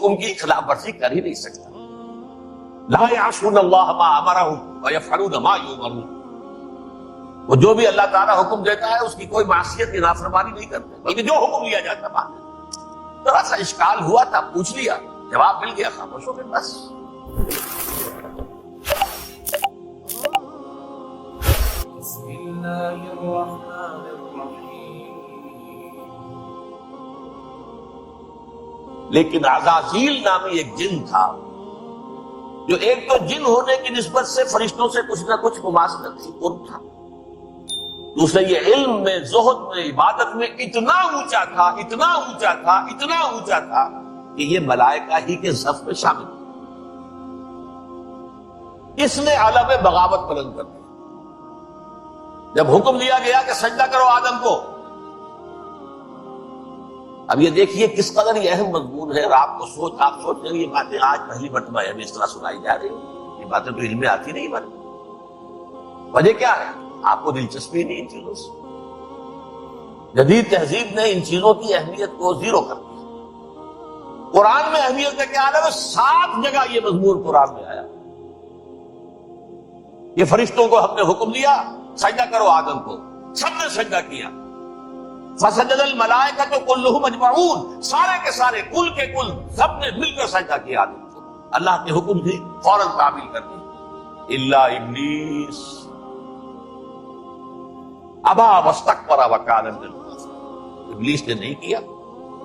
حکم کی خلاف ورزی کر ہی نہیں سکتا. لا یعصون اللہ ما امرہم ویفعلون ما یؤمرون. وہ جو بھی اللہ تعالیٰ حکم دیتا ہے اس کی کوئی معصیت کی نافرمانی نہیں کرتے بلکہ جو حکم لیا جاتا ہے مانتے. ذرا سا اشکال ہوا تھا, پوچھ لیا, جواب مل گیا, خاموش ہو گئے بس. بسم اللہ الرحمن الرحیم. لیکن عزازیل نامی ایک جن تھا جو ایک تو جن ہونے کی نسبت سے فرشتوں سے کچھ نہ کچھ مماثلت تھی, قرب تھا. دوسرے یہ علم میں, زہد میں, عبادت میں اتنا اونچا تھا, اتنا اونچا تھا, اتنا اونچا تھا کہ یہ ملائکہ ہی کے صف میں شامل تھا. اس نے عالم بغاوت بلند کر دیا. جب حکم دیا گیا کہ سجدہ کرو آدم کو, اب یہ دیکھیے کس قدر یہ اہم مضمون ہے. اور آپ کو آپ سوچ رہے ہیں یہ باتیں آج پہلی مرتبہ ہمیں اس طرح سنائی جا رہی ہیں. یہ باتیں تو علم میں آتی نہیں بات. وجہ کیا ہے؟ آپ کو دلچسپی نہیں ان چیزوں سے. جدید تہذیب نے ان چیزوں کی اہمیت کو زیرو کر دیا. قرآن میں اہمیت کا کیا عالم ہے؟ 7 جگہ یہ مضمون قرآن میں آیا. یہ فرشتوں کو ہم نے حکم دیا سجدہ کرو آدم کو, سب نے سجدہ کیا. فسجد الملائکۃ کلھم اجمعون, سارے کے سارے, کل کے کل, سب نے مل کر سجدہ کیا آدم کو. اللہ کے حکم تھی فوراً تعمیل کر دی. الا ابلیس ابا واستکبر وکان من الکافرین. ابلیس نے نہیں کیا,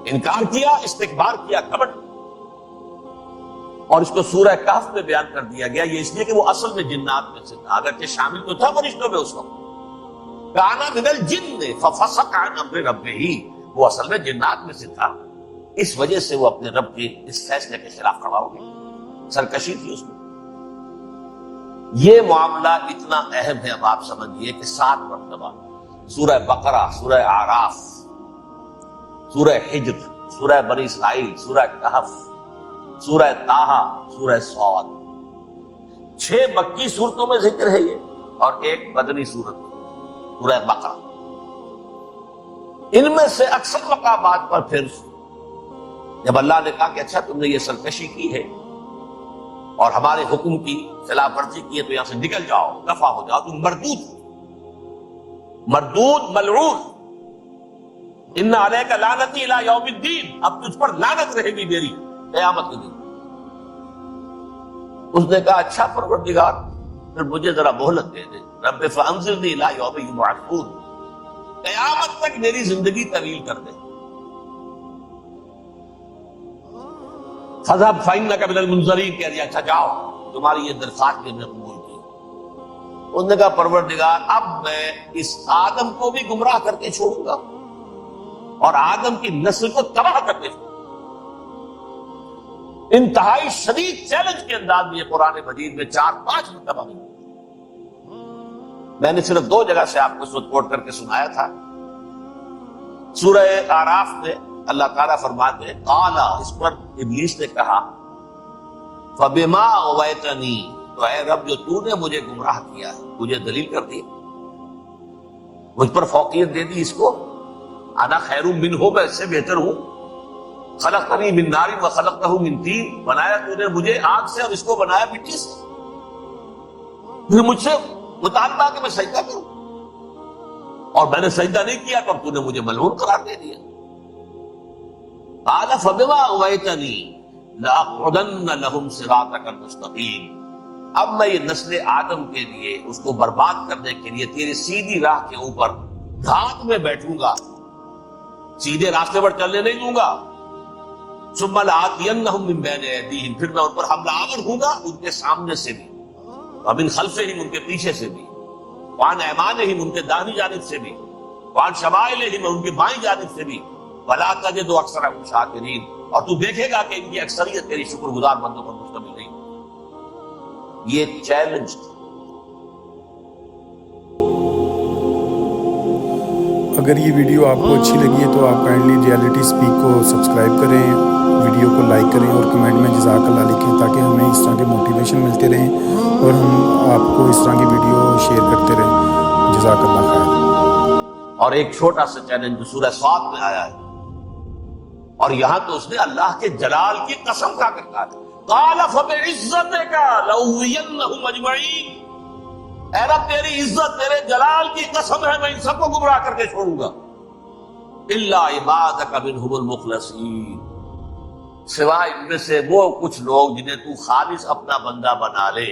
انکار کیا, استکبار کیا, گھمنڈ. اور اس کو سورہ کہف میں بیان کر دیا گیا. یہ اس لیے کہ وہ اصل میں جنات میں سے تھا, اگرچہ شامل تو تھا فرشتوں میں اس وقت. کان من الجن ففسق عن امر ربہ, وہ اصل میں جنات میں سے تھا. اس وجہ سے وہ اپنے رب کے اس فیصلے کے خلاف کھڑا ہو گیا. سرکشی تھی اس میں. یہ معاملہ اتنا اہم ہے, اب آپ سمجھیے کہ 7 مرتبہ سورہ بقرہ, سورہ اعراف, سورہ حجر, سورہ بنی اسرائیل, سورہ کہف, سورہ طٰہٰ, سورہ صاد, 6 مکی صورتوں میں ذکر ہے یہ, اور ایک مدنی صورت سورہ بقرہ. ان میں سے اکثر مقامات پر پھر جب اللہ نے کہا کہ اچھا تم نے یہ سرکشی کی ہے اور ہمارے حکم کی خلاف ورزی کی ہے تو یہاں سے نکل جاؤ, دفع ہو جاؤ, تم مردود ملعون, ان علیک لعنتی الی یوم الدین, اب تجھ پر لعنت رہے گی میری قیامت کے دن. اس نے کہا اچھا پروردگار پھر مجھے ذرا مہلت دے دے. رب فانظرنی الی یوم یبعثون, قیامت تک میری زندگی طویل کر دے. فذهب فإنك من المنظرین, کہہ دیا اچھا جاؤ, تمہاری یہ درخواست بھی میں قبول کی. انہوں نے کہا پروردگار اب میں اس آدم کو بھی گمراہ کر کے چھوڑوں گا اور آدم کی نسل کو تباہ کر کے چھوڑوں گا. انتہائی شدید چیلنج کے انداز میں یہ قرآن مجید میں 4-5 مرتبہ میں. میں نے صرف 2 جگہ سے آپ کو اس وقت کوٹ کر کے سنایا تھا. سورہ اعراف میں اللہ تعالیٰ فرماتے ہیں قالا, اس پر ابلیس نے کہا فبما اغویتنی, تو اے رب جو تو نے مجھے گمراہ کیا ہے, مجھے دلیل کر دی, مجھ پر فوقیت دے دی اس کو. انا خیر منہ, میں اس سے بہتر ہوں. خلقتنی من نار وخلقتہ من طین, بنایا تو نے مجھے آگ سے اور اس کو بنایا مٹی سے. پھر مجھ سے مطالبہ کہ میں سجدہ کروں, اور میں نے سجدہ نہیں کیا تو اب تو نے مجھے ملعون قرار دے دیا. قال فبما اغویتنی لاقعدن لهم صراطک المستقیم, اب میں یہ نسل آدم کے لیے اس کو برباد کرنے کے لیے تیری سیدھی راہ کے اوپر گھات میں بیٹھوں گا, سیدھے راستے پر چلنے نہیں دوں گا. ثم لآتینہم من بین ایدیہم, پھر میں ان پر حملہ آور ہوں گا ان کے سامنے سے بھی, ومن خلفہم, ان کے پیچھے سے بھی, وعن ایمانہم, ان کے داہنی جانب سے بھی, وعن شمائلہم, ان کی بائیں جانب سے بھی, ولا تجد اکثرهم شاکرین, اور تو دیکھے گا کہ ان کی اکثریت تیری شکر گزار بندوں پر مشتمل نہیں. یہ چیلنج. اگر یہ ویڈیو آپ کو اچھی لگی ہے تو آپ کائنڈلی ریالٹی سپیک کو سبسکرائب کریں, ویڈیو کو لائک کریں اور کمنٹ میں جزاک اللہ لکھیں تاکہ ہمیں اس طرح کے موٹیویشن ملتے رہیں اور ہم آپ کو اس طرح کی ویڈیو شیئر کرتے رہیں. جزاک اللہ خیر. اور ایک چھوٹا سا چیلنج جو سورہ صاد میں آیا ہے اور یہاں تو اس نے اللہ کے جلال کی قسم کھا کر کہا قال فبعزتک لأغوینہم اجمعین، اے رب تیری عزت تیرے جلال کی قسم ہے میں ان سب کو گمراہ کر کے چھوڑوں گا، الا عبادک منہم المخلصین، سوائے ان میں سے وہ کچھ لوگ جنہیں تو خالص اپنا بندہ بنا لے،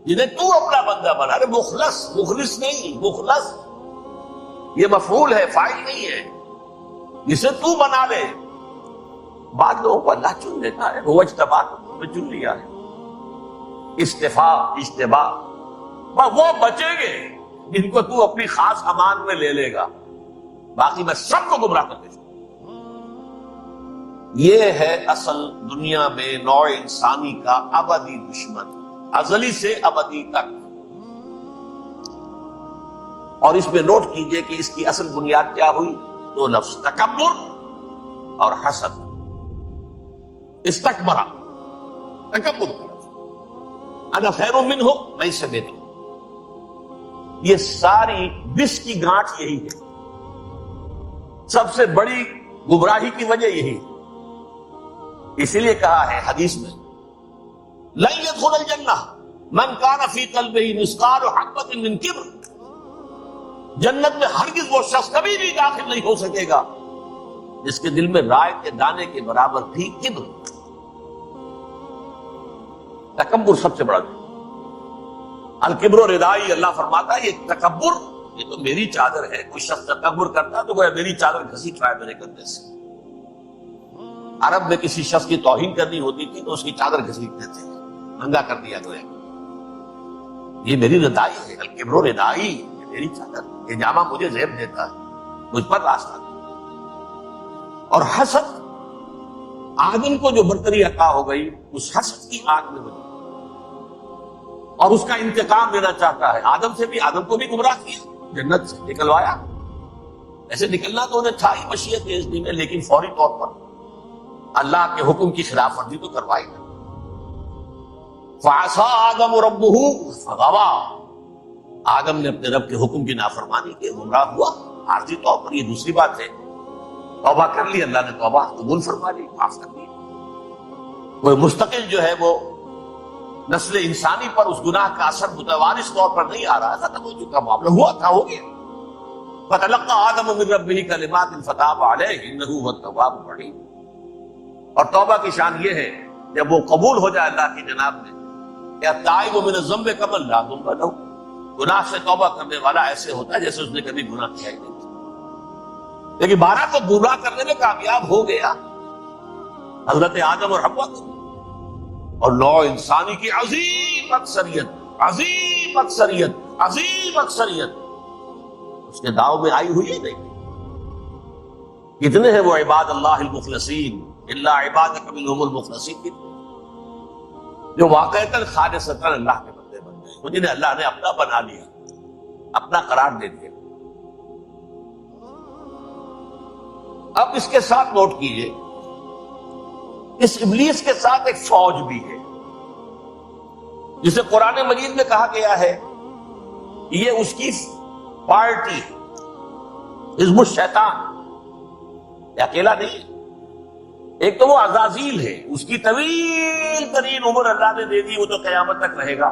جنہیں تو اپنا بندہ بنا لے، مخلص، مخلص نہیں، مخلص یہ مفعول ہے، فاعل نہیں ہے، جسے تو بنا لے۔ بعض لوگوں کو اللہ چن لیتا ہے، وہ اجتبا میں چن لیا ہے، استفاء اجتباء، وہ بچیں گے جن کو تو اپنی خاص امان میں لے لے گا، باقی میں سب کو گمراہ کر دے۔ یہ ہے اصل دنیا میں نوع انسانی کا ابدی دشمن، ازلی سے ابدی تک۔ اور اس میں نوٹ کیجئے کہ اس کی اصل بنیاد کیا ہوئی؟ دو لفظ، تکبر اور حسد۔ استکبرا، تکبر، انا خیر منہ، میں اس سے بہتر ہوں۔ یہ ساری بس کی گانٹھ یہی ہے، سب سے بڑی گمراہی کی وجہ یہی ہے۔ اسی لیے کہا ہے حدیث میں لن يدخل الجنہ من کان فی قلبہ مثقال حبۃ من کبر، جنت میں ہرگز وہ شخص کبھی بھی داخل نہیں ہو سکے گا جس کے دل میں رائے کے دانے کے برابر بھی کبر۔ تکبر سب سے بڑا ہے، الکبر ردائی، اللہ فرماتا ہے یہ تکبر یہ تو میری چادر ہے۔ کوئی شخص تکبر کرتا تو گویا میری چادر گھسیٹ رہا ہے میرے کندھے سے۔ عرب میں کسی شخص کی توہین کرنی ہوتی تھی تو اس کی چادر گھسیٹتے تھے، ننگا کر دیا گیا، یہ میری ردائی ہے، الکبر ردائی، یہ میری چادر، یہ جامہ مجھے زیب دیتا ہے، مجھ پر راستہ۔ اور حسد، آدم کو جو برتری عطا ہو گئی اس حسد کی آگ میں بنی اور اس کا انتقام لینا چاہتا ہے۔ آدم سے بھی، آدم کو بھی گمراہ کیا، جنت سے نکلوایا، ایسے نکلنا تو انہیں تھا ہی مشیت اذنی میں، لیکن فوری طور پر اللہ کے حکم کی خلاف ورزی تو کروائی نہیں۔ فعصى آدم ربہ فغوى، آدم نے اپنے رب کے حکم کی نافرمانی کی، گمراہ ہوا عارضی طور پر۔ یہ دوسری بات ہے، توبہ کر لی، اللہ نے توبہ قبول فرما لی، معاف کر دی۔ وہ مستقل جو ہے وہ نسل انسانی پر اس گناہ کا اثر متوارث طور پر نہیں آ رہا تھا، تب وہ چکا معاملہ ہوا تھا، ہو گیا۔ فَتَلَقَّى آدَمُ مِن رَبِّهِ كَلِمَاتٍ فَتَابَ عَلَيْهِ إِنَّهُ هُوَ التَّوَّابُ الرَّحِيمُ۔ اور توبہ کی شان یہ ہے جب وہ قبول ہو جائے اللہ کی جناب میں، کہ التائب من الذنب كمن لا ذنب له، گناہ سے توبہ کرنے والا ایسے ہوتا ہے جیسے اس نے کبھی گناہ کیا ہی نہیں تھا۔ لیکن بارہ تو گناہ کرنے میں کامیاب ہو گیا حضرت آدم اور حوا کو، اور نوع انسانی کی عظیم اکثریت، عظیم اکثریت، عظیم اکثریت اس کے داؤ میں آئی ہوئی نہیں۔ کتنے ہیں وہ عباد اللہ المخلصین، الا عبادک منہم المخلصین، جو واقعتاً خالصتاً اللہ کے بندے بن گئے، جنہیں اللہ نے اپنا بنا لیا، اپنا قرار دے دیا۔ اب اس کے ساتھ نوٹ کیجئے، اس ابلیس کے ساتھ ایک فوج بھی ہے جسے قرآن مجید میں کہا گیا ہے یہ اس کی پارٹی حزب الشیطان، یہ اکیلا نہیں ہے۔ ایک تو وہ عزازیل ہے، اس کی طویل ترین عمر اللہ نے دے دی، وہ تو قیامت تک رہے گا۔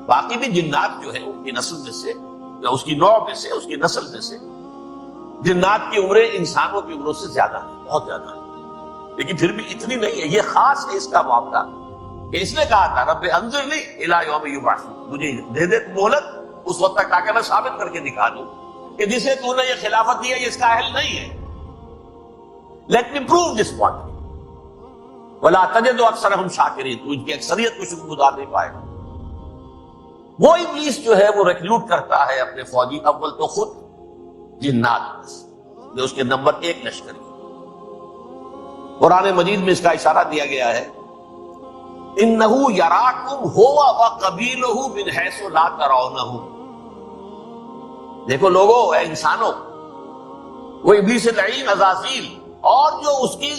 باقی بھی جنات جو ہے ان کی نسل میں سے، یا اس کی نوع میں سے، اس کی نسل میں سے، جنات کی عمریں انسانوں کی عمروں سے زیادہ ہیں، بہت زیادہ ہیں، لیکن پھر بھی اتنی نہیں ہے۔ یہ خاص ہے اس کا معاملہ کہ اس نے کہا تھا رب انظرنی الی یوم یبعثون، مجھے دے دے مہلت اس وقت تک تاکہ میں ثابت کر کے دکھا دوں کہ جسے تو نے یہ خلافت دیا یہ اس کا اہل نہیں ہے۔ Let me prove this point ولا تجد اکثرهم شاکرین، تو ان کی اکثریت کو شکر گزار نہیں پائے گا۔ وہ ابلیس جو ہے وہ ریکروٹ کرتا ہے اپنے فوجی، اول تو خود جنات، جو اس کے نمبر 1 لشکری۔ قرآن مجید میں اس کا اشارہ دیا گیا ہے انہو یراکم ہوا وقبیلہ من حیث لا ترونہ۔ دیکھو لوگو، اے انسانوں، وہ ابلیس لعین عزازیل اور جو اس کی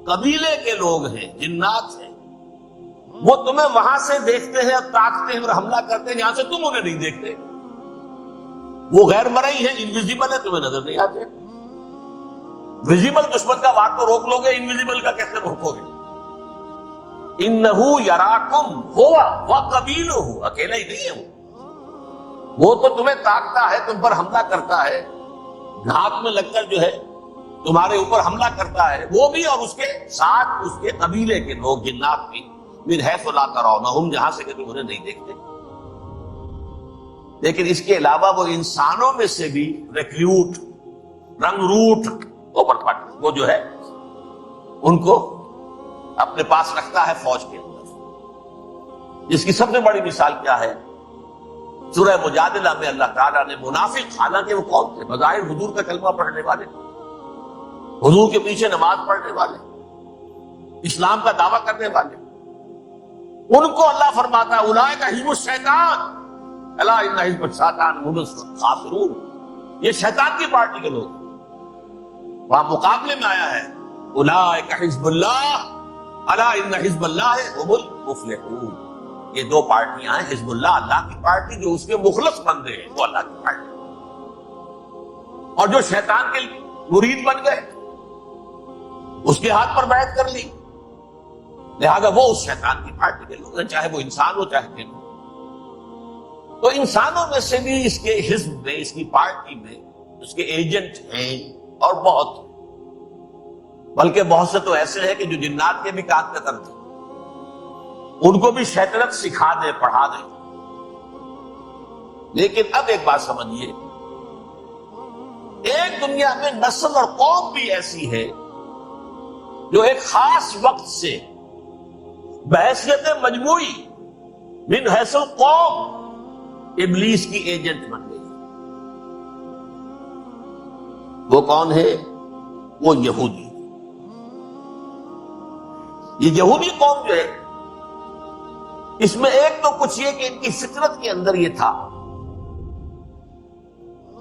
قبیلے کے لوگ ہیں، جنات ہیں، وہ تمہیں وہاں سے دیکھتے ہیں اور تاکتے ہیں اور حملہ کرتے ہیں جہاں سے تم انہیں نہیں دیکھتے۔ وہ غیر مرئی ہیں، انویزیبل ہے، تمہیں نظر نہیں آتے۔ ویزیبل دشمن کا وار تو روک لو گے، انویزیبل کا کیسے روکو گے؟ انہو یراکم ہوا وقبیلہ، اکیلا ہی نہیں ہے وہ تو تمہیں تاکتا ہے، تم پر حملہ کرتا ہے، گھات میں لگ کر جو ہے تمہارے اوپر حملہ کرتا ہے، وہ بھی اور اس کے ساتھ اس کے قبیلے کے لوگ جنات بھی، من حیث لا ترونہم، جہاں سے کہ تم انہیں نہیں دیکھتے۔ لیکن اس کے علاوہ وہ انسانوں میں سے بھی ریکریوٹ، رنگ روٹ، اوپر پٹ، وہ جو ہے ان کو اپنے پاس رکھتا ہے فوج کے اندر، جس کی سب سے بڑی مثال کیا ہے؟ سورہ مجادلہ میں اللہ تعالیٰ نے منافق، حالانکہ وہ کون تھے؟ بظاہر حضور کا کلمہ پڑھنے والے، حضور کے پیچھے نماز پڑھنے والے، اسلام کا دعویٰ کرنے والے، ان کو اللہ فرماتا ہے اولئک حزب الشیطان الا ان حزب الشیطان هم الخاسرون، یہ شیطان کی پارٹی کے لوگ۔ وہاں مقابلے میں آیا ہے اولئک حزب اللہ الا ان حزب اللہ هم المفلحون، یہ دو پارٹیاں ہیں، حزب اللہ اللہ کی پارٹی جو اس کے مخلص بندے ہیں وہ اللہ کی پارٹی، اور جو شیطان کے مرید بن گئے اس کے ہاتھ پر بیعت کر لی، لہذا وہ اس شیطان کی پارٹی کے لوگ ہیں، چاہے وہ انسان ہو چاہے جن ہو۔ تو انسانوں میں سے بھی اس کے حزب میں، اس کی پارٹی میں اس کے ایجنٹ ہیں، اور بہت، بلکہ بہت سے تو ایسے ہیں کہ جو جنات کے بھی کام کا کرتے، ان کو بھی شیطنت سکھا دے، پڑھا دے۔ لیکن اب ایک بات سمجھیے، ایک دنیا میں نسل اور قوم بھی ایسی ہے جو ایک خاص وقت سے بحیثیت مجموعی من حیث القوم ابلیس کی ایجنٹ بن گئی۔ وہ کون ہے؟ وہ یہودی۔ یہ یہودی قوم جو ہے، اس میں ایک تو کچھ یہ کہ ان کی فطرت کے اندر یہ تھا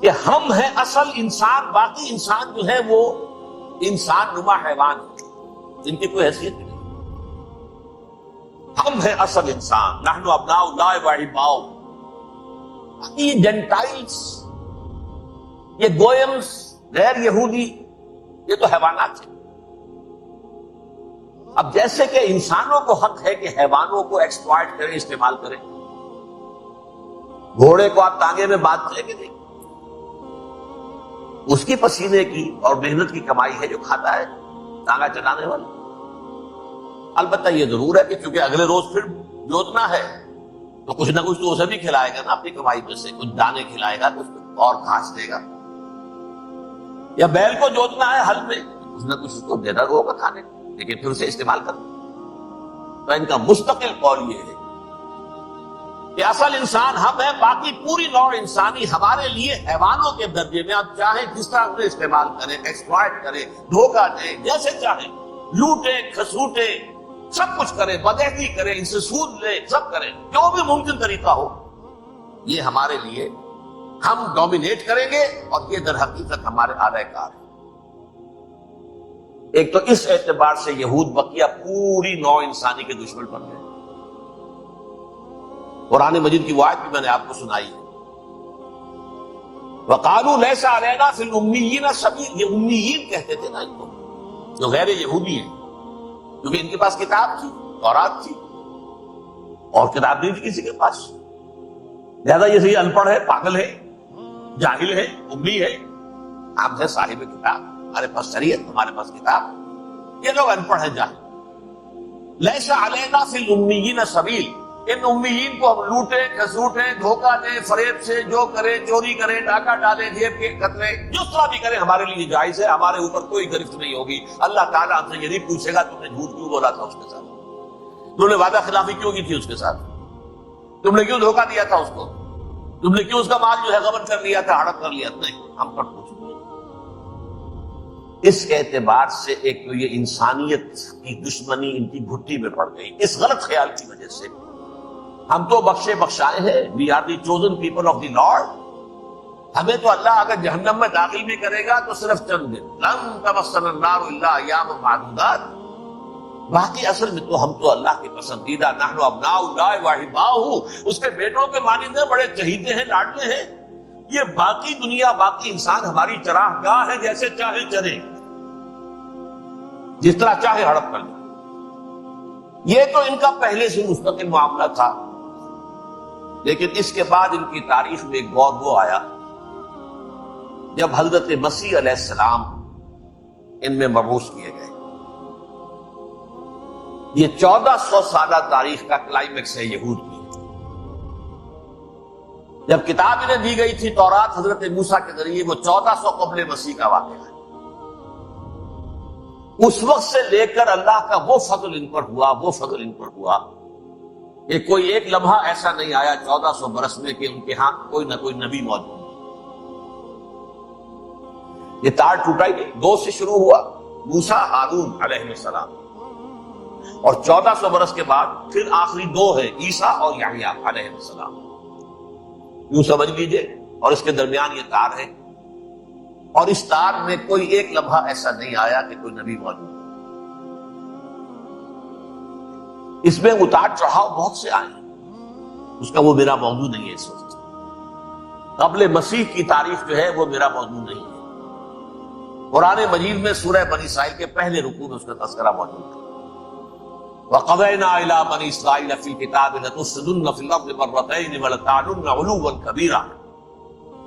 کہ ہم ہیں اصل انسان، باقی انسان جو ہے وہ انسان نما حیوان ہے، جن کی کوئی حیثیت نہیں، ہم ہیں اصل انسان، نحن ابناء اللہ و احباؤہ۔ یہ جنٹائلز، یہ گوئمز، غیر یہودی، یہ تو حیوانات ہیں۔ اب جیسے کہ انسانوں کو حق ہے کہ حیوانوں کو ایکسپلائٹ کریں، استعمال کریں، گھوڑے کو آپ تانگے میں باندھ لیں گے نہیں، اس کی پسینے کی اور محنت کی کمائی ہے جو کھاتا ہے تانگا چلانے والا۔ البتہ یہ ضرور ہے کہ چونکہ اگلے روز پھر جوتنا ہے تو کچھ نہ کچھ تو اسے بھی کھلائے گا نا، اپنی کمائی میں سے کچھ دانے کھلائے گا، کچھ اور گھاس دے گا، یا بیل کو جوتنا ہے ہل میں، کچھ نہ کچھ اس کو دینا ہوگا کھانے، لیکن پھر اسے استعمال کرنا۔ تو ان کا مستقل قول یہ ہے کہ اصل انسان ہم ہیں، باقی پوری نوع انسانی ہمارے لیے حیوانوں کے درجے میں، اب چاہے جس طرح انہیں استعمال کریں، ایکسپلائٹ کریں، دھوکہ دیں، جیسے چاہیں، لوٹے کھسوٹے، سب کچھ کریں، بدہضی کریں، ان سے سود لیں، سب کریں، جو بھی ممکن طریقہ ہو، یہ ہمارے لیے ہم ڈومینیٹ کریں گے، اور یہ در حقیقت ہمارے اعلی کار ہے۔ ایک تو اس اعتبار سے یہود بقیہ پوری نوع انسانی کے دشمن بن گئے۔ قرآن مجید کی وہ آیت بھی میں نے آپ کو سنائی ہے، وَقَالُوا لَيْسَ عَلَيْنَا فِي الْأُمِّيِّينَ سَبِيلٌ، یہ امیین کہتے تھے نا ان کو، جو غیر یہودی ہیں، کیونکہ ان کے پاس کتاب تھی، تورات تھی، اور کتاب نہیں تھی کسی کے پاس، لہذا یہ صحیح ان پڑھ ہے، پاگل ہے، جاہل ہے، امی ہے، ہم ہے صاحب کتاب، ہمارے پاس شریعت، ہمارے پاس کتاب، یہ لوگ ان پڑھ ہیں، جاہل۔ لیس علینا فی الامیین سبیل، ان امیین کو ہم لوٹیں کھسوٹیں، دھوکہ دیں، فریب سے جو کریں، چوری کریں، ڈاکہ ڈالیں، جیب کے قطرے، جس طرح بھی کریں ہمارے لیے جائز ہے، ہمارے اوپر کوئی گرفت نہیں ہوگی۔ اللہ تعالیٰ ہم سے یہ نہیں پوچھے گا تم نے جھوٹ کیوں بولا تھا اس کے ساتھ، تم نے وعدہ خلافی کیوں کی تھی اس کے ساتھ، تم نے کیوں دھوکہ دیا تھا اس کو، تم نے کیوں اس کا مال جو ہے غبن کر لیا تھا، ہڑپ کر لیا تھا، نہیں، ہم پر پوچھیں۔ اس اعتبار سے ایک تو یہ انسانیت کی دشمنی ان کی گھٹی میں پڑ گئی، اس غلط خیال کی وجہ سے۔ ہم تو بخشے بخشائے ہیں، we are the chosen people of the Lord, ہمیں تو اللہ اگر جہنم میں داخل بھی کرے گا تو صرف چند دن، لن تمسنا النار الا ایام معدودات، باقی اصل میں تو ہم تو اللہ کے پسندیدہ، نحن ابناء اللہ و احباؤہ، اس کے بیٹوں کے مانند ہیں، بڑے چہیتے ہیں، لاڈلے ہیں۔ یہ باقی دنیا، باقی انسان ہماری چراہ گاہ ہے، جیسے چاہے چرے، جس طرح چاہے ہڑپ کر لیں۔ یہ تو ان کا پہلے سے مستقل معاملہ تھا، لیکن اس کے بعد ان کی تاریخ میں ایک دور وہ آیا جب حضرت مسیح علیہ السلام ان میں مبعوث کیے گئے۔ یہ 1400 سالہ تاریخ کا کلائمیکس ہے یہود کی۔ جب کتاب انہیں دی گئی تھی تورات حضرت موسیٰ کے ذریعے، وہ 1400 قبل مسیح کا واقعہ ہے۔ اس وقت سے لے کر اللہ کا وہ فضل ان پر ہوا کہ کوئی ایک لمحہ ایسا نہیں آیا 1400 برس میں کہ ان کے ہاں کوئی نہ کوئی نبی موجود۔ یہ تار ٹوٹا ہی نہیں، 2 سے شروع ہوا، موسیٰ ہارون علیہ السلام، اور 1400 برس کے بعد پھر آخری 2 ہے، عیسیٰ اور یحییٰ علیہ السلام۔ یوں سمجھ لیجئے، اور اس کے درمیان یہ تار ہے، اور اس تار میں کوئی ایک لمحہ ایسا نہیں آیا کہ کوئی نبی موجود۔ اس میں اتار چڑھاؤ بہت سے آئے ہیں، اس کا وہ میرا موضوع نہیں ہے۔ اس وقت قبل مسیح کی تاریخ جو ہے وہ میرا موضوع نہیں ہے۔ قرآن مجید میں سورہ بنی اسرائیل کے پہلے رکوع میں اس کا تذکرہ موجود ہے۔ وَقَضَيْنَا إِلَىٰ بَنِي إِسْرَائِيلَ فِي الْكِتَابِ لَتُفْسِدُنَّ فِي الْأَرْضِ مَرَّتَيْنِ وَلَتَعْلُنَّ عُلُوًّا كَبِيرًا۔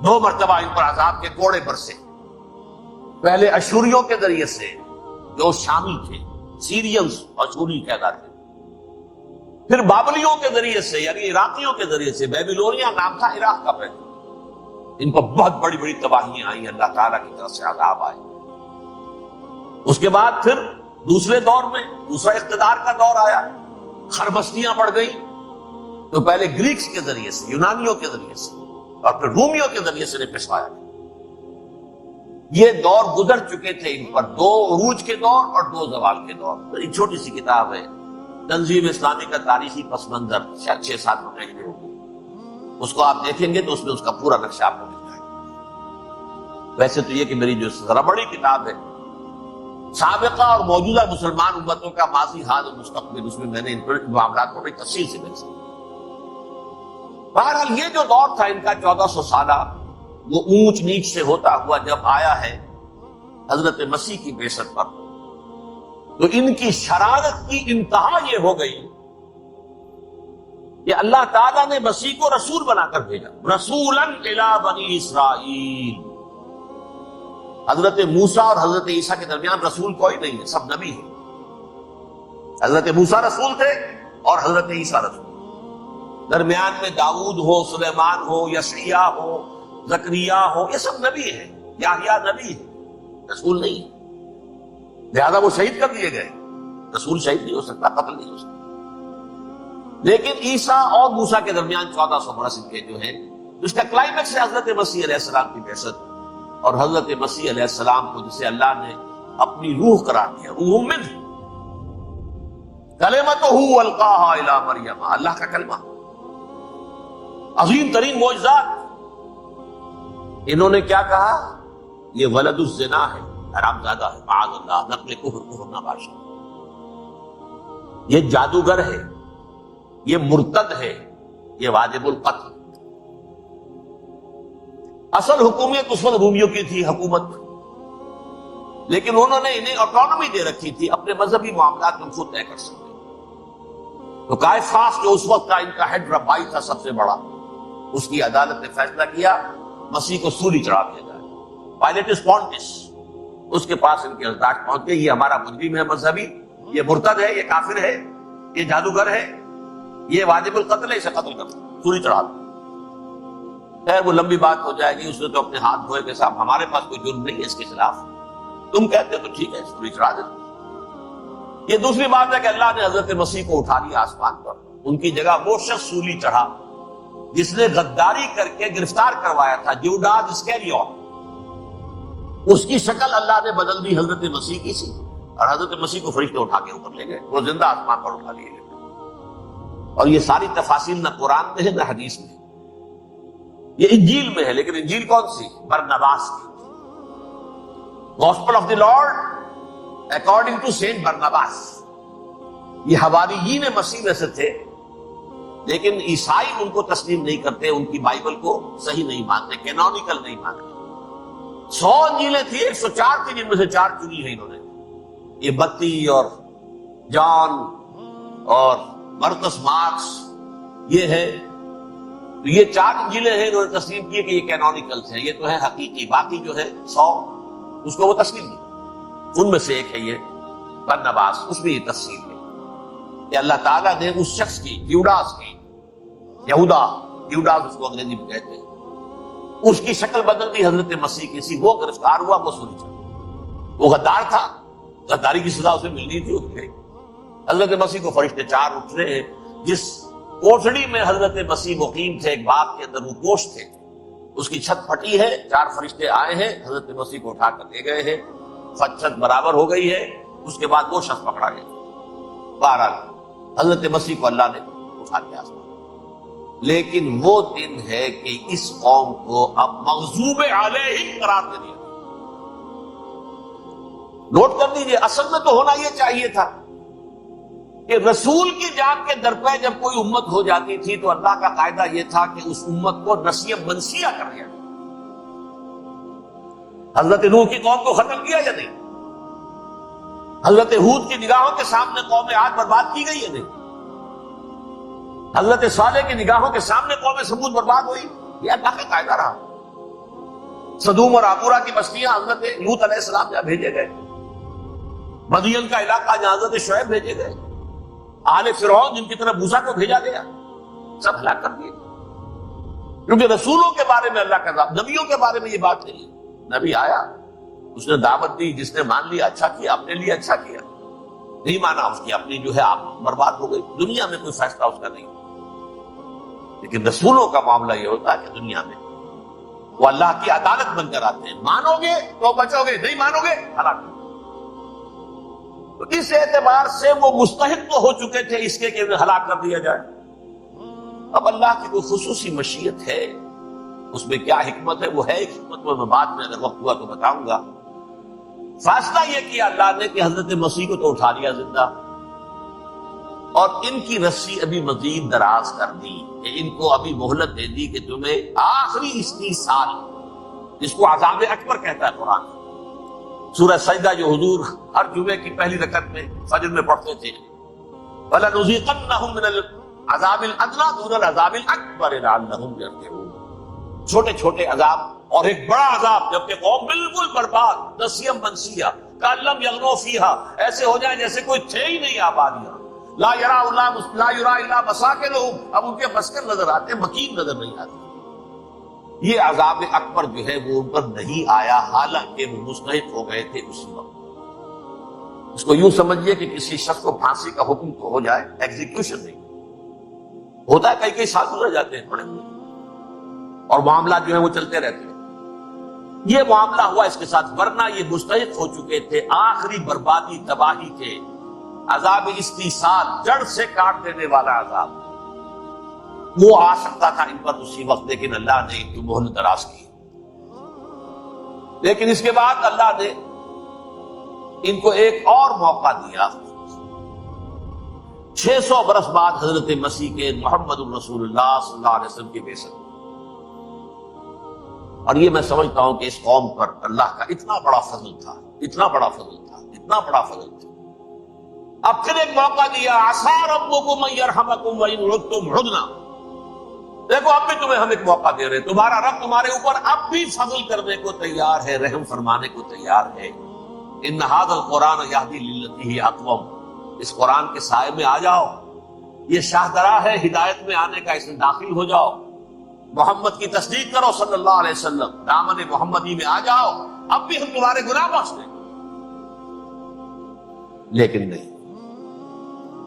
2 مرتبہ ان پر عذاب کے کوڑے برسے، پہلے اشوریوں کے ذریعے سے جو شامی تھے، سیرینز اشوری کہلاتے، پھر بابلیوں کے ذریعے سے یعنی عراقیوں کے ذریعے سے، بیبیلونیا نام تھا عراق کا پہلے۔ ان پر بہت بڑی بڑی تباہیاں آئیں، اللہ تعالیٰ کی طرف سے عذاب آئے۔ اس کے بعد پھر دوسرے دور میں دوسرا اقتدار کا دور آیا، خربستیاں بڑھ گئی، تو پہلے گریکس کے ذریعے سے، یونانیوں کے ذریعے سے، اور پھر رومیوں کے ذریعے سے پسوایا۔ یہ دور گزر چکے تھے ان پر، 2 عروج کے دور اور 2 زوال کے دور۔ ایک چھوٹی سی کتاب ہے تنظیم اسلامی کا تاریخی پس منظر، شاید 6-7 روپے کی ہوگی، اس کو آپ دیکھیں گے تو اس میں اس کا پورا نقشہ آپ کو مل جائے گا۔ ویسے تو یہ کہ میری جو ذرا بڑی کتاب ہے سابقہ اور موجودہ مسلمان امتوں کا ماضی، حال اور مستقبل، اس میں میں نے ان پر معاملات کو بڑی تفصیل سے بحث کی۔ بہرحال یہ جو دور تھا ان کا 1400 سالہ، وہ اونچ نیچ سے ہوتا ہوا جب آیا ہے حضرت مسیح کی بعثت پر، تو ان کی شرارت کی انتہا یہ ہو گئی کہ اللہ تعالیٰ نے مسیح کو رسول بنا کر بھیجا، رسولاً الی بنی اسرائیل۔ حضرت موسیٰ اور حضرت عیسیٰ کے درمیان رسول کوئی نہیں ہے، سب نبی ہیں۔ حضرت موسیٰ رسول تھے اور حضرت عیسیٰ رسول، درمیان میں داؤد ہو، سلیمان ہو، یشعیاء ہو، زکریا ہو، یہ سب نبی ہیں، یحییٰ نبی ہے، رسول نہیں ہے۔ لہذا وہ شہید کر دیے گئے، رسول شہید نہیں ہو سکتا، قتل نہیں ہو سکتا۔ لیکن عیسیٰ اور موسیٰ کے درمیان 1400 برس کے جو ہیں، اس کا کلائمیکس ہے حضرت مسیح علیہ السلام کی بعثت، اور حضرت مسیح علیہ السلام کو جسے اللہ نے اپنی روح قرار دیا، روح منہ، کلمتہ القاہا الی مریم، اللہ کا کلمہ، عظیم ترین معجزات۔ انہوں نے کیا کہا؟ یہ ولد الزنا ہے، حرامزادہ ہے، معاذ اللہ، نقل کفر نباشا، یہ جادوگر ہے، یہ مرتد ہے، یہ واجب القتل۔ اصل حکومت اس وقت رومیوں کی تھی حکومت، لیکن انہوں نے انہیں آٹونومی دے رکھی تھی، اپنے مذہبی معاملات میں خود طے کر سکتے۔ تو کائفاس جو اس وقت کا ان کا ہیڈ ربائی تھا سب سے بڑا، اس کی عدالت نے فیصلہ کیا مسیح کو سولی چڑھا دیا جائے۔ پائلیٹس پونٹس اس کے پاس ان کے ارتاش پہنچ گئے، یہ ہمارا مجرم ہے مذہبی، یہ مرتد ہے، یہ کافر ہے، یہ جادوگر ہے، یہ واجب القتل ہے، اسے قتل کر دو، سولی چڑھا دو۔ خیر وہ لمبی بات ہو جائے گی، اس نے تو اپنے ہاتھ دھوئے کہ صاحب ہمارے پاس کوئی جرم نہیں ہے اس کے خلاف، تم کہتے ہو تو ٹھیک ہے، سولی چڑھا دو۔ یہ دوسری بات ہے کہ اللہ نے حضرت مسیح کو اٹھا لیا آسمان پر، ان کی جگہ وہ شخص سولی چڑھا جس نے غداری کر کے گرفتار کروایا تھا، جیوڈاس اسکیریوٹ، اس کی شکل اللہ نے بدل دی حضرت مسیح کی سی، اور حضرت مسیح کو فرشتے اٹھا کے اوپر لے گئے، وہ زندہ آسمان پر اٹھا لیے گئے۔ اور یہ ساری تفاصیل نہ قرآن میں ہے نہ حدیث میں، یہ انجیل میں ہے، لیکن انجیل کون سی؟ برنباس کی، gospel of the Lord according to Saint Barnabas. یہ حواریین مسیح میں سے تھے، لیکن عیسائی ان کو تسلیم نہیں کرتے، ان کی بائبل کو صحیح نہیں مانتے، کینونیکل نہیں مانتے۔ 100 انجیلیں تھیں، 104 تھی، جن میں سے 4 چنی ہیں انہوں نے، یہ بتی اور جان اور مرکز مارکس یہ ہے، تو یہ 4 انجیلیں ہیں انہوں نے تسلیم کی کہ یہ کینونیکلز ہیں، یہ تو ہے حقیقی، باقی جو ہے 100 اس کو وہ تسلیم کی، ان میں سے ایک ہے یہ برنباس، اس میں یہ تفصیل ہے کہ اللہ تعالیٰ نے اس شخص کی، یہوداس کی، یہوداس اس کو انگریزی میں کہتے ہیں، اس کی شکل بدل دی حضرت مسیح کی سی، وہ گرفتار ہوا، وہ سولی چڑھا، وہ غدار تھا، غداری کی سزا اسے ملنی تھی، اس گئی۔ حضرت مسیح کو فرشتے 4 اٹھ رہے ہیں، جس کوٹڑی میں حضرت مسیح مقیم تھے، ایک باغ کے اندر وہ کوش تھے، اس کی چھت پھٹی ہے، 4 فرشتے آئے ہیں، حضرت مسیح کو اٹھا کر لے گئے ہیں، چھت برابر ہو گئی ہے، اس کے بعد وہ شخص پکڑا گیا۔ بہرحال حضرت مسیح کو اللہ نے اٹھا کے آسمان، لیکن وہ دن ہے کہ اس قوم کو اب مغضوب علیہم قرار دے دیا۔ نوٹ کر دیجئے، اصل میں تو ہونا یہ چاہیے تھا کہ رسول کی جان کے درپے جب کوئی امت ہو جاتی تھی تو اللہ کا قاعدہ یہ تھا کہ اس امت کو نسیہ منسیہ کر دیا۔ حضرت نوح کی قوم کو ختم کیا یا نہیں؟ حضرت ہود کی نگاہوں کے سامنے قوم عاد برباد کی گئی یا نہیں؟ حضرت صالح کی نگاہوں کے سامنے قوم سمود برباد ہوئی، یہ اللہ کا قاعدہ رہا۔ سدوم اور عمورہ کی بستیاں حضرت لوط علیہ السلام جہاں بھیجے گئے، مدین کا علاقہ جہاں حضرت شعیب بھیجے گئے، آل فرعون جن کی طرف موسیٰ کو بھیجا گیا، سب ہلاک کر دیے، کیونکہ رسولوں کے بارے میں اللہ کا عذاب، نبیوں کے بارے میں یہ بات نہیں ہے۔ نبی آیا، اس نے دعوت دی، جس نے مان لیا اچھا کیا، اپنے لیے اچھا کیا، نہیں مانا اس کی اپنی جو ہے آپ برباد ہو گئی، دنیا میں کوئی فیصلہ اس کا نہیں۔ لیکن رسولوں کا معاملہ یہ ہوتا ہے کہ دنیا میں وہ اللہ کی عدالت بن کر آتے ہیں، مانو گے تو بچو گے، نہیں مانو گے ہلاک۔ تو اس اعتبار سے وہ مستحق تو ہو چکے تھے اس کے کہ انہیں ہلاک کر دیا جائے۔ اب اللہ کی کوئی خصوصی مشیت ہے، اس میں کیا حکمت ہے، وہ ہے ایک حکمت، میں بعد میں اگر وقت ہوا تو بتاؤں گا۔ فیصلہ یہ کیا اللہ نے کہ حضرت مسیح کو تو اٹھا لیا زندہ، اور ان کی رسی ابھی مزید دراز کر دی، کہ ان کو ابھی مہلت دے دی کہ تمہیں آخری 30 سال، جس کو عذاب اکبر کہتا ہے قرآن، سورہ سجدہ جو حضور ہر جمعے کی پہلی رکعت میں فجر میں پڑھتے تھے، وَلَنُذِيقَنَّهُم مِّنَ الْعَذَابِ الْأَدْنَىٰ دُونَ الْعَذَابِ الْأَكْبَرِ لَعَلَّهُمْ يَرْجِعُونَ، چھوٹے چھوٹے عذاب اور ایک بڑا عذاب، جبکہ قوم بالکل برباد، نسیہ منسیہ، کأن لم یغنوا فیہا، ایسے ہو جائیں جیسے کوئی تھے ہی نہیں آبادیاں، لا یرا الا مساکنہم، اب ان کے مسکن نظر آتے، مکین نظر نہیں آتے۔ یہ عذاب اکبر جو ہے وہ ان پر نہیں آیا، حالانکہ وہ مستحق ہو گئے تھے اسی وقت۔ اس کو یوں سمجھیے کہ کسی شخص کو پھانسی کا حکم تو ہو جائے، ایگزیکیوشن نہیں ہوتا ہے، کئی سال گزر جاتے ہیں بڑے ہوئے، اور معاملات جو ہیں وہ چلتے رہتے ہیں۔ یہ معاملہ ہوا اس کے ساتھ، ورنہ یہ مستحق ہو چکے تھے آخری بربادی، تباہی کے، عذاب استیصال، جڑ سے کاٹ دینے والا عذاب، وہ آ سکتا تھا ان پر اسی وقت، لیکن اللہ نے ان کی مہلت دراز کی۔ لیکن اس کے بعد اللہ نے ان کو ایک اور موقع دیا، 600 برس بعد حضرت مسیح کے، محمد الرسول اللہ صلی اللہ علیہ وسلم کی بعثت۔ اور یہ میں سمجھتا ہوں کہ اس قوم پر اللہ کا اتنا بڑا فضل تھا، اتنا بڑا فضل تھا، اتنا بڑا فضل تھا۔ اب پھر ایک موقع دیا، عسیٰ ربکم ان یرحمکم وان عدتم عدنا، دیکھو اب بھی تمہیں ہم ایک موقع دے رہے ہیں، تمہارا رب تمہارے اوپر اب بھی فضل کرنے کو تیار ہے، رحم فرمانے کو تیار ہے۔ ان ھذا القرآن یہدی للتی ہی اقوم، اس قرآن کے سائے میں آ جاؤ، یہ شاہدرا ہے ہدایت میں آنے کا، اس میں داخل ہو جاؤ، محمد کی تصدیق کرو صلی اللہ علیہ وسلم، دامن محمدی میں آ جاؤ، اب بھی ہم تمہارے گناہ بخش دیں۔ لیکن نہیں،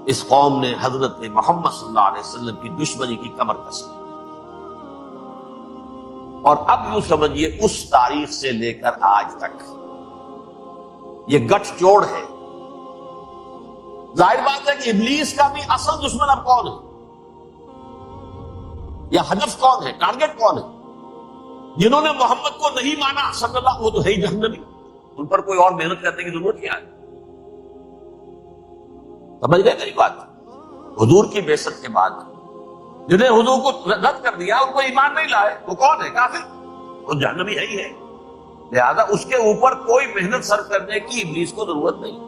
اس قوم نے حضرت محمد صلی اللہ علیہ وسلم کی دشمنی کی کمر کسی، اور اب یوں سمجھیے اس تاریخ سے لے کر آج تک یہ گٹھ جوڑ ہے۔ ظاہر بات ہے کہ ابلیس کا بھی اصل دشمن اب کون ہے، یا ہدف کون ہے، ٹارگٹ کون ہے؟ جنہوں نے محمد کو نہیں مانا صلی اللہ، وہ تو ہے ہی جہنمی، ان پر کوئی اور محنت کرنے کی ضرورت کیا ہے؟ سمجھ گئے میری بات؟ حضور کی بعثت کے بعد جنہیں حضور کو رد کر دیا، ان کو ایمان نہیں لائے، وہ کون ہے؟ کافر، وہ جہنمی ہے ہی ہے۔ لہذا اس کے اوپر کوئی محنت صرف کرنے کی ابلیس کو ضرورت نہیں۔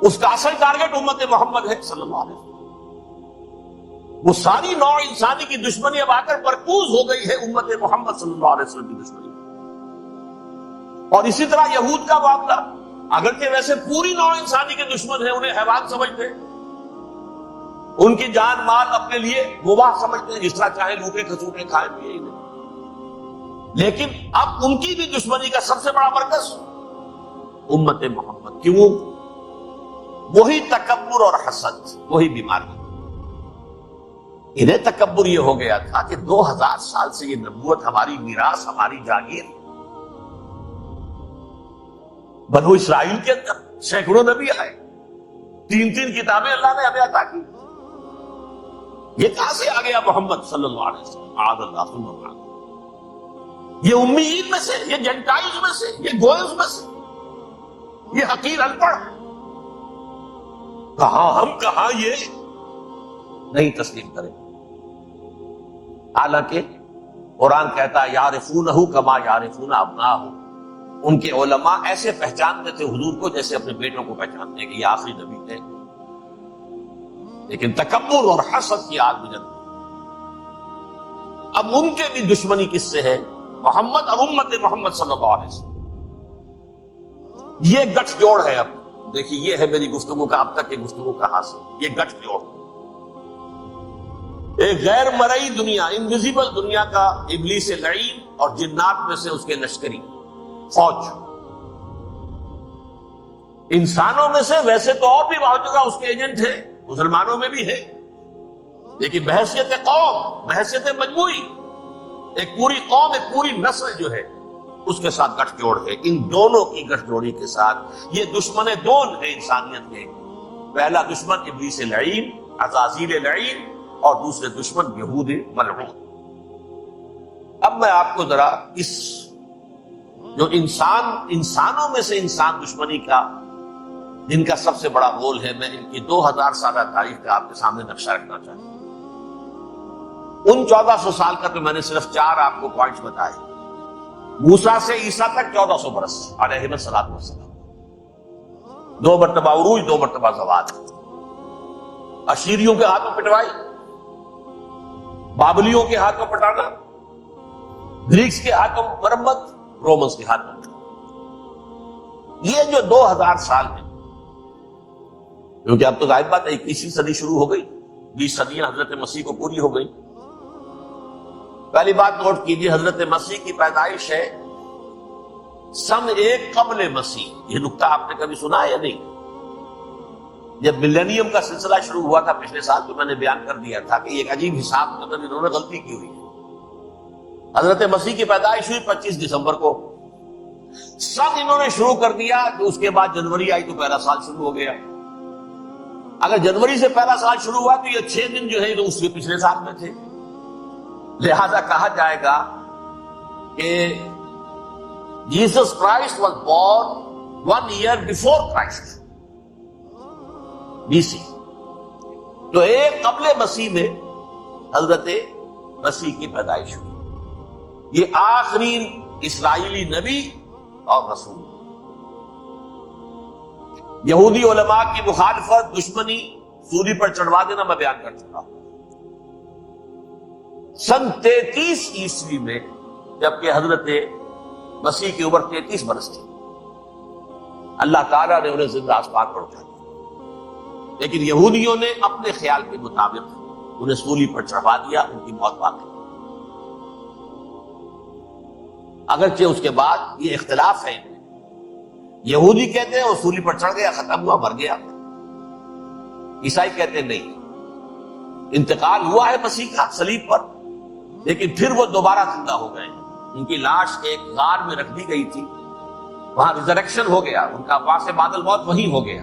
اس کا اصل ٹارگٹ امت محمد ہے صلی اللہ علیہ وسلم. وہ ساری نوع انسانی کی دشمنی اب آ کر مرکوز ہو گئی ہے امت محمد صلی اللہ علیہ وسلم کی دشمنی. اور اسی طرح یہود کا معاملہ، اگرچہ ویسے پوری نوع انسانی کے دشمن ہیں، انہیں حیوان سمجھتے ہیں، ان کی جان مال اپنے لیے مباح سمجھتے ہیں، جس طرح چاہے لوٹے کھسوٹے کھائیں پیے انہیں. لیکن اب ان کی بھی دشمنی کا سب سے بڑا مرکز امت محمد. کیوں؟ وہی تکبر اور حسد، وہی بیماری. انہیں تکبر یہ ہو گیا تھا کہ 2000 سال سے یہ نبوت ہماری میراث، ہماری جاگیر. بنو اسرائیل کے اندر سینکڑوں نبی آئے، 3 کتابیں اللہ نے ہمیں عطا کی. یہ کہاں سے آ گیا محمد صلی اللہ علیہ وسلم؟ آد اللہ ثم آد. یہ امیین میں سے، یہ جنٹائلز میں سے، یہ گوئلز میں سے، یہ حقیر ان پڑھ. کہاں ہم، کہاں یہ نہیں تسلیم کریں. حالانکہ قرآن کہتا ہے یعرفونہ کما یعرفون ابناءہم. ان کے علماء ایسے پہچانتے تھے حضور کو جیسے اپنے بیٹوں کو پہچانتے ہیں کہ یہ آخری نبی تھے. لیکن تکبر اور حسد کی آگ میں جل گئی. اب ان کے بھی دشمنی کس سے ہے؟ محمد اور امت محمد صلی اللہ علیہ وسلم. یہ گٹھ جوڑ ہے. اب دیکھیے، یہ ہے میری گفتگو کا اب تک کی گفتگو کا حاصل. یہ گٹھ جوڑ، ایک غیر مرئی دنیا، انویزیبل دنیا کا ابلیس لعین اور جنات میں سے اس کے لشکری فوج. انسانوں میں سے ویسے تو اور بھی بہت جگہ اس کے ایجنٹ ہیں، مسلمانوں میں بھی ہے، لیکن بحیثیت قوم، بحیثیت مجموعی، ایک پوری قوم، ایک پوری نسل جو ہے اس کے ساتھ گٹھ جوڑ ہے. ان دونوں کی گٹھ جوڑی کے ساتھ یہ دشمن دون ہے انسانیت کے. پہلا دشمن ابلیس لعین، عزازیل لعین، اور دوسرے دشمن یہود ملعون. اب میں آپ کو ذرا اس جو انسانوں میں سے انسان دشمنی کا جن کا سب سے بڑا رول ہے، میں ان کی 2000 سالہ تاریخ کا آپ کے سامنے نقشہ رکھنا چاہتا ہوں. ان 1400 سال کا تو میں نے صرف 4 آپ کو پوائنٹس بتائے. موسیٰ سے عیسیٰ تک 1400 برس علیہ الصلوۃ والسلام. 2 مرتبہ عروج، 2 مرتبہ زوال. اشیریوں کے ہاتھوں پٹوائی، بابلیوں کے ہاتھوں پٹانا، گریکس کے ہاتھوں مرمت، رومنس کے ہاتھوں. یہ جو 2000 سال ہیں، کیونکہ اب تو ظاہر بات ہے 21ویں صدی شروع ہو گئی، 20 صدیاں حضرت مسیح کو پوری ہو گئی. پہلی بات نوٹ کیجیے، حضرت مسیح کی پیدائش ہے سن 1 قبل مسیح. یہ نقطہ آپ نے کبھی سنا ہے یا نہیں؟ جب ملینیم کا سلسلہ شروع ہوا تھا پچھلے سال، تو میں نے بیان کر دیا تھا کہ ایک عجیب حساب کے اندر انہوں نے غلطی کی ہوئی ہے. حضرت مسیح کی پیدائش ہوئی 25 دسمبر کو. سن انہوں نے شروع کر دیا کہ اس کے بعد جنوری آئی تو پہلا سال شروع ہو گیا. اگر جنوری سے پہلا سال شروع ہوا تو یہ 6 دن جو ہے تو اس کے پچھلے سال میں تھے. لہذا کہا جائے گا کہ Jesus Christ was born 1 year before Christ, BC. تو 1 قبل مسیح میں حضرت مسیح کی پیدائش ہوئی. یہ آخری اسرائیلی نبی اور رسول. یہودی علماء کی مخالفت، دشمنی، سولی پر چڑھوا دینا میں بیان کر چکا ہوں. سن 33 عیسوی میں، جبکہ حضرت مسیح کی عمر 33 برس تھی، اللہ تعالیٰ نے انہیں زندہ آسمان پر اٹھا دیا. لیکن یہودیوں نے اپنے خیال کے مطابق انہیں سولی پر چڑھوا دیا، ان کی موت واقع. اگرچہ اس کے بعد یہ اختلاف ہے. یہودی کہتے ہیں وہ سولی پر چڑھ گیا، ختم ہوا، مر گیا. عیسائی کہتے ہیں نہیں، انتقال ہوا ہے مسیح کا صلیب پر، لیکن پھر وہ دوبارہ زندہ ہو گئے. ان کی لاش ایک غار میں رکھ دی گئی تھی، وہاں ریزریکشن ہو گیا، ان کا وہاں سے بعد الموت وہی ہو گیا،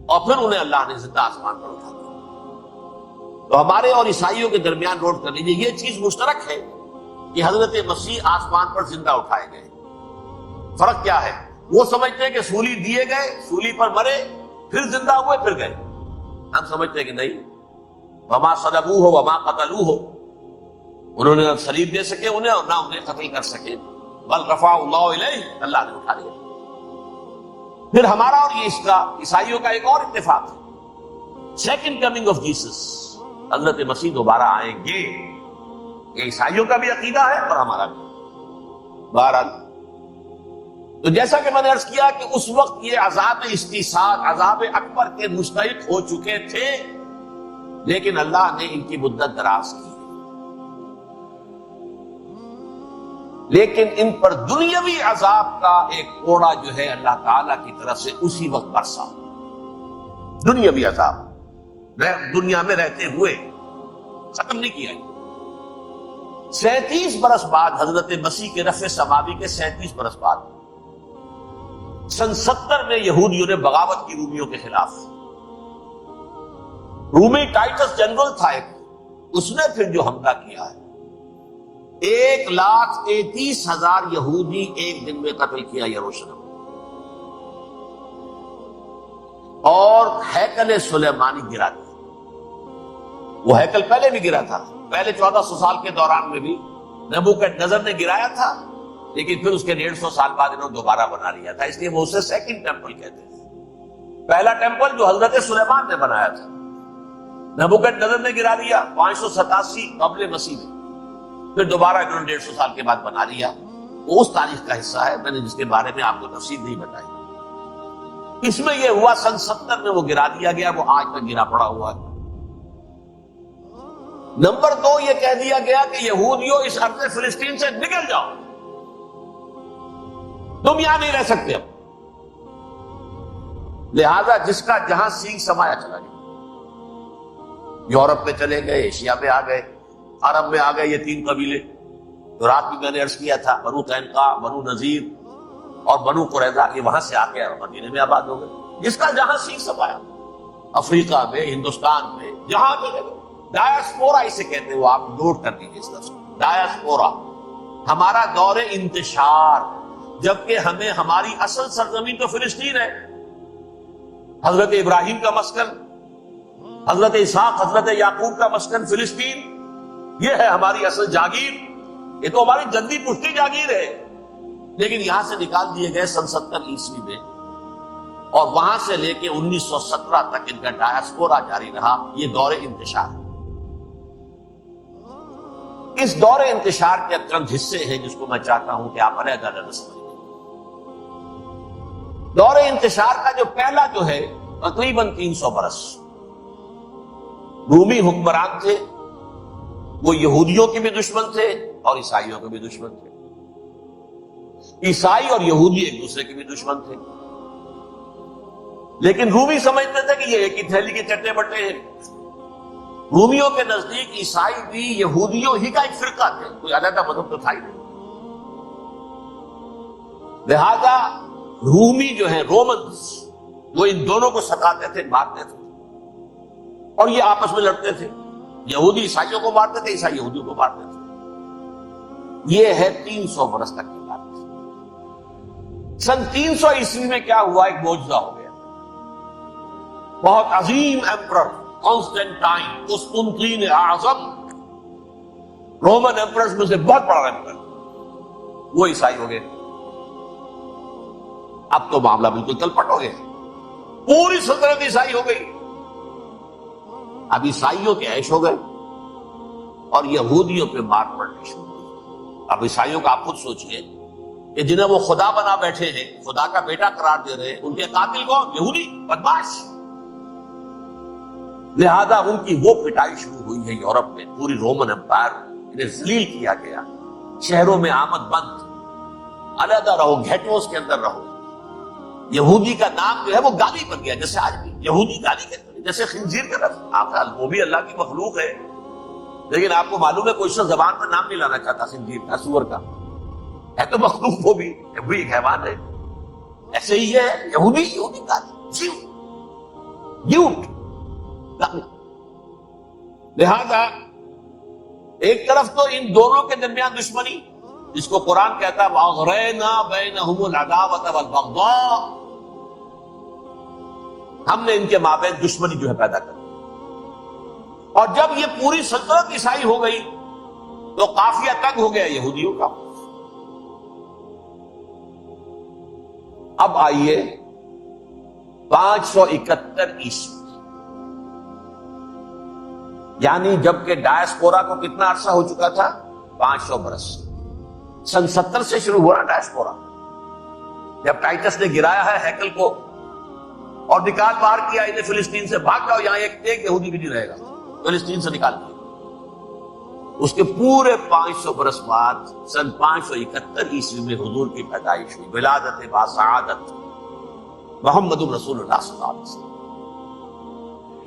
اور پھر انہیں اللہ نے زندہ آسمان پر اٹھا دیا. تو ہمارے اور عیسائیوں کے درمیان نوٹ کر لیجیے، یہ چیز مشترک ہے کہ حضرت مسیح آسمان پر زندہ اٹھائے گئے. فرق کیا ہے؟ وہ سمجھتے ہیں کہ سولی دیے گئے، سولی پر مرے، پھر زندہ ہوئے، پھر گئے. ہم سمجھتے ہیں کہ نہیں، وما صلبوہ وما قتلوہ، انہوں نے نہ صلیب دے سکے انہیں اور نہ انہیں قتل کر سکے، بل رفعہ اللہ الیہ، اللہ نے اٹھا لیا. پھر ہمارا اور یہ اس کا عیسائیوں کا ایک اور اتفاق ہے، سیکنڈ کمنگ آف جیسس، حضرت مسیح دوبارہ آئیں گے، یہ عیسائیوں کا بھی عقیدہ ہے اور ہمارا بھی۔ بہرحال تو جیسا کہ میں نے عرض کیا کہ اس وقت یہ عذاب استیصال، عذاب اکبر کے مستحق ہو چکے تھے، لیکن اللہ نے ان کی مدت دراز کی، لیکن ان پر دنیاوی عذاب کا ایک کوڑا جو ہے اللہ تعالی کی طرف سے اسی وقت برسا، دنیاوی عذاب دنیا میں رہتے ہوئے ختم نہیں کیا۔ 37 برس بعد حضرت مسیح کے رفع سماوی کے 37 برس بعد سن 70 میں یہودیوں نے بغاوت کی رومیوں کے خلاف، رومی ٹائٹس جنرل تھا ایک، اس نے پھر جو حملہ کیا ہے 1,33,000 یہودی ایک دن میں قتل کیا یروشلم، اور ہیکل سلیمانی گرا دیا۔ وہ ہیکل پہلے بھی گرا تھا، پہلے 1400 سال کے دوران میں بھی نبوکدنضر نے گرایا تھا، لیکن پھر اس کے 150 سال بعد انہوں نے دوبارہ بنا لیا تھا، اس لیے وہ اسے سیکنڈ ٹیمپل کہتے ہیں۔ پہلا ٹیمپل جو حضرت سلیمان نے بنایا تھا نبوکدنضر نے گرا دیا 587 قبل مسیح میں، پھر دوبارہ انہوں نے 150 سال کے بعد بنا لیا۔ وہ اس تاریخ کا حصہ ہے، میں نے جس کے بارے میں آپ کو تفصیل نہیں بتائی۔ اس میں یہ ہوا سن 70 میں وہ گرا دیا گیا، وہ آج تک گرا پڑا ہوا ہے۔ نمبر 2 یہ کہہ دیا گیا کہ یہودیوں اس ارض فلسطین سے نکل جاؤ، تم یہاں نہیں رہ سکتے اب۔ لہذا جس کا جہاں سینگ سمایا چلا گیا، یورپ میں چلے گئے، ایشیا میں آ گئے، عرب میں آ گئے، یہ 3 قبیلے جو رات بھی میں نے عرض کیا تھا، بنو قینقاع، بنو نذیر اور بنو قریظہ، یہ وہاں سے آ کے مدینے میں آباد ہو گئے۔ جس کا جہاں سینگ سمایا، افریقہ میں، ہندوستان میں، جہاں چلے گئے، ڈایاسپورا اسے کہتے ہیں، وہ آپ نوٹ کر دیجیے اس لفظ کو، ڈایاسپورا، ہمارا دور انتشار، جبکہ ہمیں ہماری اصل سرزمین تو فلسطین ہے، حضرت ابراہیم کا مسکن، حضرت اسحاق حضرت یعقوب کا مسکن فلسطین، یہ ہے ہماری اصل جاگیر، یہ تو ہماری جدی پشتی جاگیر ہے، لیکن یہاں سے نکال دیے گئے سن 70 عیسوی میں، اور وہاں سے لے کے 1917 تک ان کا ڈایاسپورا جاری رہا۔ یہ دور انتشار ہے۔ اس دور انتشار کے چند حصے ہیں جس کو میں چاہتا ہوں کہ آپ علیحدہ سمجھیں۔ دور انتشار کا جو پہلا جو ہے تقریباً 300 برس، رومی حکمران تھے، وہ یہودیوں کے بھی دشمن تھے اور عیسائیوں کے بھی دشمن تھے، عیسائی اور یہودی ایک دوسرے کے بھی دشمن تھے، لیکن رومی سمجھتے تھے کہ یہ ایک ہی تھیلی کے چٹے بٹے ہیں۔ رومیوں کے نزدیک عیسائی بھی یہودیوں ہی کا ایک فرقہ تھے، کوئی علیحدہ مذہب تو تھا ہی نہیں۔ لہذا رومی جو ہیں رومنز، وہ ان دونوں کو ستاتے تھے، مارتے تھے، اور یہ آپس میں لڑتے تھے، یہودی عیسائیوں کو مارتے تھے، عیسائی یہودیوں کو مارتے تھے۔ یہ ہے 300 برس تک کی بات۔ سن 300 عیسوی میں کیا ہوا، ایک معجزہ ہو گیا۔ بہت عظیم ایمپرر کانسٹینٹائن، قسطنطین اعظم، رومن ایمپررز میں سے بہت بڑا ایمپرر، وہ عیسائی ہو گئے۔ اب تو معاملہ بالکل تلپٹ ہو گیا، پوری سلطنت عیسائی ہو گئی۔ اب عیسائیوں کے عیش ہو گئے اور یہودیوں پہ مار پڑنی شروع ہوئی۔ اب عیسائیوں کا آپ خود سوچئے کہ جنہیں وہ خدا بنا بیٹھے ہیں، خدا کا بیٹا قرار دے رہے ہیں، ان کے قاتل کون؟ یہودی بدماش۔ لہذا ان کی وہ پٹائی شروع ہوئی ہے یورپ میں، پوری رومن امپائر، انہیں ذلیل کیا گیا، شہروں میں آمد بند، علیحدہ رہو، گھیٹوز کے اندر رہو۔ یہودی کا نام جو ہے وہ گالی بن گیا، جیسے آج بھی یہودی گالی کہتے ہیں، جیسے خنزیر کا لفظ، آپ وہ بھی اللہ کی مخلوق ہے، لیکن آپ کو معلوم ہے کوئی شخص زبان پر نام نہیں لانا چاہتا خنزیر کا، سور کا، ہے تو مخلوق وہ بھی ایک حیوان ہے۔ ایسے ہی ہے یہودی گالی، جھوٹ۔ لہذا ایک طرف تو ان دونوں کے درمیان دشمنی، جس کو قرآن کہتا ہے وَأَغْرَيْنَا بَيْنَهُمُ الْعَدَاوَةَ وَالْبَغْضَاءَ، ہم نے ان کے مابین دشمنی جو ہے پیدا کر دی۔ اور جب یہ پوری سلطنت عیسائی ہو گئی تو قافیہ تنگ ہو گیا یہودیوں کا۔ اب آئیے 571 عیسوی، یعنی جبکہ ڈائسپورا کو کتنا عرصہ ہو چکا تھا؟ 500 برس۔ سن 70 سے شروع ہوا ڈائسپورا، جب ٹائٹس نے گرایا ہے ہیکل کو اور نکال باہر کیا انہیں فلسطین سے، بھاگ جاؤ، یہاں ایک یہودی بھی نہیں رہے گا، فلسطین سے نکال دیا۔ اس کے پورے 500 برس بعد سن 571 عیسوی میں حضور کی پیدائش ہوئی، ولادت باسعادت محمد رسول اللہ صلی اللہ علیہ وسلم۔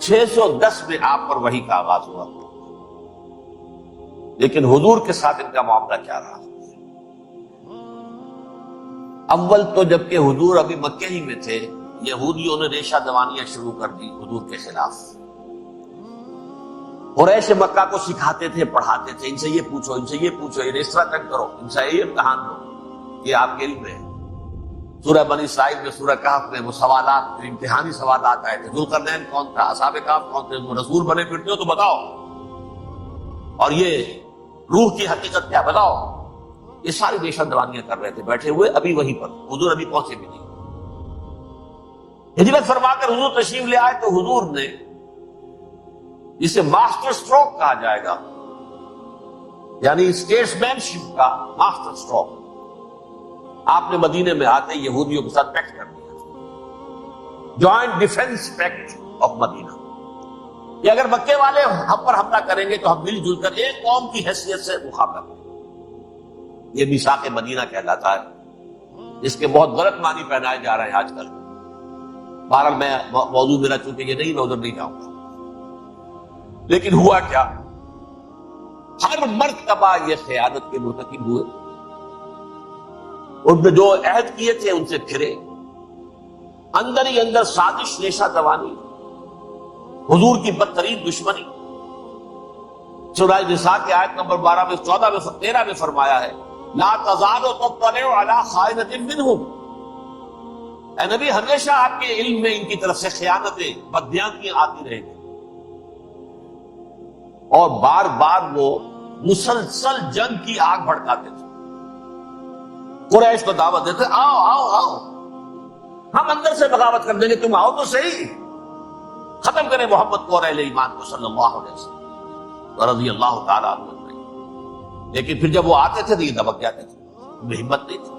610 میں آپ پر وحی کا آغاز ہوا، لیکن حضور کے ساتھ ان کا معاملہ کیا رہا؟ اول تو جبکہ حضور ابھی مکے ہی میں تھے، یہودیوں نے ریشہ دوانیاں شروع کر دی حضور کے خلاف۔ قریش مکہ کو سکھاتے تھے، پڑھاتے تھے، ان سے یہ پوچھو، ان سے یہ پوچھو، یہ اس طرح تک کرو، ان سے یہ امتحان دو، یہ آپ کے علم میں ہے۔ سورہ بنی اسرائیل میں، سورہ کہف میں وہ سوالات، امتحانی سوالات آئے تھے، ذوالقرنین کون تھا، اصحاب کہف کون تھے، وہ رسول بنے پھرتے ہو تو بتاؤ، اور یہ روح کی حقیقت کیا بتاؤ۔ یہ ساری ریشہ دوانیاں کر رہے تھے بیٹھے ہوئے، ابھی وہیں پر حضور ابھی پہنچے بھی نہیں۔ ہجرت فرما کر حضور تشریف لے آئے تو حضور نے، جسے ماسٹر سٹروک کہا جائے گا، یعنی اسٹیٹس مین شپ کا ماسٹر سٹروک، آپ نے مدینے میں آتے یہودیوں کے ساتھ پیکٹ کر دیا، جوائنٹ ڈیفنس پیکٹ آف مدینہ، کہ اگر مکے والے ہم پر حملہ کریں گے تو ہم مل جل کر ایک قوم کی حیثیت سے مقابلہ کریں گے۔ یہ میثاق مدینہ کہلاتا ہے، جس کے بہت غلط معنی پہنائے جا رہے ہیں آج کل۔ بہرحال میں موضوع میرا چونکہ یہ نہیں، میں ادھر نہیں جاؤں گا، لیکن ہوا کیا؟ ہر مرتبہ یہ خیانت کے مرتکب ہوئے، ان نے جو عہد کیے تھے ان سے پھرے، اندر ہی اندر سازش، ریشہ دوانی، حضور کی بدترین دشمنی۔ سورہ نساء کی آیت نمبر 12 میں، 14 میں، 13 میں فرمایا ہے، لا تزال تطلع علی خائنۃ منہم، اے نبی ہمیشہ آپ کے علم میں ان کی طرف سے خیانتیں، بدیانتیں آتی رہیں گی، اور بار بار وہ مسلسل جنگ کی آگ بھڑکاتے تھے۔ قریش کو دعوت دیتے، آؤ آؤ آؤ، ہم اندر سے بغاوت کر دیں گے، تم آؤ تو صحیح، ختم کریں محمد کو اور اہل ایمان کو صلی اللہ علیہ وسلم رضی اللہ تعالیٰ عنہ۔ لیکن پھر جب وہ آتے تھے تو یہ دبک جاتے تھے، انہیں ہمت نہیں تھی،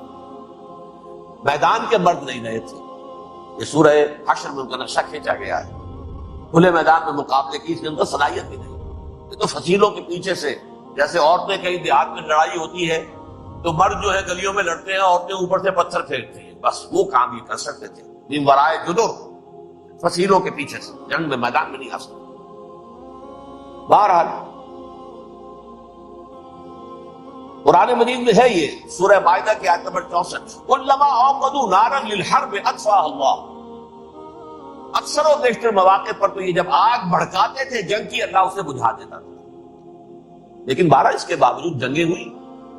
میدان کے مرد نہیں رہے تھے۔ یہ سورہ حشر میں ان کا نقشہ کھینچا گیا ہے، کھلے میدان میں مقابلے کی اس کے اندر صلاحیت بھی نہیں۔ یہ تو فصیلوں کے پیچھے سے، جیسے عورتیں کہیں دیہات میں لڑائی ہوتی ہے تو مرد جو ہے گلیوں میں لڑتے ہیں، عورتیں اوپر سے پتھر پھینکتی ہیں، بس وہ کام یہ کر سکتے تھے، من ورائے جدر، فصیلوں کے پیچھے سے، جنگ میں میدان میں نہیں آ سکتے۔ بہرحال قرآن مجید میں ہے یہ، سورہ مائدہ کی آیت نمبر 64، کلما اوقدوا نارا للحرب اطفاها اللہ، اکثر و بیشتر مواقع پر تو یہ جب آگ بھڑکاتے تھے جنگ کی، اللہ اسے بجھا دیتا تھا۔ لیکن بہرحال اس کے باوجود جنگیں ہوئی،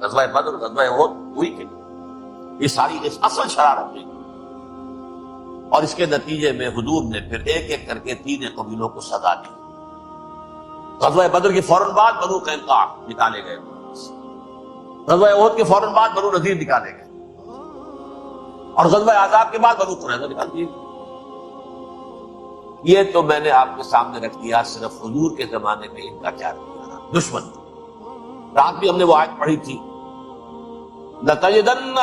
غزوہ بدر، غزوہ احد ہوئی کہ یہ ساری اس اصل شرارت میں، اور اس کے نتیجے میں حضور نے پھر ایک ایک کر کے 3 قبیلوں کو سزا دی۔ غزوہ بدر کے فوراً بعد بنو قینقاع نکالے گئے، غزوہ احد کے فوراً بعد بنو نذیر نکالے گئے، اور غزوہ احزاب کے بعد بنو قریظہ نکال دیے۔ یہ تو میں نے آپ کے سامنے رکھ دیا صرف حضور کے زمانے میں ان کا کیا رہا دشمن۔ رات بھی ہم نے وہ آیت پڑھی تھی، لَتَجِدَنَّ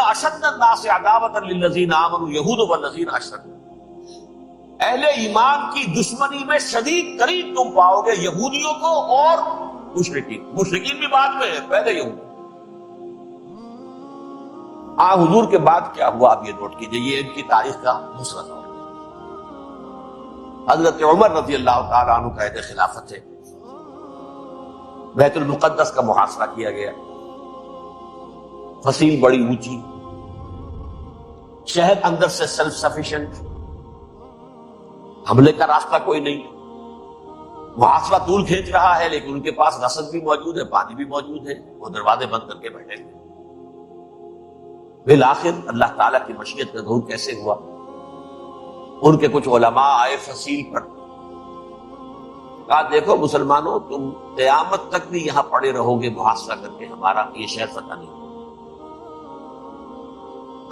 أَشَدَّ النَّاسِ عَدَاوَةً لِلَّذِينَ آمَنُوا الْيَهُودُ وَالَّذِينَ أَشْرَكُوا، اہل ایمان کی دشمنی میں شدید ترین تم پاؤ گے یہودیوں کو اور مشرکین بھی بعد میں ہے، پہلے یہود۔ حضور کے بعد کیا ہوا آپ یہ نوٹ کیجئے، یہ ان کی تاریخ کا دوسرا دور۔ حضرت عمر رضی اللہ تعالیٰ عنہ کا عہد خلافت ہے، بیت المقدس کا محاصرہ کیا گیا، فصیل بڑی اونچی، شہر اندر سے سیلف سفیشینٹ، حملے کا راستہ کوئی نہیں، محاصرہ طول کھینچ رہا ہے، لیکن ان کے پاس رسد بھی موجود ہے، پانی بھی موجود ہے، وہ دروازے بند کر کے بیٹھے ہوئے۔ بالآخر اللہ تعالیٰ کی مشیت کا ظہور کیسے ہوا؟ ان کے کچھ علماء آئے فصیل پر، کہا دیکھو مسلمانوں، تم قیامت تک بھی یہاں پڑے رہو گے محاصرہ کر کے، ہمارا یہ شہر فتح نہیں۔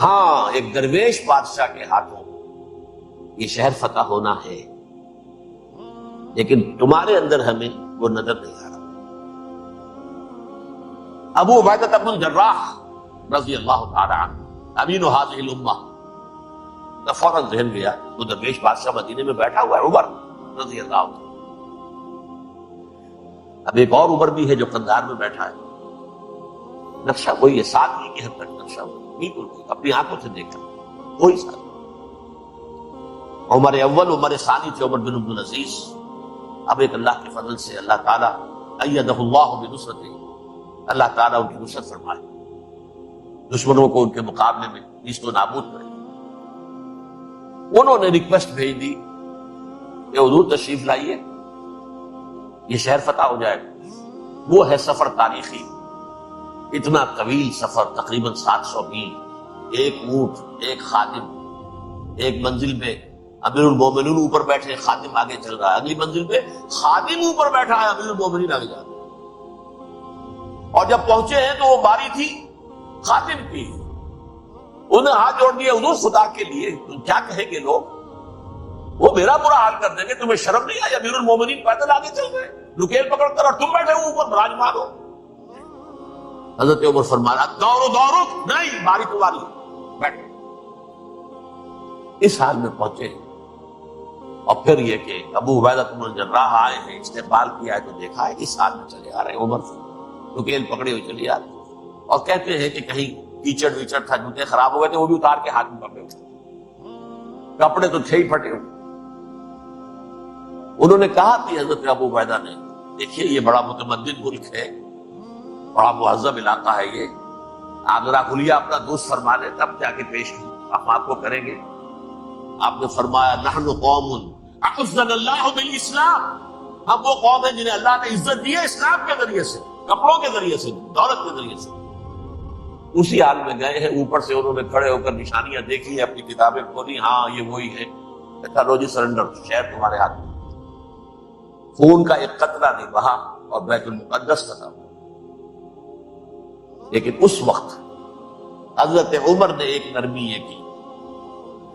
ہاں ایک درویش بادشاہ کے ہاتھوں یہ شہر فتح ہونا ہے، لیکن تمہارے اندر ہمیں وہ نظر نہیں آ رہا۔ ابو عبیدہ بن الجراح رضی اللہ تعالی عنہ امین هذه الامہ کا فوراً ذہن گیا، وہ درویش بادشاہ مدینے میں بیٹھا ہوا ہے عمر رضی اللہ عنہ۔ اب ایک اور عمر بھی ہے جو قندھار میں بیٹھا ہے، نقشہ وہی ہے، 7 کی حد تک نقشہ بالکل اپنی آنکھوں سے دیکھا وہی ساتھ۔ عمر اول عمر ثانی تھے عمر بن عبد العزیز۔ اب ایک اللہ کے فضل سے اللہ تعالیٰ ایدہ اللہ بنصرتہ، اللہ تعالیٰ ان کی نصرت فرمائے، دشمنوں کو ان کے مقابلے میں نیست و نابود کرے۔ انہوں نے ریکویسٹ بھیج دی کہ حضور تشریف لائیے، یہ شہر فتح ہو جائے گا۔ وہ ہے سفر تاریخی، اتنا طویل سفر، تقریباً 700 میل، ایک اونٹ، ایک خادم، ایک منزل میں امیر المومنین اوپر بیٹھے، خادم آگے چل رہا ہے، اگلی منزل میں خادم اوپر بیٹھا ہے، امیر المومنین آگے جا رہا ہے۔ اور جب پہنچے ہیں تو وہ باری تھی خادم کی، انہیں ہاتھ جوڑ دیا، حضور خدا کے لیے کیا کہیں گے لوگ، وہ میرا برا حال کر دیں گے، تمہیں شرم نہیں آئی؟ امیر المومنین پیدل آگے چل گئے نکیل پکڑ کر، اور تم بیٹھے ہو اوپر براجمان ہو۔ حضرت عمر فرمایا دورو نہیں، باری تمہاری، بیٹھ۔ اس حال میں پہنچے، اور پھر یہ کہ ابو عبیدہ بن الجراح آئے ہیں، استقبال کیا ہے تو دیکھا ہے اس حال میں چلے آ رہے ہیں، عمر نکیل پکڑے ہوئے چلے آ رہے ہیں، اور کہتے ہیں کہ کہیں کیچڑ ویچڑ تھا، جوتے خراب ہو گئے تھے، وہ بھی اتار کے ہاتھ میں پکڑے ہوئے، کپڑے تو تھے ہی پھٹے ہوئے۔ انہوں نے کہا کہ حضرت ابو عبیدہ نے، دیکھیے یہ بڑا متمدن ملک ہے، بڑا مہذب علاقہ ہے یہ، آپ ذرا کھلیے اپنا دوست فرما لیں تب جا کے پیش ہم آپ کو کریں گے۔ آپ نے فرمایا نحن قوم اعزنا اللہ بالاسلام، ہم وہ قوم ہیں جنہیں اللہ نے عزت دی ہے اسلام کے ذریعے سے، کپڑوں کے ذریعے سے، دولت کے ذریعے سے۔ اسی حال میں گئے ہیں، اوپر سے انہوں نے کھڑے ہو کر نشانیاں دیکھی ہیں، اپنی کتابیں کھولی، ہاں یہ وہی ہے، کہا لو جی سرنڈر، شہر تمہارے ہاتھ میں۔ خون کا ایک قطرہ نہیں بہا اور بیت المقدس فتح۔ لیکن اس وقت حضرت عمر نے ایک نرمی یہ کی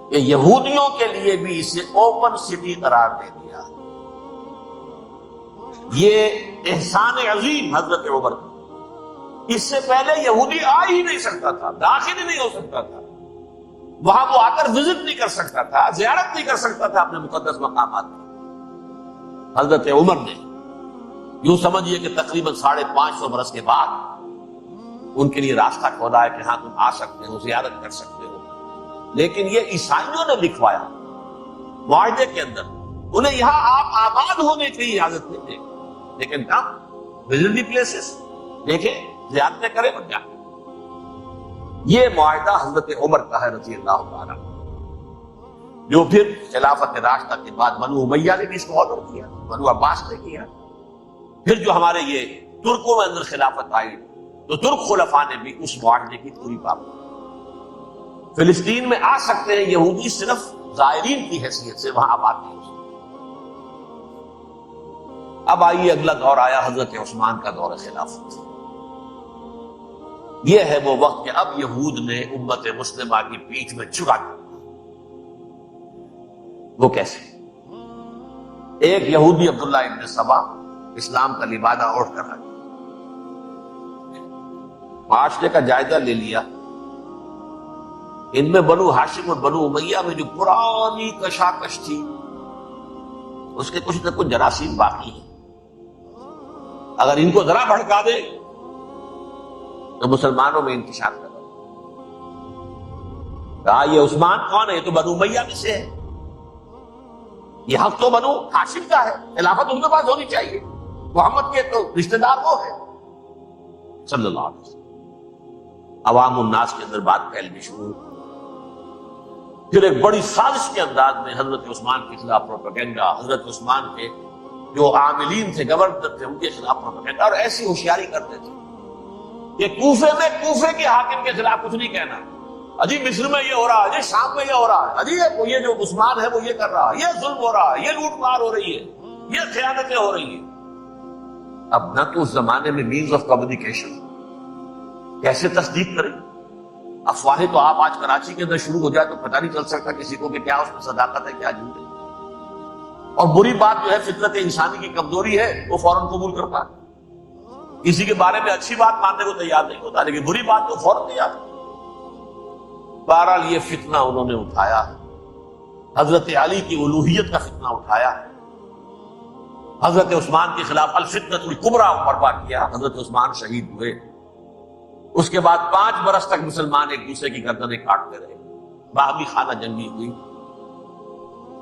کہ یہودیوں کے لیے بھی اسے اوپن سٹی قرار دے دیا۔ یہ احسان عظیم حضرت عمر کا، اس سے پہلے یہودی آ ہی نہیں سکتا تھا، داخل ہی نہیں ہو سکتا تھا، وہاں وہ آ کر وزٹ نہیں کر سکتا تھا، زیارت نہیں کر سکتا تھا اپنے مقدس مقامات میں۔ حضرت عمر نے یوں سمجھیے کہ تقریباً 550 برس کے بعد ان کے لیے راستہ کھولا ہے کہ ہاں تم آ سکتے ہو، زیارت کر سکتے ہو۔ لیکن یہ عیسائیوں نے لکھوایا معاہدے کے اندر، انہیں یہاں آپ آباد ہونے کی اجازت نہیں دے، لیکن کم وزٹ دی پلیسز، دیکھیں زیارتیں کریں اور جائیں۔ یہ معاہدہ حضرت عمر کا ہے رضی اللہ تعالیٰ، جو پھر خلافت راشدہ کے بعد بنو امیہ نے بھی اس کو آرڈر کیا، بنو عباس نے کیا، پھر جو ہمارے یہ ترکوں میں اندر خلافت آئی تو ترک خلفاء نے بھی اس معاہدے کی پوری پابندی۔ فلسطین میں آ سکتے ہیں یہودی صرف زائرین کی حیثیت سے، وہاں آباد نہیں ہو سکتے۔ اب آئیے اگلا دور آیا حضرت عثمان کا دور خلافت۔ یہ ہے وہ وقت کہ اب یہود نے امت مسلمہ کی پیٹھ میں چڑھا دیا۔ وہ کیسے؟ ایک یہودی عبداللہ ابن سبا اسلام کا لبادہ اوڑھ کر آ گیا، معاشرے کا جائزہ لے لیا، ان میں بنو ہاشم اور بنو امیہ میں جو پرانی کشاکش تھی اس کے کچھ نہ کچھ جراثیم باقی ہیں، اگر ان کو ذرا بھڑکا دے تو مسلمانوں میں انتشار کرا۔ کہا یہ عثمان کون ہے؟ یہ تو بنو امیہ میں سے ہے، یہ حق تو بنو ہاشم کا ہے، خلافت ان کے پاس ہونی چاہیے، محمد کے تو رشتہ دار وہ ہے صلی اللہ علیہ وسلم۔ عوام الناس کے اندر بات پھیلنی شروع، پھر ایک بڑی سازش کے انداز میں حضرت عثمان کے خلاف پروپیگنڈا، حضرت عثمان کے جو عاملین تھے، گورنر تھے، ان کے خلاف پروپیگنڈا، اور ایسی ہوشیاری کرتے تھے کہ کوفے میں کوفے کے حاکم کے خلاف کچھ نہیں کہنا، اجی مصر میں یہ ہو رہا ہے، اجی شام میں یہ ہو رہا ہے، اجی یہ جو عثمان ہے وہ یہ کر رہا ہے، یہ ظلم ہو رہا ہے، یہ لوٹ مار ہو رہی ہے، یہ خیانتیں ہو رہی ہیں۔ اب نہ تو اس زمانے میں مینز آف کمیونیکیشن، کیسے تصدیق کریں؟ افواہیں تو آپ آج کراچی کے اندر شروع ہو جائے تو پتہ نہیں چل سکتا کسی کو کہ کیا اس میں صداقت ہے کیا جھوٹ ہے. اور بری بات جو ہے فطرت انسانی کی کمزوری ہے وہ فوراً قبول کرتا ہے. کسی کے بارے میں اچھی بات ماننے کو تیار نہیں ہوتا لیکن بری بات تو فوراً تیار. بہرحال یہ فتنہ انہوں نے اٹھایا, حضرت علی کی الوہیت کا فتنہ اٹھایا, حضرت عثمان کے خلاف الفتنۃ الکبریٰ برپا کیا, حضرت عثمان شہید ہوئے. اس کے بعد 5 برس تک مسلمان ایک دوسرے کی گردنیں کاٹتے رہے, باہمی خانہ جنگی ہوئی.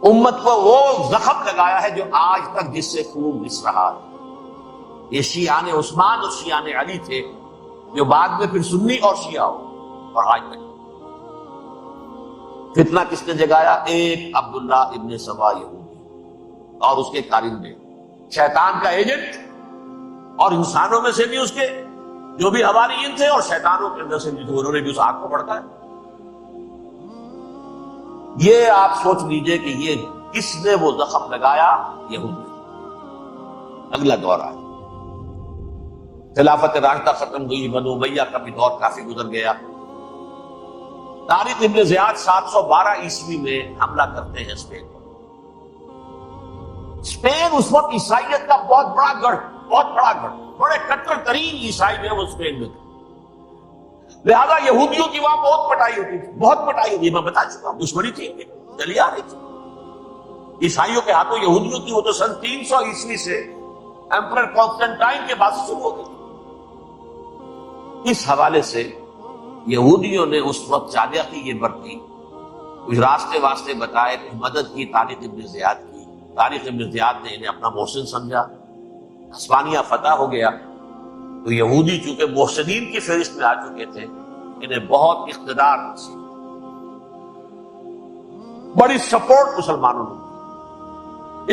امت کو وہ زخم لگایا ہے جو آج تک جس سے خون رس رہا ہے. یہ شیعان عثمان اور شیعان علی تھے جو بعد میں پھر سنی اور شیعہ ہو اور آج تک. فتنہ کس نے جگایا؟ ایک عبداللہ ابن سبا یہودی اور اس کے کارندے, شیطان کا ایجنٹ, اور انسانوں میں سے بھی اس کے جو بھی حواریین تھے اور شیطانوں کے اندر سے بھی تھے, انہوں نے بھی اس آگ کو بھڑکایا. یہ آپ سوچ لیجئے کہ یہ کس نے وہ زخم لگایا؟ یہودی. اگلا دور آیا, خلافت راشدہ ختم ہوئی, بنو امیہ کا بھی دور کافی گزر گیا. طارق ابن زیاد 712 عیسوی میں حملہ کرتے ہیں اسپین پر. اسپین اس وقت عیسائیت کا بہت بڑا گڑھ, بڑے کٹر ترین عیسائی جو ہے وہ اسپین میں تھے. لہذا یہودیوں کی وہاں بہت پٹائی ہوتی تھی, میں بتا چکا ہوں, دشمنی تھی, چلی آ رہی تھی عیسائیوں کے ہاتھوں یہودیوں کی. وہ تو سن 300 عیسوی سے ایمپرر کانسٹنٹائن کے بعد شروع ہو گئی. اس حوالے سے یہودیوں نے اس وقت چالاکی یہ برتی, کچھ راستے واسطے بتائے, کچھ مدد کی طارق ابن زیاد کی. طارق ابن زیاد نے انہیں اپنا محسن سمجھا, ہسپانیہ فتح ہو گیا تو یہودی چونکہ محسنین کی فہرست میں آ چکے تھے, انہیں بہت اقتدار حاصل, بڑی سپورٹ مسلمانوں نے.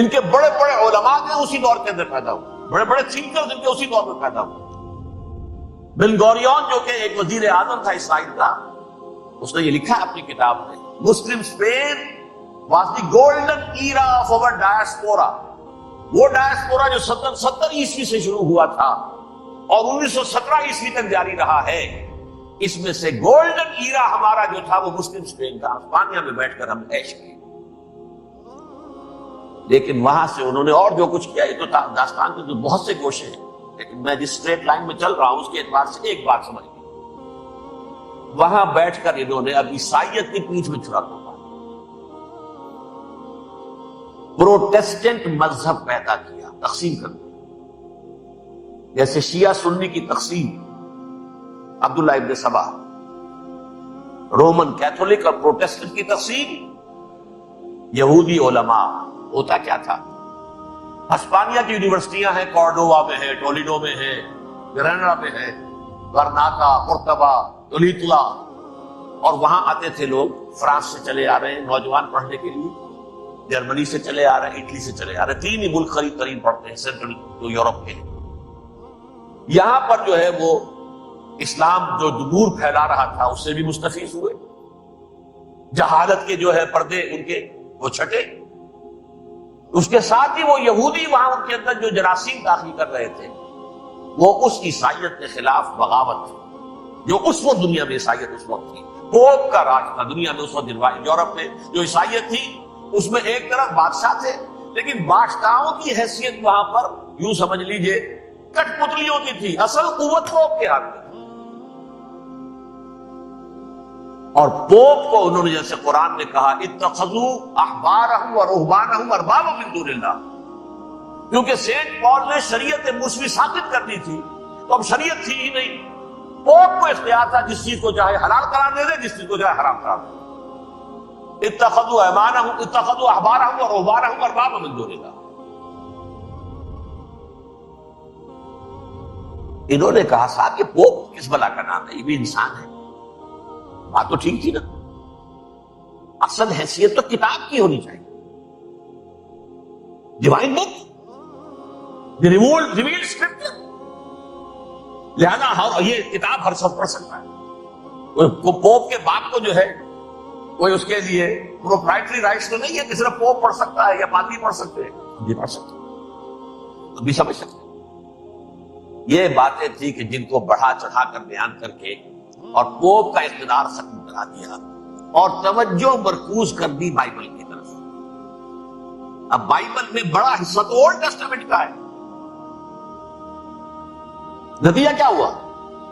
ان کے بڑے بڑے علماء جو اسی دور کے اندر پیدا ہوئے, بڑے بڑے تھنکرز ان کے اسی دور میں پیدا ہوئے. بن گوریون جو کہ ایک وزیر اعظم تھا اسرائیل کا, اس نے یہ لکھا ہے اپنی کتاب میں, Muslim Spain was the golden era of our diaspora. وہ ڈائسپورا جو 70 عیسوی سے شروع ہوا تھا اور 1917 عیسوی تک جاری رہا ہے, اس میں سے گولڈن ایرا ہمارا جو تھا وہ مسلم اسپین کا. اسپانیہ میں بیٹھ کر ہم عیش کیے. لیکن وہاں سے انہوں نے اور جو کچھ کیا, یہ تو داستان کے تو بہت سے گوشے ہیں, لیکن میں جس اسٹریٹ لائن میں چل رہا ہوں اس کے اعتبار سے ایک بات سمجھ گئی. وہاں بیٹھ کر انہوں نے اب عیسائیت کی پیٹھ میں چھڑا توڑا, پروٹیسٹنٹ مذہب پیدا کیا, تقسیم کر دیا. جیسے شیعہ سنی کی تقسیم, عبداللہ ابن سبا, رومن کیتھولک اور پروٹیسٹنٹ کی تقسیم, یہودی علماء. ہوتا کیا تھا, ہسپانیہ کی یونیورسٹیاں ہیں, کارڈووا میں ہے, ٹولیڈو میں ہے, گریناڈا میں ہے, گرناتا, قرطبہ, تولیتلا, اور وہاں آتے تھے لوگ. فرانس سے چلے آ رہے ہیں نوجوان پڑھنے کے لیے, جرمنی سے چلے آ رہے ہیں, اٹلی سے چلے آ رہے ہیں. 3 ہی ملک قریب قریب پڑھتے ہیں سینٹرل جو یورپ کے ہیں. یہاں پر جو ہے وہ اسلام جو دور پھیلا رہا تھا اس سے بھی مستفیض ہوئے. جہالت کے جو ہے پردے ان کے وہ چھٹے. اس کے ساتھ ہی وہ یہودی وہاں ان کے اندر جو جراثیم داخل کر رہے تھے وہ اس عیسائیت کے خلاف بغاوت تھی جو اس وقت دنیا میں عیسائیت اس وقت تھی. پوپ کا راج تھا دنیا میں اس وقت. یورپ میں جو عیسائیت تھی اس میں ایک طرف بادشاہ تھے, لیکن بادشاہوں کی حیثیت وہاں پر یوں سمجھ لیجئے کٹ پتلیوں کی تھی, اصل قوت پوپ کے ہاتھ میں. اور پوپ کو انہوں نے جیسے قرآن نے کہا اتخذوا احبارهم ورهبانهم اربابا من دون اللہ, کیونکہ سینٹ پال نے شریعت موسوی ثابت کر دی تھی تو اب شریعت تھی ہی نہیں. پوپ کو اختیار تھا جس چیز کو چاہے حلال قرار دے دے, جس چیز کو چاہے حرام قرار دے. اتخذوا احبارهم ورهبانهم اربابا من دون اللہ. انہوں نے کہا صاحب یہ پوپ کس بلا کا نام ہے, یہ بھی انسان ہے. بات تو ٹھیک تھی نا, اصل حیثیت تو کتاب کی ہونی چاہیے, ڈیوائن بک, ریویلڈ اسکرپچر. لہذا یہ کتاب ہر شخص پڑھ سکتا ہے. پوپ کے باپ کو جو ہے کوئی اس کے لیے پروپرائٹری رائٹس تو نہیں ہے کہ صرف پوپ پڑھ سکتا ہے یا پادری پڑھ سکتے ہیں, یہ پڑھ سکتے ہیں, تو بھی سمجھ سکتے ہیں. یہ باتیں تھی کہ جن کو بڑھا چڑھا کر بیان کر کے اور پوپ کا اقتدار ختم کرا دیا اور توجہ مرکوز کر دی بائبل کی طرف۔ اب بائبل میں بڑا حصہ تو اولڈ ٹیسٹامنٹ کا ہے۔ نتیجہ کیا ہوا؟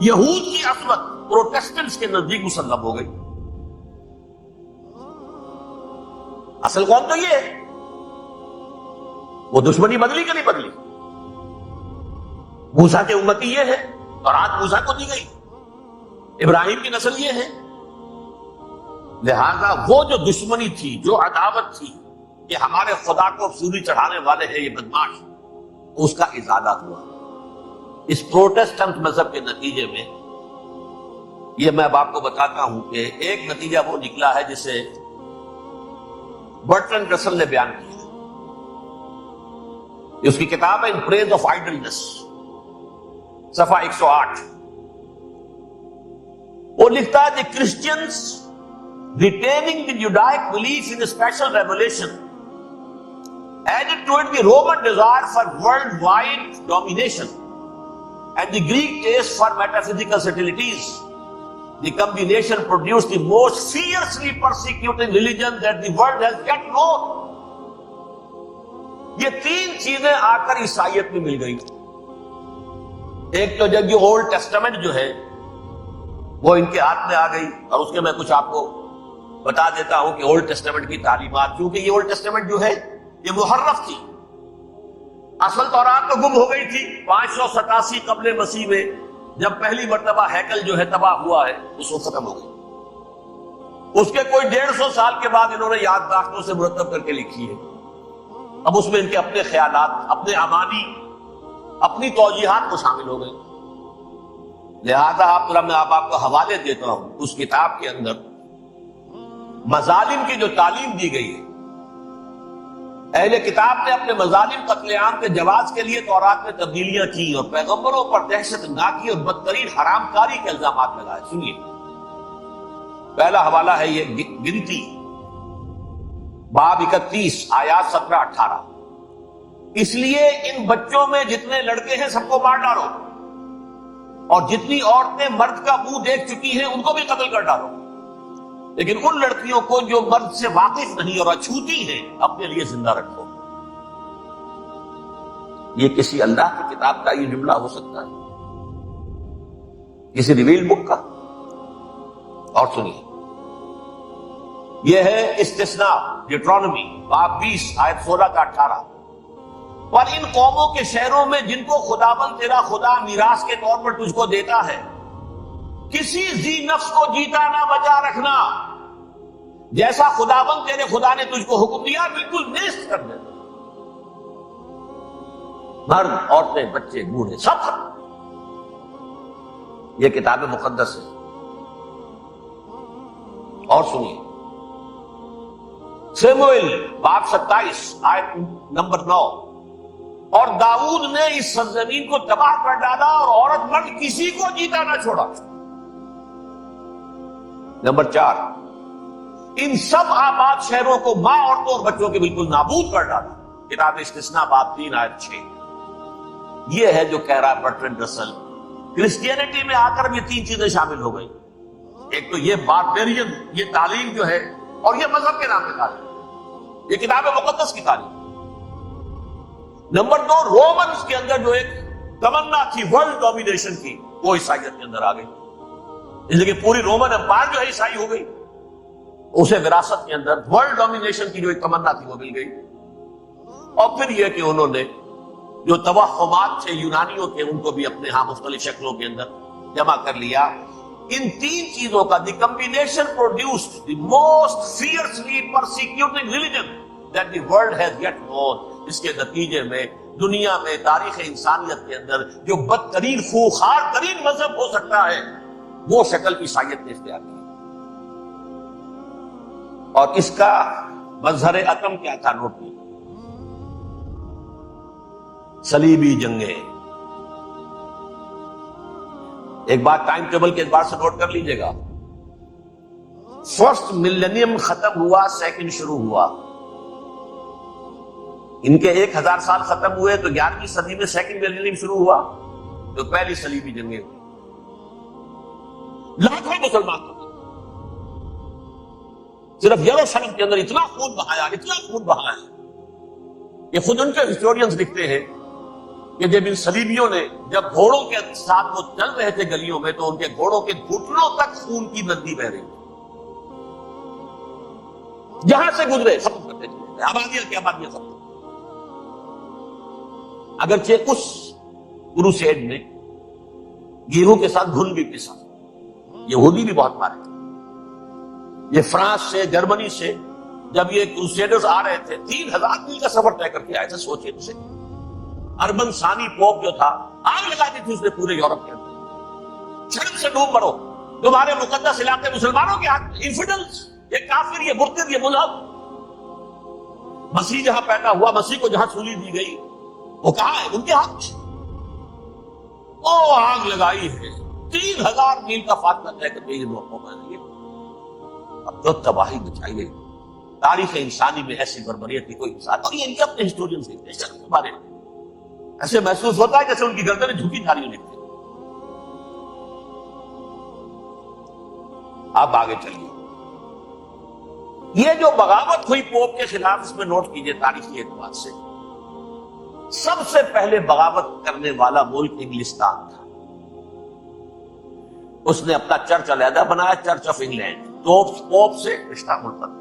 یہود کی عصمت پروٹیسٹنٹس کے نزدیک مسلم ہو گئی۔ اصل قوم تو یہ ہے، وہ دشمنی بدلی کہ نہیں بدلی؟ موسیٰ کے امتی یہ ہے اور آج موسیٰ کو دی گئی، ابراہیم کی نسل یہ ہے۔ لہذا وہ جو دشمنی تھی، جو عداوت تھی کہ ہمارے خدا کو سولی چڑھانے والے ہیں یہ بدماش، اس کا ازالہ ہوا۔ اس پروٹیسٹنٹ مذہب کے نتیجے میں یہ میں اب آپ کو بتاتا ہوں کہ ایک نتیجہ وہ نکلا ہے جسے برٹرنڈ رسل نے بیان کیا۔ اس کی کتاب ہے ان پریز آف آئیڈلنس، صفحہ 108۔ وہ لکھتا ہے کہ Christians retaining the Judaic belief in a special revelation added to it the Roman desire for worldwide domination and the Greek taste for metaphysical subtleties. The combination produced the most fiercely persecuting religion that the world has yet known. یہ تین چیزیں آ کر عیسائیت میں مل گئی۔ ایک تو جب یہ اولڈ ٹیسٹامنٹ جو ہے وہ ان کے ہاتھ میں آ گئی، اور اس کے میں کچھ آپ کو بتا دیتا ہوں کہ اولڈ ٹیسٹامنٹ کی تعلیمات، کیونکہ یہ اولڈ ٹیسٹامنٹ جو ہے یہ محرف تھی۔ اصل تورات تو گم ہو گئی تھی 587 قبل مسیح میں، جب پہلی مرتبہ ہیکل جو ہے تباہ ہوا ہے، اس وقت ختم ہو گئی۔ اس کے کوئی 150 سال کے بعد انہوں نے یادداشتوں سے مرتب کر کے لکھی ہے۔ اب اس میں ان کے اپنے خیالات، اپنے امانی، اپنی توجیحات کو شامل ہو گئے۔ لہذا میں آپ کو حوالے دیتا ہوں، اس کتاب کے اندر مظالم کی جو تعلیم دی گئی ہے، اہل کتاب نے اپنے مظالم قتل عام کے جواز کے لیے تورات میں تبدیلیاں کی اور پیغمبروں پر دہشت ناکی اور بدترین حرام کاری کے الزامات لگائے۔ سنیے، پہلا حوالہ ہے یہ گنتی باب 31 آیات 17-18۔ اس لیے ان بچوں میں جتنے لڑکے ہیں سب کو مار ڈالو، اور جتنی عورتیں مرد کا منہ دیکھ چکی ہیں ان کو بھی قتل کر ڈالو، لیکن ان لڑکیوں کو جو مرد سے واقف نہیں اور اچھوتی ہیں اپنے لیے زندہ رکھو۔ یہ کسی اللہ کی کتاب کا یہ جملہ ہو سکتا ہے؟ کسی ریویل بک کا؟ اور سنیے، یہ ہے استثناء ڈیوٹرانومی باب 20 آیت 16-18۔ اور ان قوموں کے شہروں میں جن کو خداوند تیرا خدا میراث کے طور پر تجھ کو دیتا ہے، کسی ذی نفس کو جیتا نہ بچا رکھنا، جیسا خداوند تیرے خدا نے تجھ کو حکم دیا بالکل نیست کر دے۔ مرد، عورتیں، بچے، بوڑھے سب ختم۔ یہ کتاب مقدس ہے۔ اور سنیے، سیموئیل باب 27 آیت نمبر 9۔ اور داؤد نے اس سرزمین کو تباہ کر ڈالا اور عورت مرد کسی کو جیتا نہ چھوڑا۔ نمبر 4، ان سب آباد شہروں کو ماں، عورتوں اور بچوں کے بالکل نابود کر ڈالا۔ کتاب استثناء باب 3 آیت 6۔ یہ ہے جو کہہ رہا ہے برٹرنڈ رسل، کرسچینٹی میں آ کر بھی تین چیزیں شامل ہو گئی۔ ایک تو یہ باربیرین، یہ تعلیم جو ہے، اور یہ مذہب کے نام پہ تعلیم، یہ کتاب مقدس کی تعلیم۔ نمبر 2، رومنز کے اندر جو ایک تمنا تھی ورلڈ ڈومینیشن کی، وہ عیسائیت کے اندر آ گئی، اس لیے کہ پوری رومن امپائر جو ہے عیسائی ہو گئی۔ اسے وراثت کے اندر ورلڈ ڈومینیشن کی جو ایک تمنا تھی وہ مل گئی۔ اور پھر یہ کہ انہوں نے جو توہمات تھے یونانیوں کے، ان کو بھی اپنے ہاں مختلف شکلوں کے اندر جمع کر لیا۔ ان تین چیزوں کا the combination produced the most fiercely persecuting religion that the world has yet known. اس کے نتیجے میں دنیا میں تاریخ انسانیت کے اندر جو بدترین خوخار ترین مذہب ہو سکتا ہے، وہ شکل عیسائیت نے اختیار کی۔ اور اس کا مظہر عتم کیا تھا؟ نوٹ کیجیے، صلیبی جنگیں۔ ایک بات ٹائم ٹیبل کے اعتبار سے نوٹ کر لیجئے گا، فرسٹ ملینیم ختم ہوا، سیکنڈ شروع ہوا۔ ان کے 1000 سال ختم ہوئے تو 11ویں صدی میں سیکنڈ ملینیم شروع ہوا، تو پہلی صلیبی جنگیں ہوئی۔ لاکھوں مسلمان قتل، صرف یروشلم کے اندر اتنا خون بہایا ہے کہ خود ان کے ہسٹورینز لکھتے ہیں کہ جب ان صلیبیوں نے جب گھوڑوں کے ساتھ وہ چل رہے تھے گلیوں میں تو ان کے گھوڑوں کے گھٹنوں تک خون کی ندی بہ رہی تھی، جہاں سے گزرے ختم کرتے چلے، آبادیاں کی آبادیاں ختم۔ اگرچہ اس کروسیڈ میں گیہوں کے ساتھ گھن بھی پسا، یہودی بھی بہت مارے، یہ فرانس سے جرمنی سے جب یہ کروسیڈرز آ رہے تھے 3000 میل کا سفر طے کر کے آئے تھے، سوچیں اسے۔ اربن ثانی پوپ جو تھا آگ لگا دی تھی اس نے پورے یورپ کے اندر، شرم سے ڈوب مرو، تمہارے مقدس علاقے مسلمانوں کے ہاتھ میں، انفیڈلز، یہ کافر، یہ مرتد، یہ ملحد۔ مسیح جہاں پیدا ہوا، مسیح کو جہاں سولی دی گئی، وہ کہاں ہے؟ ان کے ہاتھ۔ وہ آگ لگائی ہے، 3000 میل کا فاصلہ طے کر کے یہ لوگوں کا لیے اب جو تباہی مچائی گئی تاریخ انسانی میں، ایسی بربریت کی کوئی مثال۔ اور یہ ان کے اپنے ہسٹورینز لکھتے ہیں کے بارے میں، ایسے محسوس ہوتا ہے جیسے ان کی گردنیں جھکی جا رہی لکھتے ہیں۔ آپ آگے چلیے، یہ جو بغاوت ہوئی پوپ کے خلاف، اس میں نوٹ کیجئے تاریخی اعتبار سے سب سے پہلے بغاوت کرنے والا ملک انگلستان تھا۔ اس نے اپنا چرچ علیحدہ بنایا، چرچ آف انگلینڈ، پوپ سے رشتہ منقطع۔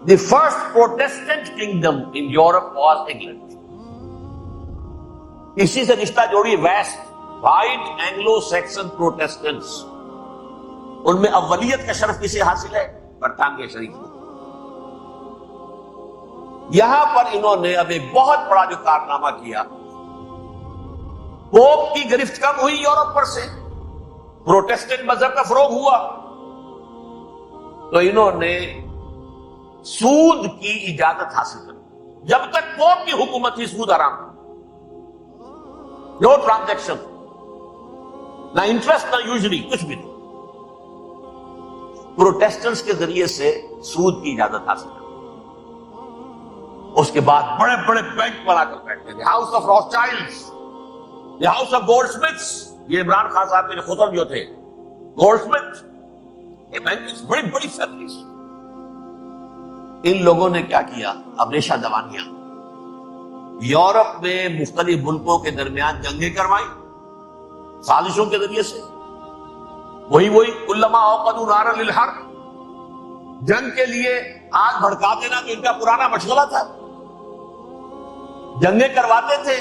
The first Protestant kingdom in Europe was England۔ اسی سے رشتہ جوڑی west, white Anglo Saxon Protestants, ان میں اولیت کا شرف کسے حاصل ہے؟ برطانیہ شریف کو۔ یہاں پر انہوں نے اب ایک بہت بڑا جو کارنامہ کیا، پوپ کی گرفت کم ہوئی یورپ پر سے، پروٹیسٹنٹ مذہب کا فروغ ہوا، تو انہوں نے سود کی اجازت حاصل کر، جب تک پوپ کی حکومت تھی سود حرام تھا، نو ٹرانزیکشن، نہ انٹرسٹ نہ یوزلی، کچھ بھی نہیں۔ پروٹیسٹنٹس کے ذریعے سے سود کی اجازت حاصل کر، اس کے بعد بڑے بڑے بینک بنا کر بیٹھتے تھے، ہاؤس آف روتھشائلڈز، یہ ہاؤس آف گولڈ سمتھس، یہ عمران خان صاحب کے خطر جو تھے گولڈ سمتھ، یہ بینک بڑی بڑی فیملیز۔ ان لوگوں نے کیا کیا؟ اب ریشہ دوانیاں، یورپ میں مختلف ملکوں کے درمیان جنگیں کروائی سازشوں کے ذریعے سے، وہی کلما اوقدوا نارا للحرب، جنگ کے لیے آگ بھڑکا دینا تو ان کا پرانا مشغلہ تھا، جنگیں کرواتے تھے۔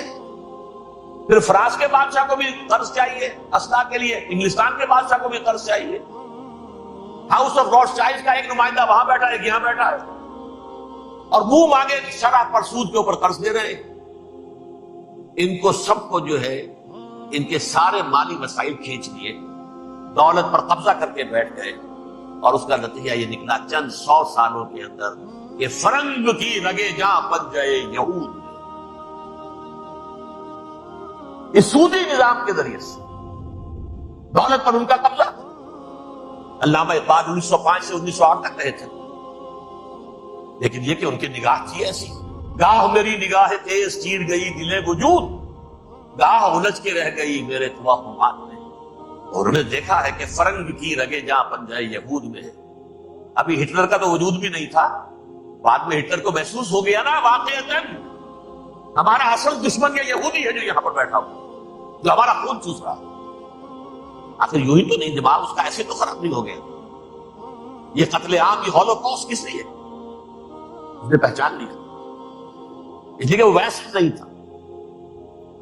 پھر فرانس کے بادشاہ کو بھی قرض چاہیے اسلحہ کے لیے، انگلستان کے بادشاہ کو بھی قرض چاہیے، ہاؤس آف روتھشائلڈز کا ایک نمائندہ وہاں بیٹھا ہے، یہاں بیٹھا ہے، اور منہ مانگے شرح پر سود کے اوپر قرض دے رہے۔ ان کو سب کو جو ہے ان کے سارے مالی مسائل کھینچ لیے، دولت پر قبضہ کر کے بیٹھ گئے، اور اس کا نتیجہ یہ نکلا چند 100 سالوں کے اندر کہ فرنگ کی رگے جاں بن گئے یہود۔ اس سودی نظام کے ذریعے سے دولت پر ان کا قبضہ۔ علامہ اقبال 1905 سے 1908 تک رہے تھے، لیکن یہ کہ ان کی نگاہ تھی ایسی، گاہ میری نگاہ تیز چیر گئی دلے وجود، گاہ الجھ کے رہ گئی میرے توہمات میں۔ اور انہوں نے دیکھا ہے کہ فرنگ کی رگے جہاں بن جائے یہود میں ہے۔ ابھی ہٹلر کا تو وجود بھی نہیں تھا، بعد میں ہٹلر کو محسوس ہو گیا نا واقعتاً ہمارا اصل دشمن یہ یہودی ہے جو یہاں پر بیٹھا ہوا، جو ہمارا خون چوس رہا۔ آخر یوں ہی تو نہیں، دماغ اس کا ایسے تو خراب نہیں ہو گیا۔ یہ قتل عام، یہ ہولوکاسٹ کس لیے؟ اس نے پہچان لیا، اس لیے کہ وہ ویسٹ نہیں تھا،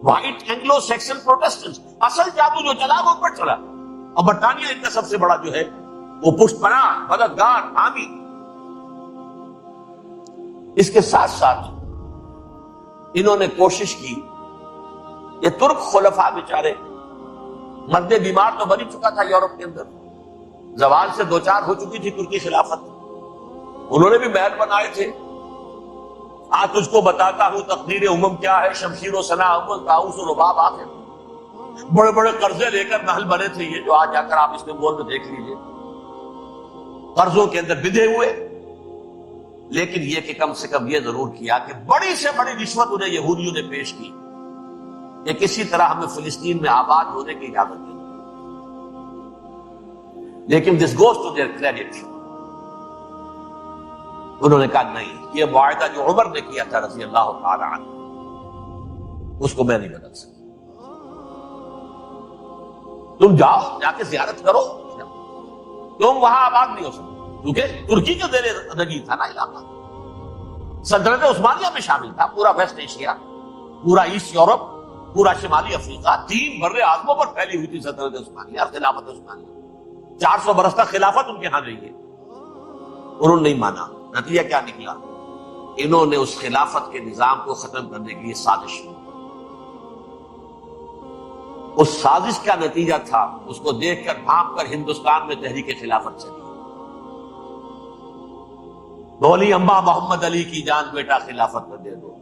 وائٹ اینگلو سیکسن پروٹیسٹنٹ، اصل جادو جو چلا وہ اوپر چلا، اور برطانیہ ان کا سب سے بڑا جو ہے وہ پشت پناہ، مددگار، حامی۔ اس کے ساتھ ساتھ انہوں نے کوشش کی، یہ ترک خلفاء بیچارے، مرد بیمار تو بن چکا تھا یورپ کے اندر، زوال سے دوچار ہو چکی تھی ترکی خلافت، انہوں نے بھی محل بنائے تھے۔ آج تجھ کو بتاتا ہوں تقدیر امم کیا ہے، شمشیر و سنا اول طاؤس و رباب آخر۔ بڑے بڑے قرضے لے کر محل بنے تھے یہ، جو آج جا کر آپ اس میں مول میں دیکھ لیجئے، قرضوں کے اندر بدھے ہوئے۔ لیکن یہ کہ کم سے کم یہ ضرور کیا کہ بڑی سے بڑی رشوت انہیں یہودیوں نے پیش کی کہ کسی طرح ہمیں فلسطین میں آباد ہونے کی اجازت دی۔ لیکن this goes to their credit. انہوں نے کہا نہیں, یہ معاہدہ جو عمر نے کیا تھا رضی اللہ تعالی عنہ اس کو میں نہیں بدل سکتا. تم جاؤ, جا کے زیارت کرو, تم وہاں آباد نہیں ہو سکتے کیونکہ ترکی کے زیر نگی تھا نا علاقہ. سلطنت عثمانیہ میں شامل تھا پورا ویسٹ ایشیا, پورا ایسٹ یورپ, پورا شمالی افریقہ, 3 بر اعظموں پر پھیلی ہوئی تھی سلطنت عثمانیہ اور خلافت عثمانیہ. 400 برس تک خلافت ان کے ہاں رہی ہے. انہوں نے نہیں مانا. نتیجہ کیا نکلا؟ انہوں نے اس خلافت کے نظام کو ختم کرنے کے لیے سازش کی. اس سازش کا نتیجہ تھا, اس کو دیکھ کر بھانپ کر ہندوستان میں تحریک خلافت چلی. بولی امبا محمد علی کی جان بیٹا خلافت میں دے دو,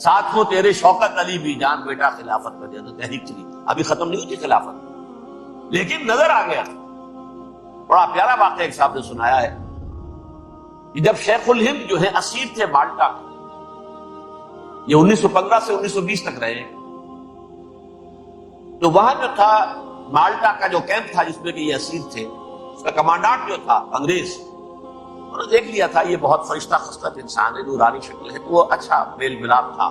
ساتھ میں تیرے شوکت علی بھی جان بیٹا خلافت میں دے دو. تحریک چلی, ابھی ختم نہیں ہوئی تھی خلافت, لیکن نظر آ گیا. بڑا پیارا واقعہ ایک صاحب نے سنایا ہے کہ جب شیخ الہند جو ہے اسیر تھے مالٹا, یہ 1915 سے 1920 تک رہے, تو وہاں جو تھا مالٹا کا جو کیمپ تھا جس میں کہ یہ اسیر تھے, اس کا کمانڈانٹ جو تھا انگریز, انہوں نے دیکھ لیا تھا یہ بہت فرشتہ خصلت انسان ہے, نورانی شکل ہے, تو وہ اچھا میل ملاپ تھا.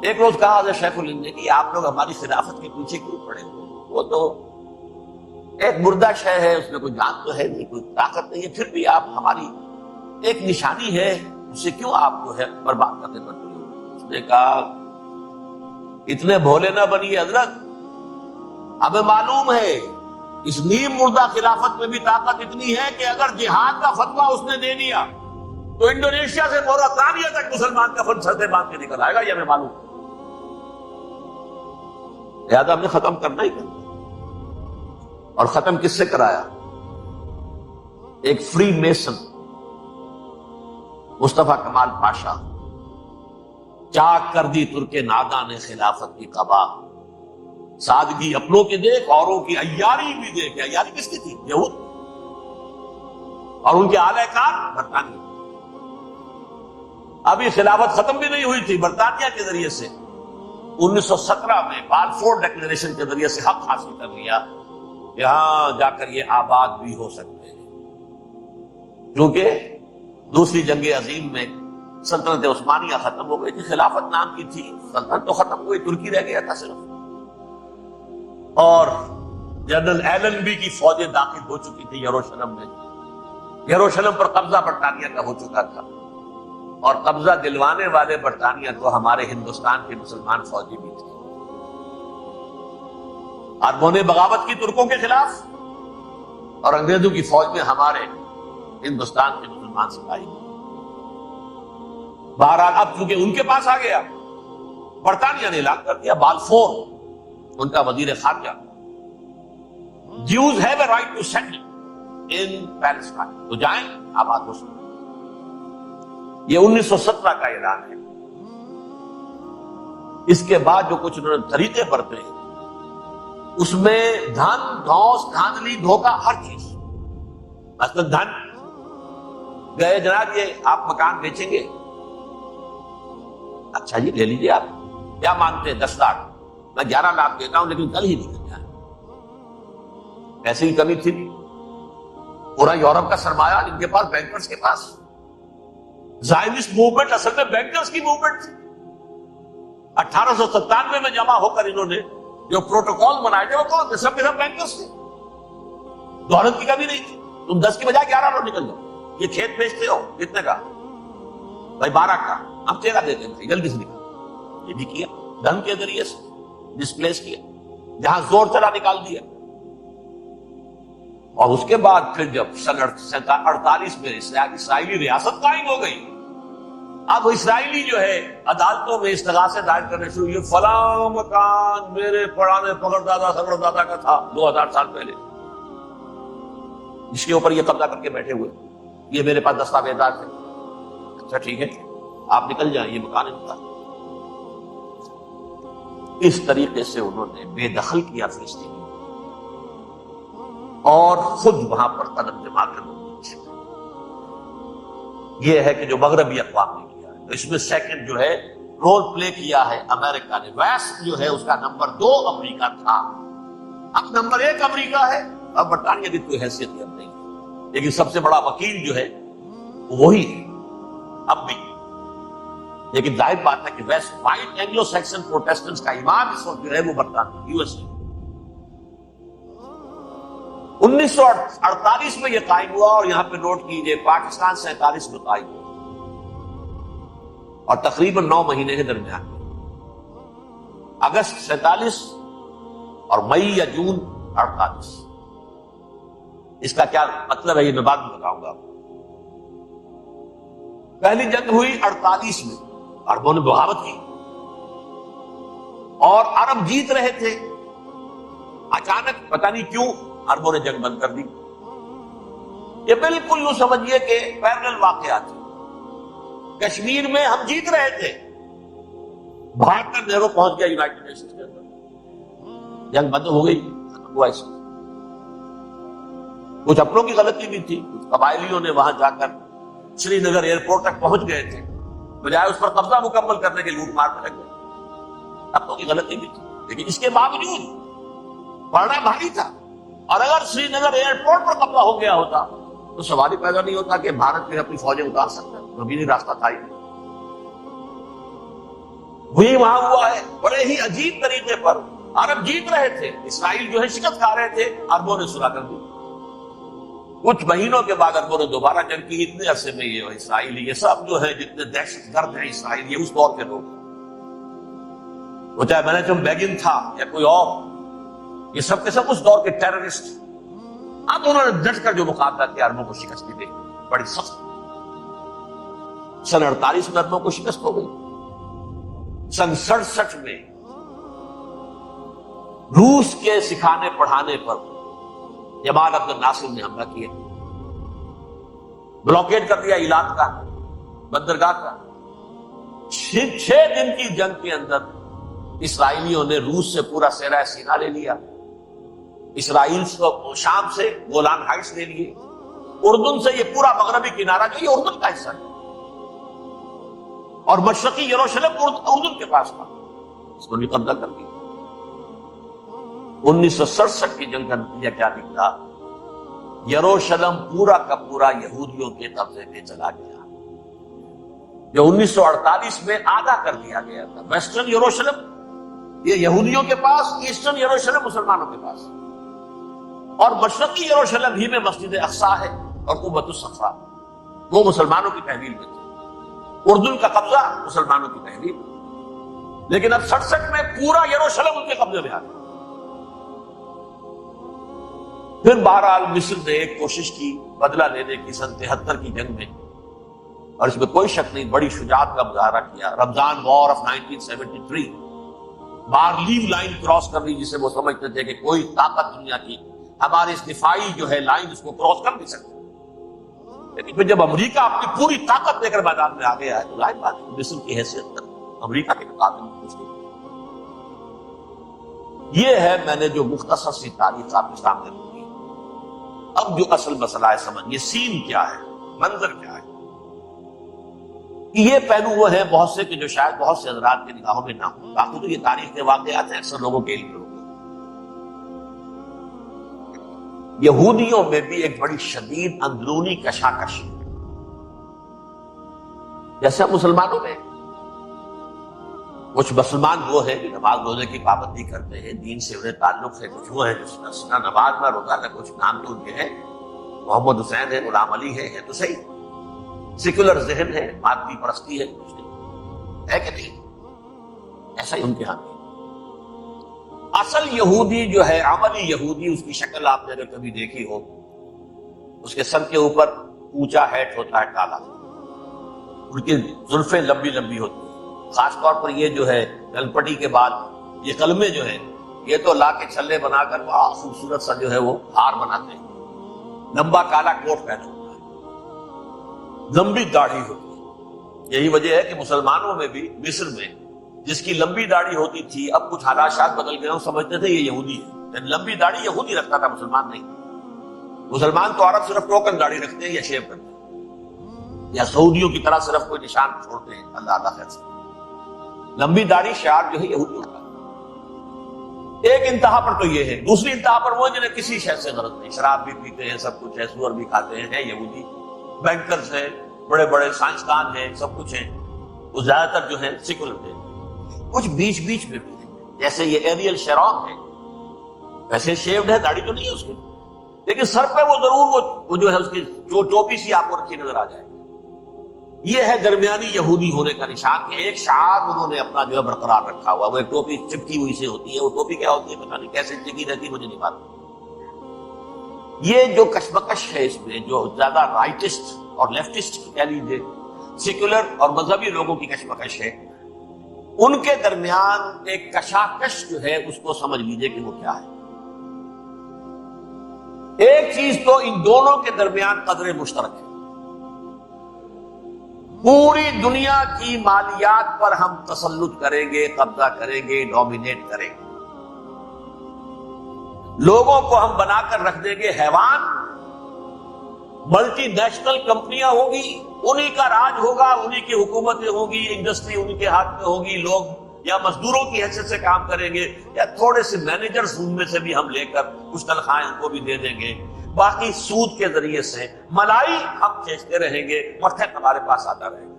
ایک روز کہا حضرت شیخ الہند نے کہ آپ لوگ ہماری خلافت کے پیچھے کیوں پڑے ہوئے, وہ تو ایک مردہ شے ہے, اس میں کوئی جان تو ہے نہیں, کوئی طاقت نہیں ہے, پھر بھی آپ ہماری ایک نشانی ہے, اسے کیوں آپ جو ہے برباد کرنے پر تلے ہوئے. اس نے کہا اتنے بھولے نہ بنیے حضرت, ہمیں معلوم ہے اس نیم مردہ خلافت میں بھی طاقت اتنی ہے کہ اگر جہاد کا فتویٰ اس نے دے دیا تو انڈونیشیا سے موریتانیہ تک مسلمان کا فن سرتے باندھ کے نکل آئے گا, یہ ہمیں معلوم. لہذا ہم نے ختم کرنا ہی کرنا. اور ختم کس سے کرایا؟ ایک فری میسن مصطفیٰ کمال پاشا. چاک کر دی ترک ناداں نے خلافت کی قبا, سادگی اپنوں کی دیکھ اوروں کی عیاری بھی دیکھ. عیاری کس کی تھی؟ یہود, اور ان کے اعلی کار برطانیہ. ابھی خلافت ختم بھی نہیں ہوئی تھی, برطانیہ کے ذریعے سے 1917 میں بالفور ڈکلیریشن کے ذریعے سے حق حاصل کر لیا, یہاں جا کر یہ آباد بھی ہو سکتے ہیں. کیونکہ دوسری جنگ عظیم میں سلطنت عثمانیہ ختم ہو گئی تھی, خلافت نام کی تھی, سلطنت تو ختم ہو گئی, ترکی رہ گیا تھا صرف. اور جنرل ایلنبی کی فوجیں داخل ہو چکی تھی یروشلم میں. یروشلم پر قبضہ برطانیہ کا ہو چکا تھا, اور قبضہ دلوانے والے برطانیہ کو ہمارے ہندوستان کے مسلمان فوجی بھی تھے. عربوں نے بغاوت کی ترکوں کے خلاف, اور انگریزوں کی فوج میں ہمارے ہندوستان کے مسلمان سپاہی. بہرحال اب چونکہ ان کے پاس آ گیا, برطانیہ نے اعلان کر دیا, بالفور ان کا وزیر خارجہ, Jews have a right to settle in Palestine, تو جائیں آباد ہو سکتے. یہ 1917 کا اعلان ہے. اس کے بعد جو کچھ انہوں نے طریقے برتے ہیں, اس میں دھن دھوس دھاندلی دھوکہ ہر چیز. مثلا دھن گئے, جناب یہ آپ مکان بیچیں گے, اچھا جی لے لیجیے, آپ کیا مانتے ہیں 10 لاکھ, میں 11 لاکھ دیتا ہوں, لیکن کل ہی نکل جائے. پیسے کی کمی تھی نہیں, پورا یورپ کا سرمایہ ان کے پاس, بینکرز کے پاس. زائنسٹ موومنٹ اصل میں بینکرز کی موومنٹ تھی. 1897 میں جمع ہو کر انہوں نے جو پروٹوکول بنائے تھے وہ کون تھے؟ سب کے سب بینکرز تھے. دولت کی کمی نہیں تھی. تم 10 کی بجائے 11 لوگ نکل جاؤ. یہ کھیت بیچتے ہو کتنے کا؟ بھائی 12 کا, ہم 13 دیتے ہیں, جلدی سے نکال. یہ بھی کیا, دھن کے ذریعے سے ڈسپلیس کیا, جہاں زور چلا نکال دیا. اور اس کے بعد پھر جب سن 48 میں اسرائیلی ریاست قائم ہو گئی, اب اسرائیلی جو ہے عدالتوں میں استغاثے دائر کرنے شروع ہوئے. فلاں مکان میرے پرانے پگڑدادا سبردادا کا تھا 2000 سال پہلے, جس کے اوپر یہ قبضہ کر کے بیٹھے ہوئے, یہ میرے پاس دستاویزات ہیں. اچھا ٹھیک ہے, آپ نکل جائیں, یہ مکان ان کا. اس طریقے سے انہوں نے بے دخل کیا فلسطین, اور خود وہاں پر قدم جما کر یہ ہے کہ جو مغربی اقوام نے کیا ہے. اس میں سیکنڈ جو ہے رول پلے کیا ہے امریکہ نے. ویسٹ جو ہے اس کا نمبر 2 امریکہ تھا, اب نمبر 1 امریکہ ہے. اب برطانیہ کی کوئی حیثیت اب نہیں ہے، لیکن سب سے بڑا وکیل جو ہے وہی ہے اب بھی۔ لیکن ظاہر بات ہے کہ west white Anglo Saxon Protestants کا امام اس وقت جو ہے وہ برطانیہ یو ایس اے۔ 1948 میں یہ قائم ہوا، اور یہاں پہ نوٹ کیجئے پاکستان 47 میں قائم ہوا، اور تقریباً 9 مہینے کے درمیان اگست 47 اور مئی یا جون 48۔ اس کا کیا مطلب ہے یہ میں بعد میں بتاؤں گا۔ پہلی جنگ ہوئی 48 میں، عربوں نے بغاوت کی اور عرب جیت رہے تھے، اچانک پتہ نہیں کیوں عربوں نے جنگ بند کر دی۔ یہ بالکل یوں سمجھیے کہ پیرلل واقعات ہیں۔ کشمیر میں ہم جیت رہے تھے، بھاگ کر نہرو پہنچ گیا یونائٹڈ نیشنز کے اندر، جنگ بند ہو گئی، ختم ہوا۔ ایسا کچھ اپنوں کی غلطی بھی تھی، کچھ قبائلیوں نے وہاں جا کر سری نگر ایئرپورٹ تک پہنچ گئے تھے، بجائے اس پر قبضہ مکمل کرنے کے لوٹ مار میں لگ گئے، اپنوں کی غلطی بھی تھی، لیکن اس کے باوجود پڑنا بھاری تھا۔ اور اگر سری نگر ایئرپورٹ پر قبضہ ہو گیا ہوتا تو سوال ہی پیدا نہیں ہوتا کہ بھارت میں اپنی فوجیں اتار سکتا ہے، زمینی راستہ تھا ہی۔ وہی وہاں ہوا ہے، بڑے ہی عجیب طریقے پر عرب جیت رہے تھے، اسرائیل جو ہے شکست کھا رہے تھے، عربوں نے صلح کر دی۔ کچھ مہینوں کے بعد عربوں نے دوبارہ جنگ کی۔ اتنے عرصے میں یہ اسرائیلی، یہ سب جو ہے جتنے دہشت گرد ہیں اسرائیل، یہ اس دور کے لوگ، وہ چاہے مینیچم بیگن تھا یا کوئی اور، یہ سب کے سب اس دور کے ٹیررسٹ۔ اب انہوں نے ڈٹ کر جو مقابلہ کیا، عربوں کو شکست دی، بڑی سخت۔ سن 48 میں عربوں کو شکست ہو گئی۔ سن 67 میں روس کے سکھانے پڑھانے پر جمال عبد الناصر نے حملہ کیا، بلاکیڈ کر دیا ایلات کا، بندرگاہ کا۔ 6 دن کی جنگ کے اندر اسرائیلیوں نے روس سے پورا صحرا سینا لے لیا، اسرائیل شام سے گولان ہائٹس لے لیے، اردن سے یہ پورا مغربی کنارہ جو یہ اردن کا حصہ ہے، اور مشرقی یروشلم اردن کے پاس تھا، اس کو بھی قبضہ کر دیا۔ 1967 کی جنگ کا نتیجہ کیا نکلا؟ یروشلم پورا کا پورا یہودیوں کے قبضے میں چلا گیا، جو 1948 میں آدھا کر دیا گیا تھا۔ ویسٹرن یروشلم یہ یہودیوں کے پاس، ایسٹرن یروشلم مسلمانوں کے پاس، اور مشرقی یروشلم ہی میں مسجد اقصی ہے اور قوۃ الصفا، وہ مسلمانوں کی تحویل میں تھے۔ اردن کا قبضہ مسلمانوں کی تحویل، لیکن اب 67 میں پورا یروشلم ان کے قبضے میں آ گیا۔ پھر بہرحال مصر نے ایک کوشش کی بدلہ لینے کی سن 73 کی جنگ میں، اور اس میں کوئی شک نہیں بڑی شجاعت کا مظاہرہ کیا۔ رمضان وار آف 1973، بارلیو لائن کراس کر دی، جسے وہ سمجھتے تھے کہ کوئی طاقت دنیا کی ہمارے اس دفاعی جو ہے لائن اس کو کراس کر نہیں سکتی۔ لیکن پھر جب امریکہ اپنی پوری طاقت لے کر میدان میں آ گیا ہے تو ظاہر بات ہے مصر کی حیثیت امریکہ کے مقابلے میں کچھ نہیں۔ یہ ہے میں نے جو مختصر سی تاریخ آپ کے سامنے رکھی۔ اب جو اصل مسئلہ ہے سمجھیے، سین کیا ہے، منظر کیا ہے۔ یہ پہلو وہ ہے بہت سے کہ جو شاید بہت سے حضرات کے نگاہوں میں نہ ہو، باقی تو یہ تاریخ کے واقعات ہیں، اکثر لوگوں کے علم میں ہوگی۔ یہودیوں میں بھی ایک بڑی شدید اندرونی کشاکش، جیسے مسلمانوں میں کچھ مسلمان وہ ہیں جو نماز روزے کی پابندی کرتے ہیں، دین سے انہیں تعلق ہے، کچھ وہ ہیں جو سنا نماز نہ روزہ نہ کچھ، نام تو ان کے ہیں، محمد حسین ہے، غلام علی ہے تو صحیح، سیکولر ذہن ہے، مادی پرستی ہے، کچھ نہیں ہے کہ نہیں، ایسا ہی ان کے ہاں ہے۔ اصل یہودی جو ہے، عملی یہودی، اس کی شکل آپ نے اگر کبھی دیکھی ہو، اس کے سر کے اوپر اونچا ہیٹ ہوتا ہے کالا، ان کی زلفیں لمبی لمبی ہوتی ہیں، خاص طور پر یہ جو ہے گلپٹی کے بعد یہ قلمے جو ہے یہ تو لا کے چھلے بنا کر بہت خوبصورت سا جو ہے وہ ہار بناتے ہیں، لمبا کالا کوٹ پہنا ہوتا ہے، لمبی داڑھی ہوتی ہے۔ یہی وجہ ہے کہ مسلمانوں میں بھی مصر میں جس کی لمبی داڑھی ہوتی تھی، اب کچھ حالات شاید بدل گئے، سمجھتے تھے یہ یہودی ہے، یعنی لمبی داڑھی یہودی رکھتا تھا، مسلمان نہیں۔ مسلمان تو عرب صرف ٹوکن داڑھی رکھتے ہیں یا شیو کرتے ہیں، یا سعودیوں کی طرح صرف کوئی نشان چھوڑتے ہیں، اللہ خیر سے۔ لمبی داڑھی شعار جو ہے یہودیوں کا، ایک انتہا پر تو یہ ہے، دوسری انتہا پر وہ جنہیں کسی شے سے غرض نہیں، شراب بھی پیتے ہیں، سب کچھ ہے، سور بھی کھاتے ہیں یہودی، بینکرز ہیں، بڑے بڑے سائنسدان ہیں، سب کچھ ہیں، وہ زیادہ تر جو ہے سیکولر ہیں، کچھ بیچ بیچ میں بھی ہیں، جیسے یہ ایریل شیرون ہے، ویسے شیوڈ ہے، داڑھی تو نہیں ہے اس کی، لیکن سر پہ وہ ضرور وہ جو ہے اس کی جو ٹوپی سی آپ کو رکھی نظر آ جائے. یہ ہے درمیانی یہودی ہونے کا نشان کہ ایک شعار انہوں نے اپنا جو ہے برقرار رکھا ہوا. وہ ایک ٹوپی چپکی ہوئی سے ہوتی ہے، وہ ٹوپی کیا ہوتی ہے پتہ نہیں، کیسے چپکی رہتی ہے مجھے نہیں معلوم. یہ جو کشمکش ہے اس میں، جو زیادہ رائٹسٹ اور لیفٹسٹ کہہ لیجیے، سیکولر اور مذہبی لوگوں کی کشمکش ہے، ان کے درمیان ایک کشاکش جو ہے اس کو سمجھ لیجیے کہ وہ کیا ہے. ایک چیز تو ان دونوں کے درمیان قدر مشترک ہے، پوری دنیا کی مالیات پر ہم تسلط کریں گے، قبضہ کریں گے، ڈومینیٹ کریں گے، لوگوں کو ہم بنا کر رکھ دیں گے حیوان، ملٹی نیشنل کمپنیاں ہوں گی، انہی کا راج ہوگا، انہی کی حکومتیں ہوں گی، انڈسٹری انہی کے ہاتھ میں ہوگی، لوگ یا مزدوروں کی حیثیت سے کام کریں گے یا تھوڑے سے مینیجرز ان میں سے بھی ہم لے کر کچھ تنخواہیں ان کو بھی دے دیں گے، باقی سود کے ذریعے سے ملائی ہم کھینچتے رہیں گے، مرتب ہمارے پاس آتا رہے گا.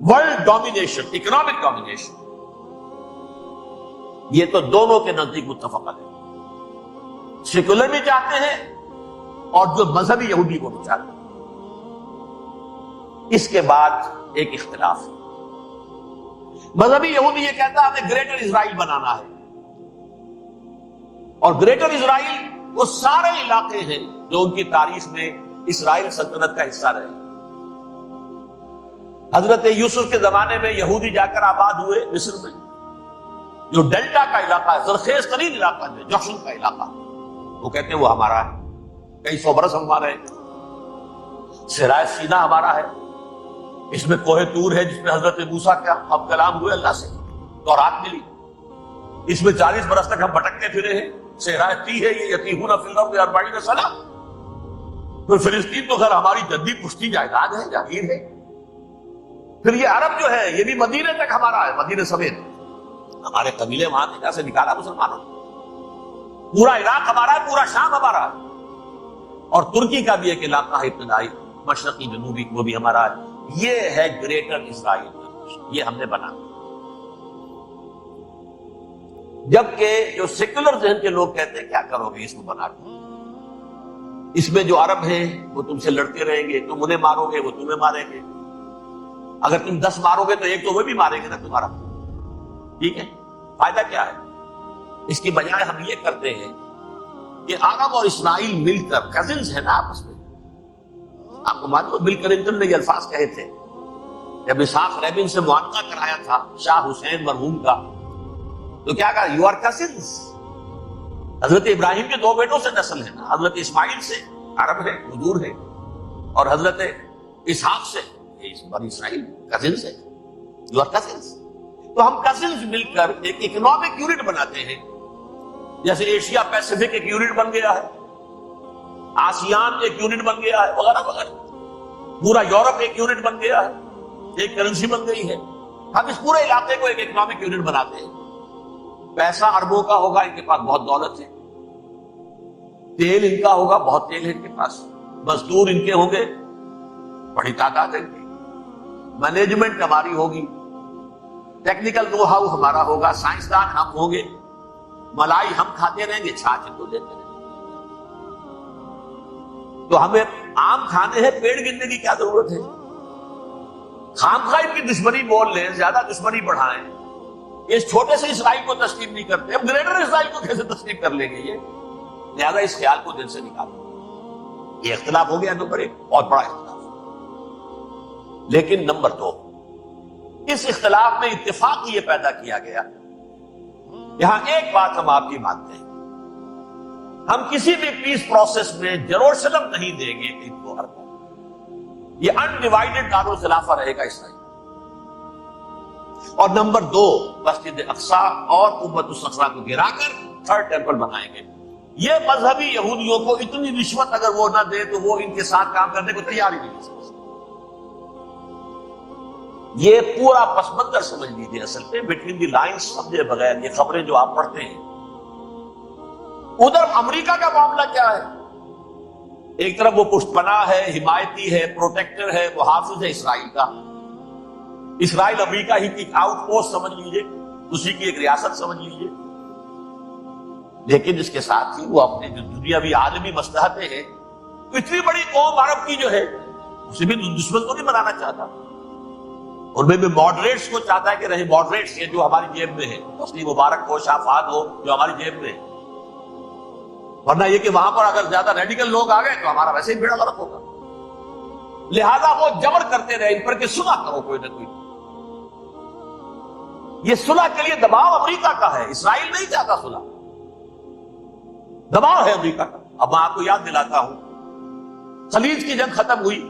ورلڈ ڈومینیشن، اکنامک ڈومینیشن، یہ تو دونوں کے نزدیک متفق ہے. سیکولر بھی چاہتے ہیں اور جو مذہبی یہودی کو بھی چاہتے ہیں. اس کے بعد ایک اختلاف ہے. مذہبی یہودی یہ کہتا ہے ہمیں گریٹر اسرائیل بنانا ہے، اور گریٹر اسرائیل وہ سارے علاقے ہیں جو ان کی تاریخ میں اسرائیل سلطنت کا حصہ رہے. حضرت یوسف کے زمانے میں یہودی جا کر آباد ہوئے مصر میں، جو ڈیلٹا کا علاقہ ہے، زرخیز ترین علاقہ ہے، جوشن کا علاقہ، وہ کہتے ہیں وہ ہمارا ہے، کئی سو برس ہمارا ہے. صحرائے سینا ہمارا ہے، اس میں کوہ طور ہے جس میں حضرت موسیٰ کا اب کلام ہوئے اللہ سے، تورات ملی، اس میں 40 برس تک ہم بھٹکتے پھرے ہیں. صحرائے تی ہے یہ، یتیہون فی الارض 40 سنہ. پھر فلسطین تو خیر ہماری جدی پشتی جائیداد ہے، جاگیر ہے. پھر یہ عرب جو ہے یہ بھی مدینے تک ہمارا ہے، مدینے سمیت ہمارے قبیلے وہاں سے کیسے نکالا مسلمانوں. پورا عراق ہمارا ہے، پورا شام ہمارا ہے، اور ترکی کا بھی ایک علاقہ ہے ابتدائی مشرقی جنوبی، وہ بھی ہمارا ہے. یہ ہے گریٹر اسرائیل، یہ ہم نے بنا. جبکہ جو سیکولر ذہن کے لوگ کہتے ہیں کیا کرو گے اس کو بنا کے، اس میں جو عرب ہیں وہ تم سے لڑتے رہیں گے، تم انہیں مارو گے وہ تمہیں ماریں گے، اگر تم 10 مارو گے تو ایک تو وہ بھی ماریں گے نا تمہارا. ٹھیک ہے، فائدہ کیا ہے؟ اس کی بجائے ہم یہ کرتے ہیں کہ عرب اور اسرائیل مل کر، کزنز ہیں نا آپس میں. آپ کو معلوم بل کلنٹن نے یہ الفاظ کہے تھے جب اسحاق ریبن سے معانقہ کرایا تھا شاہ حسین مرحوم کا، تو کیا کہا؟ You are cousins. حضرت ابراہیم کے 2 بیٹوں سے نسل ہے نا، حضرت اسماعیل سے عرب ہے، حضور ہے، اور حضرت اسحاق سے بنی اسرائیل، کزنز ہے. You are cousins. تو ہم کزنز مل کر ایک اکنامک یونٹ بناتے ہیں، جیسے ایشیا پیسیفک ایک یونٹ بن گیا ہے، آسیان ایک یونٹ بن گیا ہے، وغیرہ وغیرہ. پورا یورپ ایک یونٹ بن گیا ہے، ایک کرنسی بن گئی ہے. ہم اس پورے علاقے کو ایک اکنامک یونٹ بناتے ہیں. پیسہ اربوں کا ہوگا، ان کے پاس بہت دولت ہے. تیل ان کا ہوگا، بہت تیل ہے ان کے پاس. مزدور ان کے ہوں گے، بڑی تعداد ہے ان کی. مینجمنٹ ہماری ہوگی، ٹیکنیکل نو ہاؤ ہمارا ہوگا، سائنسدان ہم ہوں گے. ملائی ہم کھاتے رہیں گے، چھاچھ ان کو دیتے رہیں گے. تو ہمیں آم کھانے ہیں، پیڑ گننے کی کیا ضرورت ہے؟ خامخواہ ان کی دشمنی بول لیں، زیادہ دشمنی بڑھائیں. اس چھوٹے سے اسرائیل کو تسلیم نہیں کرتے، اب گریٹر اسرائیل کو کیسے تسلیم کر لیں گے؟ یہ لہذا اس خیال کو دل سے نکالو. یہ اختلاف ہو گیا نمبر 1، بہت بڑا اختلاف. لیکن نمبر 2، اس اختلاف میں اتفاق یہ پیدا کیا گیا. یہاں ایک بات ہم آپ کی مانتے ہیں، ہم کسی بھی پیس پروسیس میں یروشلم نہیں دیں گے ان کو عرب. یہ انڈیوائیڈڈ دارالخلافہ رہے گا اسرائیل. اور نمبر 2، مسجد اقصی اور امت الصخرہ کو گرا کر 3rd ٹیمپل بنائیں گے. یہ مذہبی یہودیوں کو اتنی رشوت اگر وہ نہ دے تو وہ ان کے ساتھ کام کرنے کو تیار ہی نہیں ہو سکتے. یہ پورا پس منظر سمجھ لیجیے. اصل میں بٹوین دی لائنز سمجھے بغیر یہ خبریں جو آپ پڑھتے ہیں ادھر امریکہ کا معاملہ کیا ہے؟ ایک طرف وہ پشت پناہ ہے، حمایتی ہے، پروٹیکٹر ہے، محافظ ہے اسرائیل کا. اسرائیل امریکہ ہی کی آؤٹ پوسٹ سمجھ لیجئے، اسی کی ایک ریاست سمجھ لیجئے. لیکن اس کے ساتھ ہی وہ اپنے جو دنیاوی عالمی مصلحتیں ہیں، اتنی بڑی قوم عرب کی جو ہے اسے بھی دشمن کو نہیں بنانا چاہتا. اور میں بھی ماڈریٹس کو چاہتا ہے کہ رہے ماڈریٹس یہ جو ہماری جیب میں ہے، حسنی مبارک ہو، شافعات ہو، جو ہماری جیب میں ہے. ورنہ یہ کہ وہاں پر اگر زیادہ ریڈیکل لوگ آ گئے تو ہمارا ویسے ہی بیڑا غرق ہوگا. لہذا وہ جبر کرتے رہے ان پر کہ صلح کرو کوئی نہ کوئی. یہ صلح کے لیے دباؤ امریکہ کا ہے، اسرائیل نہیں چاہتا صلح، دباؤ ہے امریکہ کا. اب میں آپ کو یاد دلاتا ہوں، خلیج کی جنگ ختم ہوئی،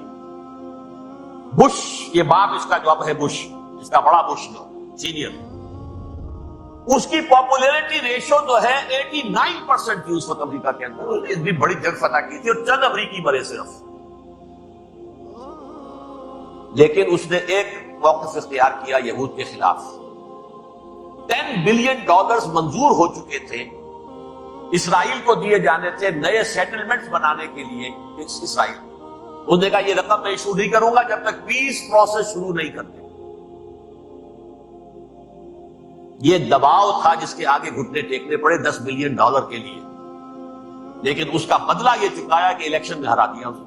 بش یہ باپ اس کا جو اب ہے بش، اس کا بڑا بش جو سینئر، اس کی پاپولیرٹی ریشو جو ہے 89% تھی اس وقت امریکہ کے اندر. اتنی بڑی جنگ فتح کی تھی اور چند امریکی مرے صرف. لیکن اس نے ایک موقف اختیار کیا یہود کے خلاف. $10 بلین منظور ہو چکے تھے، اسرائیل کو دیے جانے تھے نئے سیٹلمنٹس بنانے کے لیے. اسرائیل انہوں نے کہا یہ رقم میں ایشو نہیں کروں گا جب تک پیس پروسیس شروع نہیں کرتے. یہ دباؤ تھا جس کے آگے گھٹنے ٹیکنے پڑے $10 بلین کے لیے. لیکن اس کا بدلہ یہ چکایا کہ الیکشن میں ہرا دیا اسے.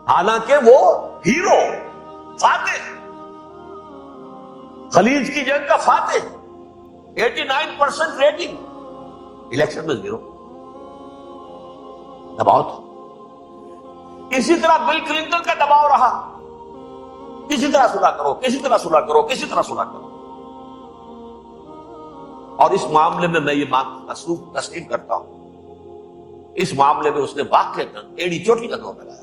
حالانکہ وہ ہیرو، فاتح، خلیج کی جنگ کا فاتح، 89% ریٹنگ، الیکشن میں 0. دباؤ تھا. اسی طرح بل کلنٹن کا دباؤ رہا، کسی طرح صلح کرو، کسی طرح صلح کرو، کسی طرح صلح کرو. اور اس معاملے میں میں یہ تسلیم کرتا ہوں، اس معاملے میں اس نے واقعتاً ایڑی چوٹی کا دور لگایا.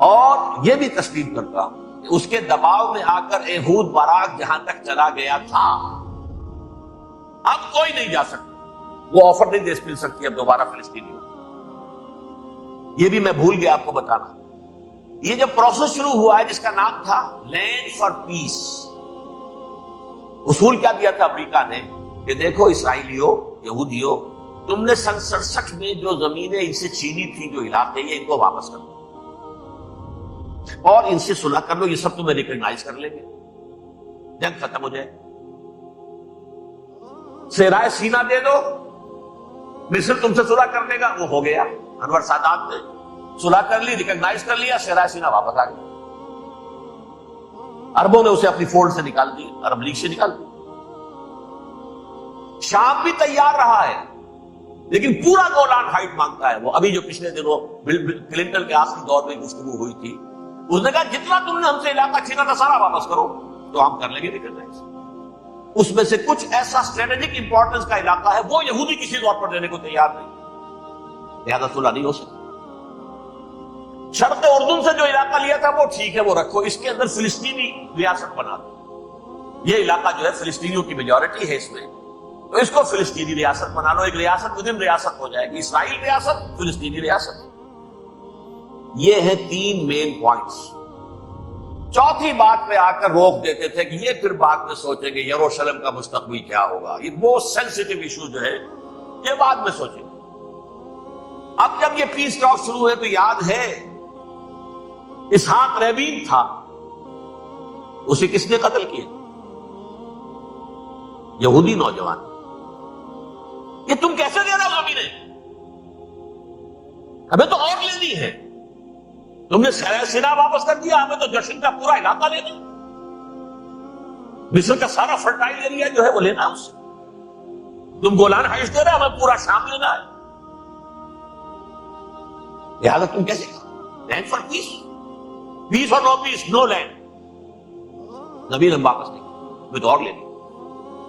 اور یہ بھی تسلیم کرتا ہوں کہ اس کے دباؤ میں آ کر ایہود باراک جہاں تک چلا گیا تھا، اب کوئی نہیں جا سکتا. وہ آفر نہیں دے مل سکتی اب دوبارہ فلسطینیوں. یہ بھی میں بھول گیا آپ کو بتانا. یہ جب پروسیس شروع ہوا ہے جس کا نام تھا لینڈ فار پیس، اصول کیا دیا تھا امریکہ نے کہ دیکھو اسرائیلیوں، یہودیوں، تم نے سن 67 میں جو زمینیں ان سے چھینی تھی، جو علاقے، یہ ان کو واپس کر دو اور ان سے صلح کر لو، یہ سب تمہیں ریکگنائز کر لیں گے، جنگ ختم ہو جائے. صحرائے سینا دے دو، مصر تم سے صلح کر لے گا. وہ ہو گیا، انور سادات نے صلح کر لی، ریکگنائز کر لیا، صحرائے سینا واپس آ گیا. عربوں نے اسے اپنی فولڈ سے نکال دی، عرب لیگ سے نکال دی. شام بھی تیار رہا ہے لیکن پورا گولان ہائٹ مانگتا ہے. وہ ابھی جو پچھلے دنوں کلنٹن کے آخری دور میں گفتگو ہوئی تھی، اس نے کہا جتنا تم نے ہم سے علاقہ چھینا تھا سارا واپس کرو تو ہم کر لیں گے ریکگنائز. اس میں سے کچھ ایسا اسٹریٹجک امپورٹنس کا علاقہ ہے وہ یہودی کسی طور پر دینے کو تیار نہیں، لہذا صلح نہیں ہو سکتی. شرق اردن سے جو علاقہ لیا تھا وہ ٹھیک ہے، وہ رکھو، اس کے اندر فلسطینی ریاست بنا دو. یہ علاقہ جو ہے فلسطینیوں کی میجورٹی ہے اس میں، تو اس کو فلسطینی ریاست بنا لو. ایک ریاست ودن ریاست ہو جائے گی، اسرائیل ریاست، فلسطینی ریاست. یہ ہیں 3 مین پوائنٹس. چوتھی بات پہ آ کر روک دیتے تھے کہ یہ پھر بعد میں سوچیں گے یروشلم کا مستقبل کیا ہوگا، یہ بہت سینسیٹیو ایشو جو ہے یہ بعد میں سوچیں گے. اب جب یہ پیس ٹاک شروع ہوئے تو یاد ہے اسحاق رابین تھا، اسے کس نے قتل کیا؟ یہودی نوجوان. یہ تم کیسے دے رہے ہو زمینیں؟ ہمیں تو اور لینی ہے. تم نے سینا واپس کر دیا، ہمیں تو جشن کا پورا علاقہ لینا، مصر کا سارا فرٹائل ایریا جو ہے وہ لینا ہے اس سے. تم گولان ہائٹس دے رہے، ہمیں پورا شام لینا ہے. لہٰذا تم کیسے لینڈ فار پیس، پیس اور نو پیس، نو لینڈ. زمین ہم واپس نہیں، ہمیں تو اور لینی.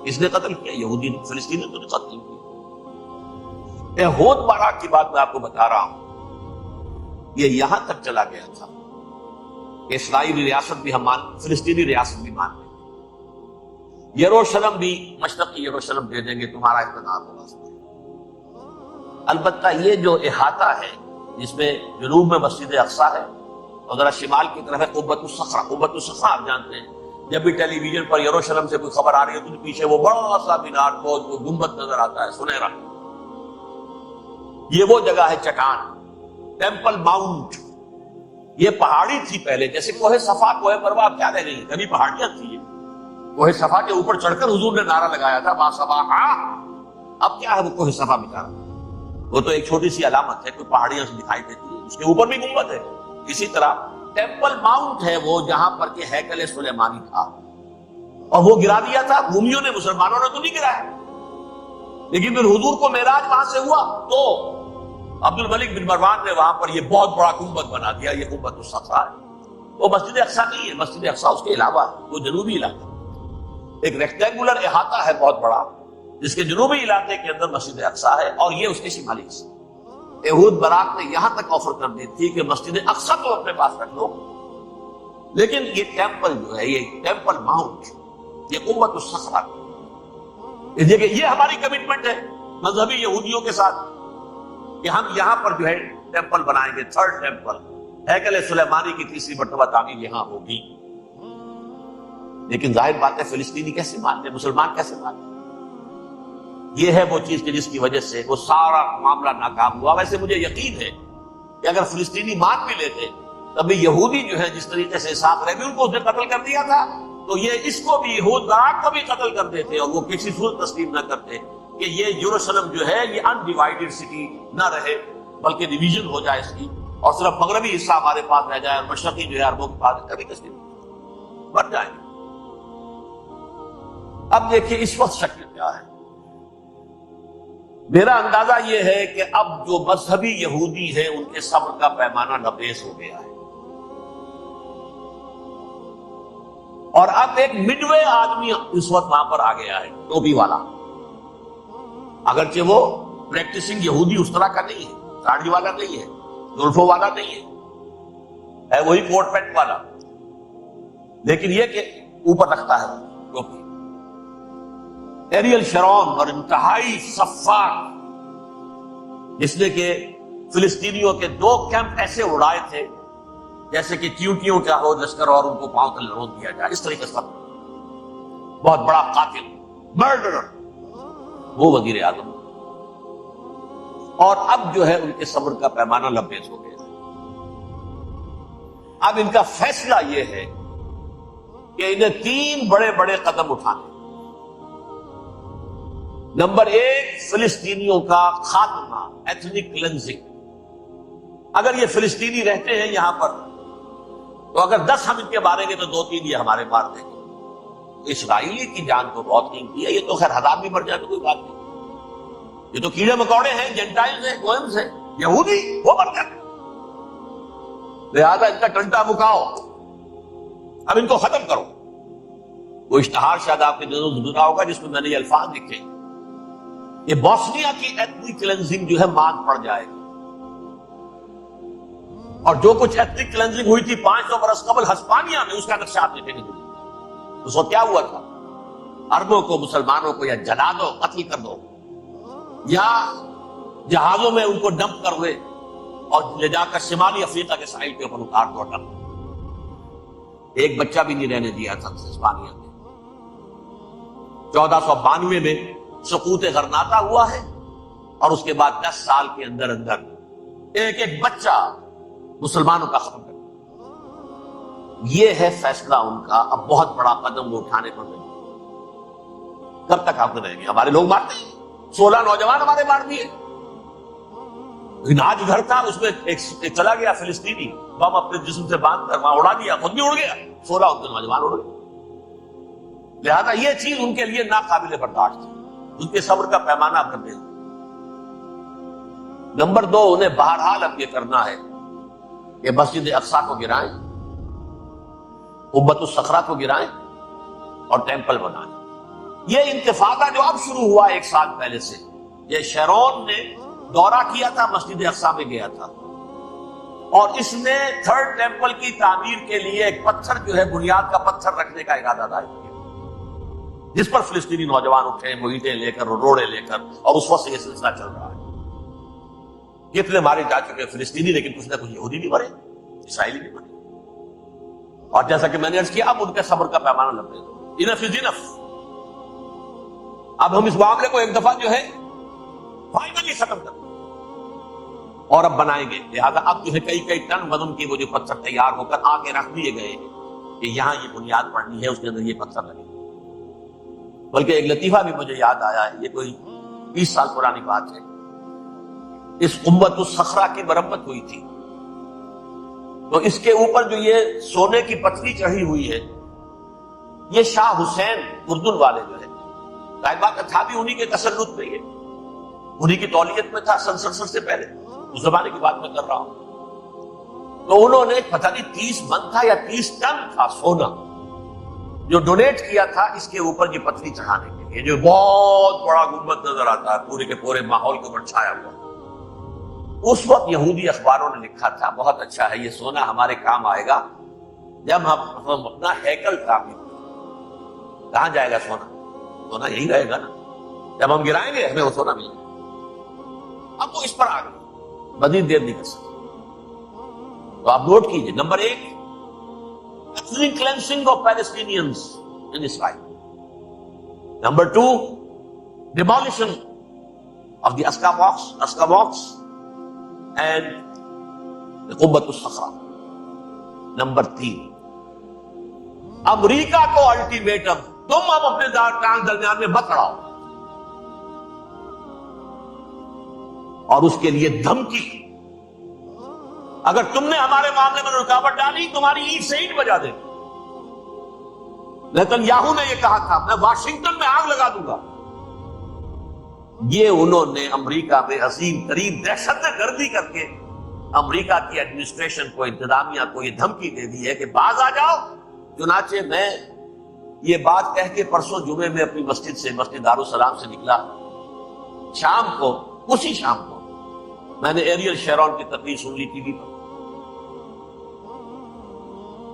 اس نے قتل کیا یہودی نے، فلسطینی تو نے قتل کیا. ایہود باراک کی بات میں آپ کو بتا رہا ہوں، یہ یہاں تک چلا گیا تھا کہ اسرائیلی ریاست بھی ہم فلسطینی ریاست بھی مان لیں گے، یروشلم بھی مشرقی یروشلم دے دیں گے، تمہارا اقتدار ہوگا. البتہ یہ جو احاطہ ہے جس میں جنوب میں مسجد اقصی ہے اور ذرا شمال کی طرف ہے قبۃ الصخرہ. قبۃ الصخرہ آپ جانتے ہیں جب بھی ٹیلی ویژن پر یروشلم سے کوئی خبر آ رہی ہے تو پیچھے وہ بڑا سا مینار کو گنبد نظر آتا ہے سنہرا. یہ وہ جگہ ہے چٹان، ٹیمپل ماؤنٹ. یہ پہاڑی تھی پہلے، جیسے کوہ صفا کوہ مروہ کیا رہ گئی، کبھی پہاڑیاں تھی. کوہ صفا کے اوپر چڑھ کر حضور نے نعرہ لگایا تھا ما صباح. اب کیا ہے وہ کوہ صفا بتا رہا، وہ تو ایک چھوٹی سی علامت ہے، کوئی پہاڑیاں سے دکھائی دیتی ہے، اس کے اوپر بھی گنبد ہے. اسی طرح ٹیمپل ماؤنٹ ہے وہ جہاں پر کہ ہیکل سلیمانی تھا، اور وہ گرا دیا تھا رومیوں نے، مسلمانوں نے تو نہیں گرایا. لیکن پھر حضور کو معراج وہاں سے ہوا تو عبد الملک بن مروان نے وہاں پر یہ بہت بڑا گنبد بنا دیا. یہ گنبد الصخرہ ہے، وہ مسجد اقصی نہیں ہے، مسجد اقصی اس کے علاوہ وہ جنوبی علاقہ، ایک ریکٹینگولر احاطہ ہے بہت بڑا، جس کے جنوبی علاقے کے اندر مسجد اقصی ہے، اور یہ اس کے شمالی حصہ. یہود براق نے یہاں تک آفر کر دی تھی کہ مسجد اقصی تو اپنے پاس رکھ لو، لیکن یہ ٹیمپل جو ہے، یہ ٹیمپل ماؤنٹ، یہ گنبد الصخرہ، یہ ہماری کمٹمنٹ ہے مذہبی یہودیوں کے ساتھ کہ ہم یہاں پر جو ہے ٹیمپل بنائیں گے. تھرڈ ٹیمپل، ہیکل سلیمانی کی تیسری مرتبہ تعمیر یہاں ہوگی. لیکن ظاہر بات ہے فلسطینی کیسے مانتے، مسلمان کیسے مانتے؟ یہ ہے وہ چیز کہ جس کی وجہ سے وہ سارا معاملہ ناکام ہوا. ویسے مجھے یقین ہے کہ اگر فلسطینی مان بھی لیتے، تبھی یہودی جو ہے جس طریقے سے اسحاق ریبیون کو اس نے قتل کر دیا تھا، تو یہ اس کو بھی، یہود براق کو بھی قتل کر دیتے، اور وہ کسی صورت تسلیم نہ کرتے کہ یہ یروشلم جو ہے یہ ان ڈیوائیڈڈ سٹی نہ رہے، بلکہ ڈویژن ہو جائے اس کی، اور صرف مغربی حصہ ہمارے پاس رہ جائے اور مشرقی جو ہے عربوں کے پاس کبھی تسلیم بڑھ جائیں گے. اب دیکھیں اس وقت شکل کیا ہے. میرا اندازہ یہ ہے کہ اب جو مذہبی یہودی ہیں ان کے صبر کا پیمانہ لبریز ہو گیا ہے، اور اب ایک مڈ وے آدمی اس وقت وہاں پر آ گیا ہے، ٹوپی والا. اگرچہ وہ پریکٹسنگ یہودی اس طرح کا نہیں ہے، داڑھی والا نہیں ہے، زلفوں والا نہیں ہے وہی کوٹ پینٹ والا، لیکن یہ کہ اوپر رکھتا ہے ٹوپی. ایریل شرون اور انتہائی سفاک، جس نے کہ فلسطینیوں کے 2 کیمپ ایسے اڑائے تھے جیسے کہ چیونٹیوں کا ہو لشکر اور ان کو پاؤں تلے روک دیا جائے، اس طریقے سے بہت بڑا قاتل، مرڈرر، وہ وزیر اعظم. اور اب جو ہے ان کے صبر کا پیمانہ لبریز ہو گیا. اب ان کا فیصلہ یہ ہے کہ انہیں 3 بڑے بڑے قدم اٹھانے. نمبر 1، فلسطینیوں کا خاتمہ، ایتھنک کلینزنگ. اگر یہ فلسطینی رہتے ہیں یہاں پر تو اگر 10 ہم ان کے ماریں گے تو 2-3 یہ ہمارے مار دیں گے. اسرائیلی کی جان تو بہت قیمتی ہے، یہ تو خیر 1000 بھی مر جائے تو کوئی بات نہیں، یہ تو کیڑے مکوڑے ہیں، جینٹائلز ہیں، گوئمز ہیں، یہودی وہ مر جائے. لہذا ان کا ٹنٹا مکاؤ، اب ان کو ختم کرو. وہ اشتہار شاید آپ کے دنوں گزرا ہوگا جس میں میں نے یہ الفاظ لکھے، یہ بوسنیا کی ایتھنک کلینزنگ جو ہے مانگ پڑ جائے گی. اور جو کچھ ایتھنک کلینزنگ ہوئی تھی 500 برس قبل ہسپانیہ میں، اس کا نقشہ آپ دیکھیں گے. اس وقت کیا ہوا تھا؟ عربوں کو، مسلمانوں کو یا جلا دو، قتل کر دو، یا جہازوں میں ان کو ڈمپ کر ہوئے اور لے جا کر شمالی افریقہ کے ساحل کے اوپر اتار دو. ایک بچہ بھی نہیں رہنے دیا تھا ہسپانیہ میں. 1492 میں سقوط غرناطہ ہوا ہے، اور اس کے بعد 10 سال کے اندر اندر ایک ایک بچہ مسلمانوں کا ختم کر. یہ ہے فیصلہ ان کا. اب بہت بڑا قدم وہ اٹھانے پر گئے. کب تک آپ رہیں گے؟ ہمارے لوگ مارتے ہیں، 16 نوجوان ہمارے مار دیے. ناج گھر تھا، اس میں ایک چلا گیا فلسطینی، بم اپنے جسم سے باندھ کر وہاں اڑا دیا، خود بھی اڑ گیا، 16 اس کے نوجوان اڑ گئے. لہذا یہ چیز ان کے لیے ناقابل برداشت تھی. ان کے صبر کا پیمانہ اب کر دیں. نمبر 2، انہیں بہرحال اب یہ کرنا ہے کہ مسجد اقصی کو گرائیں، قبۃ الصخرہ کو گرائیں اور ٹیمپل بنائیں. یہ انتفاضہ جو اب شروع ہوا 1 سال پہلے سے، یہ شیرون نے دورہ کیا تھا، مسجد اقصی میں گیا تھا، اور اس نے 3rd ٹیمپل کی تعمیر کے لیے ایک پتھر جو ہے بنیاد کا پتھر رکھنے کا ارادہ ظاہر کیا، جس پر فلسطینی نوجوان اٹھے، وہ اینٹیں لے کر، روڑے لے کر، اور اس وقت سے یہ سلسلہ چل رہا ہے. کتنے مارے جا چکے فلسطینی، لیکن کچھ نہ کچھ یہودی بھی مرے، اسرائیلی بھی مرے. اور جیسا کہ میں نے عرض کیا اب ان کے صبر کا پیمانہ لمبے دو. انف از انف. اب ہم اس معاملے کو ایک دفعہ جو ہے فائنلی ختم کر دیں اور اب بنائیں گے. لہٰذا اب جو ہے کئی ٹن وزن کے وہ جو پتھر تیار ہو کر آگے رکھ دیے گئے ہیں کہ یہاں یہ بنیاد پڑنی ہے, اس کے اندر یہ پتھر لگے. بلکہ ایک لطیفہ بھی مجھے یاد آیا ہے, یہ کوئی 20 سال پرانی بات ہے. اس قبۃ الصخرہ کی مرمت ہوئی تھی تو اس کے اوپر جو یہ سونے کی پتھری چڑھی ہوئی ہے, یہ شاہ حسین اردن والے جو ہے بات تھا بھی انہی کے تسلط میں, یہ انہی کی تولیت میں تھا سن 67 سے پہلے, اس زمانے کی بات میں کر رہا ہوں. تو انہوں نے پتہ نہیں 30 من تھا یا 30 ٹن تھا سونا جو ڈونیٹ کیا تھا اس کے اوپر یہ پتھری چڑھانے کے لیے, جو بہت بڑا گنبد نظر آتا ہے پورے کے پورے ماحول کے اوپر چھایا ہوا. اس وقت یہودی اخباروں نے لکھا تھا بہت اچھا ہے, یہ سونا ہمارے کام آئے گا جب ہم اپنا ہیکل تعمیر کریں. کہاں جائے گا سونا؟ سونا یہی رہے گا نا, جب ہم گرائیں گے ہمیں وہ سونا ملے گا. اب وہ اس پر آ گئے, مزید دیر نہیں کر سکتے. تو آپ نوٹ کیجئے, number 1 ethnic cleansing of Palestinians in Israel. Number 2 demolition of the Aqsa mosques and the Qubbat al-Sakhra. Number 3 امریکہ کو الٹیمیٹم, تم اب اپنے درمیان میں مت لڑاؤ, اور اس کے لیے دھمکی, اگر تم نے ہمارے معاملے میں رکاوٹ ڈالی تمہاری اینٹ سے اینٹ بجا دے. لیکن یاہو نے یہ کہا تھا میں واشنگٹن میں آگ لگا دوں گا. یہ انہوں نے امریکہ میں عظیم ترین دہشت گردی کر کے امریکہ کی ایڈمنسٹریشن کو, انتظامیہ کو یہ دھمکی دے دی ہے کہ باز آ جاؤ. چنانچہ میں یہ بات کہہ کے پرسوں جمعے میں اپنی مسجد سے, مسجد دارالسلام سے نکلا, شام کو, اسی شام کو میں نے ایریل شیرون کی تقریر سن لی T V per.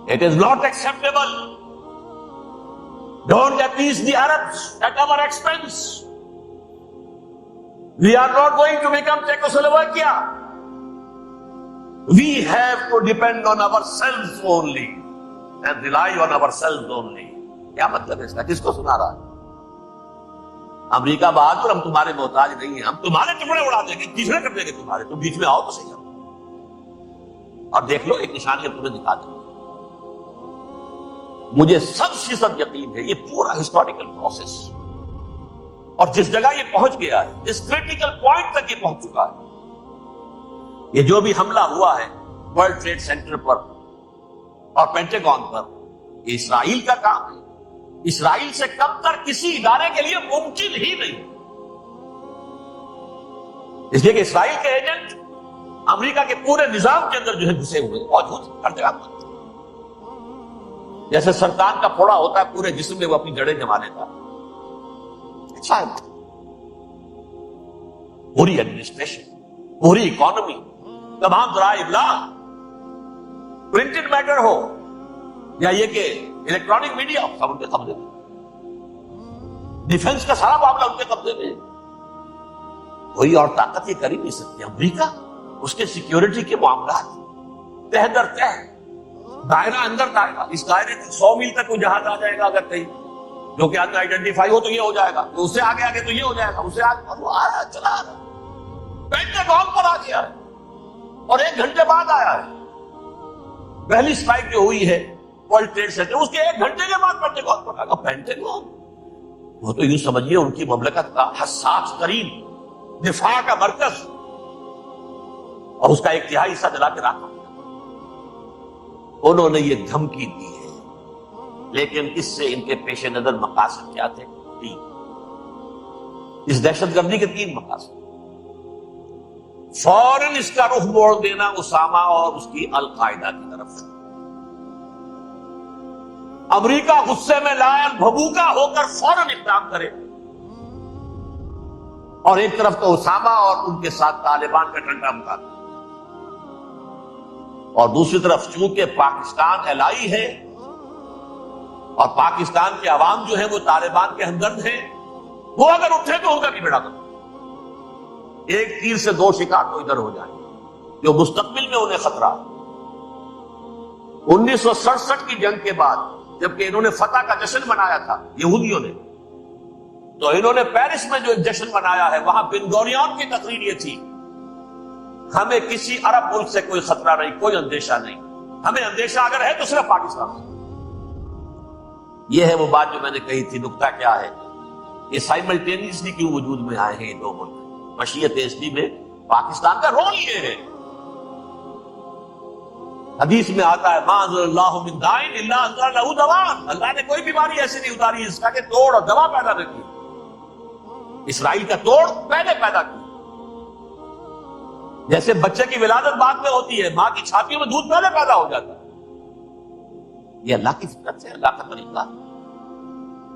It is not acceptable. Don't appease the Arabs at our expense. We are not going to become Czechoslovakia. We have to depend on ourselves only and rely on ourselves only. کیا مطلب ہے اس کا؟ کس کو سنا رہا ہے؟ امریکہ بہادر, ہم تمہارے محتاج نہیں ہیں, ہم تمہارے ٹکڑے اڑا دیں گے, تیسرے کر دیں گے تمہارے, تم بیچ میں آؤ تو صحیح. اور دیکھ لو ایک نشانی ہم تمہیں دکھا دیں. مجھے 100% یقین ہے یہ پورا ہسٹوریکل پروسیس, اور جس جگہ یہ پہنچ گیا ہے, اس کریٹیکل پوائنٹ تک یہ پہنچ چکا ہے. یہ جو بھی حملہ ہوا ہے ورلڈ ٹریڈ سینٹر پر اور پینٹاگون پر, یہ اسرائیل کا کام ہے. اسرائیل سے کم تر کسی ادارے کے لیے ممکن ہی نہیں, اس لیے کہ اسرائیل کے ایجنٹ امریکہ کے پورے نظام کے اندر جو ہے گھسے ہوئے موجود ہر جگہ پر. جیسے سرطان کا پھوڑا ہوتا ہے پورے جسم میں وہ اپنی جڑیں جما لیتا ہے, پوری ایڈمنسٹریشن, پوری اکانومی, تمام ذرائع ابلاغ, پرنٹڈ میٹر ہو یا یہ کہ الیکٹرانک میڈیا, سب ان کے قبضے میں. ڈیفنس کا سارا معاملہ ان کے قبضے میں. کوئی اور طاقت یہ کر ہی نہیں سکتی. امریکہ, اس کے سیکیورٹی کے معاملات تہ در تہ, دائرہ اندر دائرہ, اس دائرے سے 100 میل تک کوئی جہاز آ جائے گا اگر کہیں جو کہ آئیڈینٹیفائی ہو تو یہ ہو جائے گا, اس سے آگے آگے تو یہ ہو جائے گا, اس سے آگے وہ آیا چلا رہا ہے. پینٹاگون پر آ گیا ہے اور 1 گھنٹے بعد آیا ہے. پہلی اسٹرائک جو ہوئی ہے ورلڈ ٹریڈ سینٹر, اس کے 1 گھنٹے کے بعد پینٹاگون پر آ گیا. پینٹاگون وہ تو یوں سمجھیے ان کی مملکت کا حساس ترین دفاع کا مرکز, اور اس کا 1/3 حصہ جلا کے رکھا. انہوں نے یہ دھمکی دی ہے, لیکن اس سے ان کے پیش نظر مقاصد کیا تھے؟ 3. اس دہشت گردی کے 3 مقاصد. فوراً اس کا رخ موڑ دینا اسامہ اور اس کی القاعدہ کی طرف. امریکہ غصے میں لائل بھبوکا ہو کر فوراً اقدام کرے, اور ایک طرف تو اسامہ اور ان کے ساتھ طالبان کا ٹنڈا مقابلہ, اور دوسری طرف چونکہ پاکستان الائی ہے اور پاکستان کے عوام جو ہے وہ طالبان کے ہمدرد ہیں, وہ اگر اٹھے تو ان کا بھی بیڑا کرو. ایک تیر سے 2 شکار تو ادھر ہو جائیں, جو مستقبل میں انہیں خطرہ. 1967 کی جنگ کے بعد جبکہ انہوں نے فتح کا جشن منایا تھا یہودیوں نے، تو انہوں نے پیرس میں جو جشن منایا ہے وہاں بن گوریون کی تقریر یہ تھی، ہمیں کسی عرب ملک سے کوئی خطرہ نہیں، کوئی اندیشہ نہیں، ہمیں اندیشہ اگر ہے تو صرف پاکستان سے۔ یہ ہے وہ بات جو میں نے کہی تھی۔ نکتہ کیا ہے؟ یہ سائملٹینیسلی کیوں وجود میں آئے ہیں یہ دو ملک؟ مشیت اسلی میں پاکستان کا رول یہ ہے۔ حدیث میں آتا ہے ما انزل اللہ من داء الا انزل له دواء، اللہ نے کوئی بیماری ایسی نہیں اتاری اس کا کہ توڑ اور دوا پیدا نہ کی۔ اسرائیل کا توڑ پہلے پیدا کی، جیسے بچے کی ولادت بعد میں ہوتی ہے، ماں کی چھاتیوں میں دودھ پہلے پیدا ہو جاتا ہے۔ یہ اللہ کی فطرت ہے، اللہ کا طریقہ۔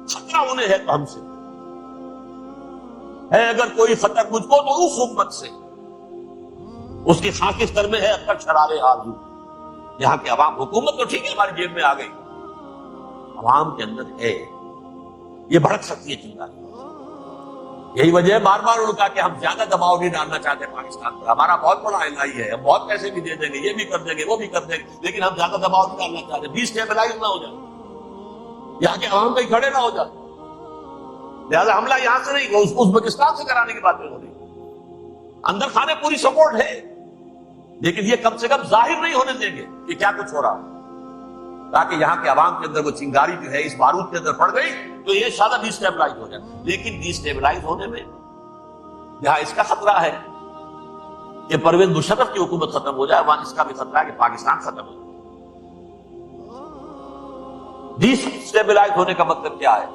خطرہ انہیں ہے تو ہم سے ہے، اگر کوئی خطر مجھ کو تو اس امت سے، اس کی خاکستر میں ہے اب تک شرارے آرزو۔ یہاں کے عوام، حکومت تو ٹھیک ہے ہماری جیب میں آ گئی، عوام کے اندر ہے یہ بھڑک سکتی ہے چنگاری۔ یہی وجہ ہے بار بار ان کا کہ ہم زیادہ دباؤ نہیں ڈالنا چاہتے پاکستان پر، ہمارا بہت بڑا الائی ہے، ہم بہت پیسے بھی دے دیں گے، یہ بھی کر دیں گے، وہ بھی کر دیں گے، لیکن ہم زیادہ دباؤ نہیں ڈالنا چاہتے، ڈی اسٹیبلائز نہ ہو جائے، یہاں کے عوام کہیں کھڑے نہ ہو جائے۔ لہٰذا حملہ یہاں سے نہیں، ازبکستان سے کرانے کی باتیں ہو رہی، اندر خانے پوری سپورٹ ہے، لیکن یہ کم سے کم ظاہر نہیں ہونے دیں گے کہ کیا کچھ ہو رہا، تاکہ یہاں کے عوام کے اندر وہ چنگاری جو ہے اس بارود کے اندر پڑ گئی تو یہ شاید ڈی اسٹیبلائز ہو جائے۔ لیکن ڈی اسٹیبلائز ہونے میں جہاں اس کا خطرہ ہے کہ پرویز مشرف کی حکومت ختم ہو جائے، وہاں اس کا بھی خطرہ ہے کہ پاکستان ختم ہو جائے۔ ڈی اسٹیبلائز ہونے کا مطلب کیا ہے؟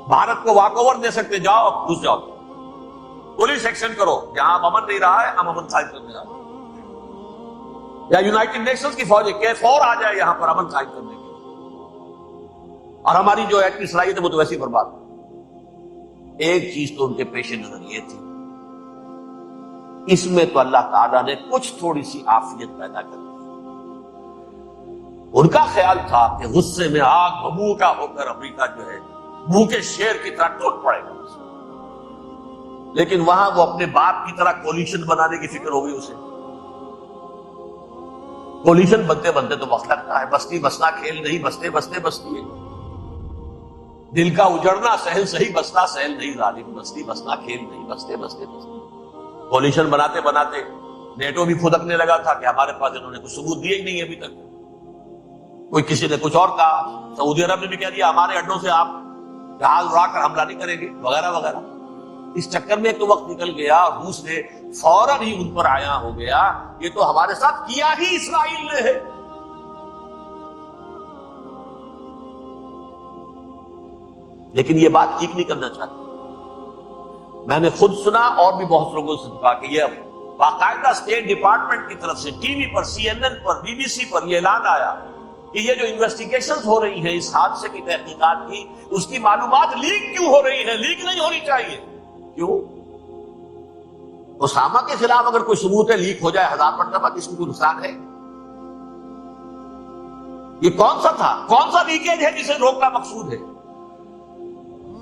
بھارت کو واک اوور دے سکتے، جاؤ گھس جاؤ، پولیس ایکشن کرو، جہاں امن نہیں رہا ہے ہم امن قائم کرنے جاؤ، یا یونائٹڈ نیشنز کی فوج K4 آ جائے یہاں پر امن قائم کرنے کے لیے، اور ہماری جو ایٹمی صلاحیت ہے وہ تو ویسی برباد۔ ایک چیز تو ان کے پیش نظر یہ تھی، اس میں تو اللہ تعالیٰ نے کچھ تھوڑی سی عافیت پیدا کر دی۔ ان کا خیال تھا کہ غصے میں آگ بھبھوکا ہو کر امریکہ جو ہے بھوکے شیر کی طرح ٹوٹ پڑے گا، لیکن وہاں وہ اپنے باپ کی طرح کولیشن بنانے کی فکر ہو گئی اسے۔ کولیشن بنتے بنتے تو وقت لگتا ہے، بستی بسنا کھیل نہیں، بستے بستے بستی ہے، دل کا اجڑنا سہل صحیح، بسنا سہل نہیں ظالم، بستی بسنا کھیل نہیں، بستے بستے بستی۔ کولیشن بناتے بناتے نیٹو بھی پھدکنے لگا تھا کہ ہمارے پاس انہوں نے کچھ ثبوت دیے ہی نہیں ابھی تک، کوئی کسی نے کچھ اور کہا، سعودی عرب نے بھی کہہ دیا ہمارے اڈوں سے آپ جہاز اڑا کر حملہ نہیں کریں گے وغیرہ وغیرہ۔ اس چکر میں ایک تو وقت نکل گیا اور روس نے فوراً ہی ان پر آیا ہو گیا، یہ تو ہمارے ساتھ کیا ہی اسرائیل نے ہے۔ لیکن یہ بات ٹھیک نہیں کرنا چاہتا، میں نے خود سنا اور بھی بہت لوگوں سے کہا کہ یہ باقاعدہ اسٹیٹ ڈپارٹمنٹ کی طرف سے ٹی وی پر، CNN پر، BBC پر یہ اعلان آیا کہ یہ جو انویسٹیگیشنز ہو رہی ہیں اس حادثے کی تحقیقات کی، اس کی معلومات لیک کیوں ہو رہی ہیں؟ لیک نہیں ہونی چاہیے۔ کیوں؟ اسامہ کے خلاف اگر کوئی ثبوت ہے لیک ہو جائے 1000 مرتبہ، کسی کو نقصان ہے؟ یہ کون سا تھا، کون سا لیکیج ہے جسے روکنا مقصود ہے؟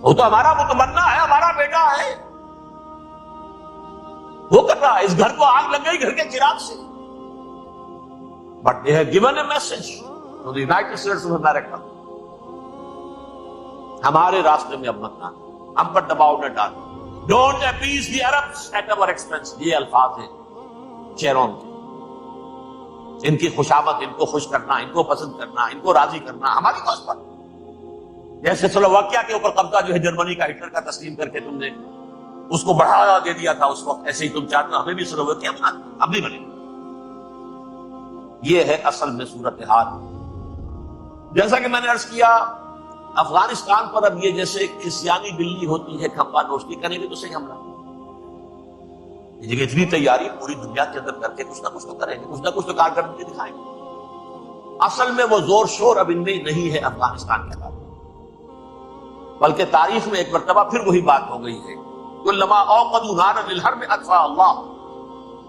وہ تو ہمارا متمنا ہے، ہمارا بیٹا ہے، وہ کر رہا ہے۔ اس گھر کو آگ لگ گئی گھر کے چراغ سے، but they have given a message to the United States of America، ہمارے راستے میں اب مت آنا، ہم پر دباؤ نہ ڈالو، don't appease the Arabs at our expense۔ یہ الفاظ ہیں شیرون کے، ان کی خوشامد، ان کو خوش کرنا، ان کو پسند کرنا، ان کو راضی کرنا ہماری کوشش پر۔ جیسے سلوواکیہ کے اوپر قبضہ جو ہے جرمنی کا ہٹلر کا تسلیم کر کے تم نے اس کو بڑھاوا دے دیا تھا اس وقت، ایسے ہی تم چاہتے ہو ہمیں بھی سلوواکیہ بنا، اب نہیں بنے۔ یہ ہے اصل میں صورتحال۔ جیسا کہ میں نے عرض کیا، افغانستان پر اب یہ جیسے کھسیانی بلی ہوتی ہے کھمبا نوشتی، کریں گے تو صحیح حملہ، یہ جگہ اتنی تیاری پوری دنیا کے اندر کر کے کچھ نہ کچھ تو کریں گے، کچھ نہ کچھ تو کارکردگی دکھائیں گے۔ اصل میں وہ زور شور اب ان میں نہیں ہے افغانستان کے بعد، بلکہ تاریخ میں ایک مرتبہ پھر وہی بات ہو گئی ہے، کلما اوقدوا نارا للحرب اطفاء اللہ،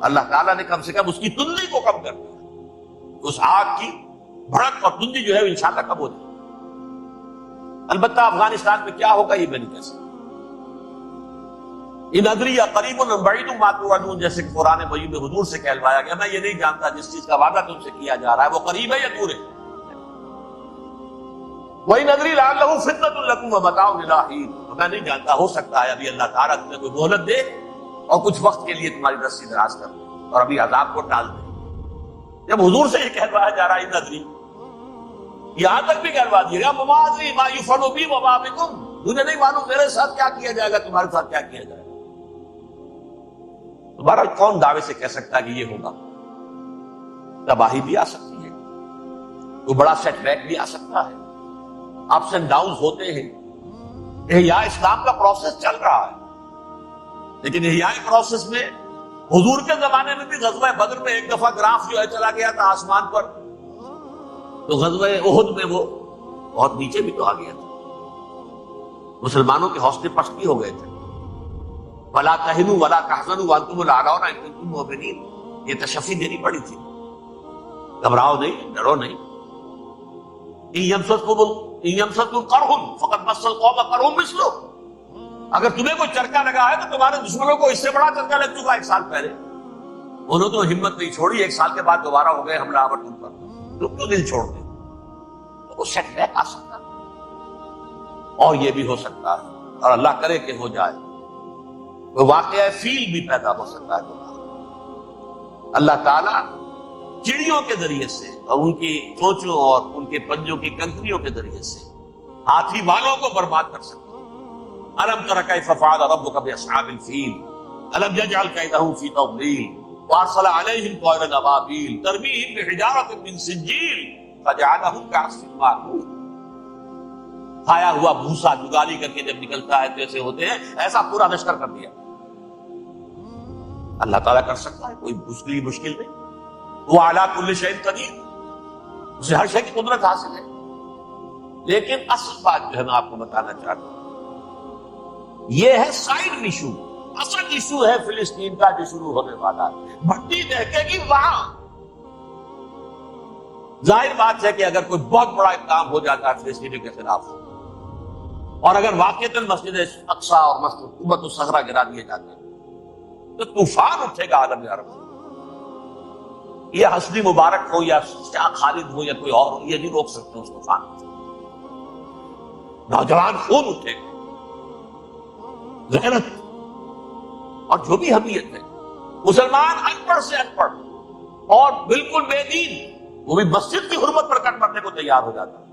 اللہ تعالیٰ نے کم سے کم اس کی تندی کو کم کر دیا، اس آگ کی بھڑک اور تندی جو ہے وہ انشاءاللہ کم ہو جائے۔ البتہ افغانستان میں کیا ہوگا یہ میں نہیں کہہ سکتا، ان ادری یا قریب بعید ما توعدون، جیسے کہ قرآن مجید میں حضور سے کہلوایا گیا میں یہ نہیں جانتا جس چیز کا وعدہ تم سے کیا جا رہا ہے وہ قریب ہے یا دور ہے۔ وَإِنْ أَدْرِي لَعَلَّهُ فِتْنَةٌ لَكُمْ وَمَتَاعٌ إِلَىٰ حِينٍ، میں نہیں جانتا ہو سکتا ہے ابھی اللہ تعالیٰ تمہیں کوئی مہلت دے اور کچھ وقت کے لیے تمہاری رسی دراز کر دے اور ابھی عذاب کو ٹال دے۔ جب حضور سے یہ کہلوایا جا رہا ہے ان ادری، یہاں تک بھی کہلوا دیا گیا وَمَا أَدْرِي مَا يُفْعَلُ بِي وَمَا بِكُمْ، مجھے نہیں معلوم میرے ساتھ کیا کیا جائے گا، تمہارے ساتھ کیا کیا جائے گا۔ تمہارا کون دعوے سے کہہ سکتا ہے کہ یہ ہوگا؟ تباہی بھی آ سکتی ہے، کوئی بڑا سیٹ بیک بھی آ سکتا ہے، اپس اینڈ ڈاؤنز ہوتے ہیں۔ احیاء اسلام کا پروسیس چل رہا ہے، لیکن احیاء پروسیس میں حضور کے زمانے میں بھی غزوہ بدر میں ایک دفعہ گراف جو ہے چلا گیا تھا آسمان پر، تو غزوہ احد میں وہ بہت نیچے بھی تو آ گیا تھا، مسلمانوں کے حوصلے پست بھی ہو گئے تھے۔ وَلَا تَهِنُوا وَلَا تَحْزَنُوا وَأَنْتُمُ الْأَعْلَوْنَ إِن كُنتُم مُؤْمِنِينَ، یہ تشفی دینی پڑی تھی، گھبراؤ نہیں، ڈرو نہیں۔ إِن يَمْسَسْكُمْ قَرْحٌ فَقَدْ مَسَّ الْقَوْمَ قَرْحٌ مِثْلُهُ، اگر تمہیں کوئی چرکا لگا ہے تو تمہارے دشمنوں کو اس سے بڑا چرکا لگ چکا ایک سال پہلے، انہوں تو ہمت نہیں چھوڑی، ایک سال کے بعد دوبارہ ہو گئے حملہ آور تم پر، تم کیوں دل چھوڑ دیں؟ وہ سیٹ بیک آ سکتا ہے اور یہ بھی ہو سکتا ہے، اور اللہ کرے کہ ہو جائے، وہ واقعہ فیل بھی پیدا ہو سکتا ہے۔ اللہ تعالیٰ چڑیوں کے ذریعے سے اور ان کی چونچوں اور ان کے پنجوں کی کنکریوں کے ذریعے سے ہاتھی والوں کو برباد کر سکتا ہے۔ الم تر کیف فعل ربک باصحاب الفیل الم یجعل کیدہم فی تضلیل وارسل علیہم طیرا ابابیل ترمیہم بحجارۃ من سجیل فجعلہم کعصف مأکول۔ کھایا ہوا بھوسا جگالی کر کے جب نکلتا ہے تو ایسے ہوتے ہیں، ایسا پورا لشکر کر دیا۔ اللہ تعالیٰ کر سکتا ہے، کوئی مشکل نہیں، وہ اعلیٰ کل شیء قدیر، اسے ہر شے کی قدرت حاصل ہے۔ لیکن اصل بات جو ہے میں آپ کو بتانا چاہتا ہوں، یہ ہے سائیڈ ایشو، اصل ایشو ہے فلسطین کا جو شروع ہونے والا ہے، بھٹی دہکے گی وہاں۔ ظاہر بات ہے کہ اگر کوئی بہت بڑا اقدام ہو جاتا ہے فلسطینیوں کے خلاف، اور اگر واقعتاً مسجد اقصیٰ اور مسجد قبۃ الصخرہ گرا دیے جاتے ہیں تو طوفان اٹھے گا عالم عرب میں۔ یہ حسنی مبارک ہو یا شاہ خالد ہو یا کوئی اور ہو، یہ نہیں روک سکتے اس طوفان کو۔ نوجوان خون اٹھے گا، غیرت اور جو بھی حمیت ہے۔ مسلمان ان پڑھ سے ان پڑھ اور بالکل بے دین، وہ بھی مسجد کی حرمت پر کٹ مرنے کو تیار ہو جاتا ہے۔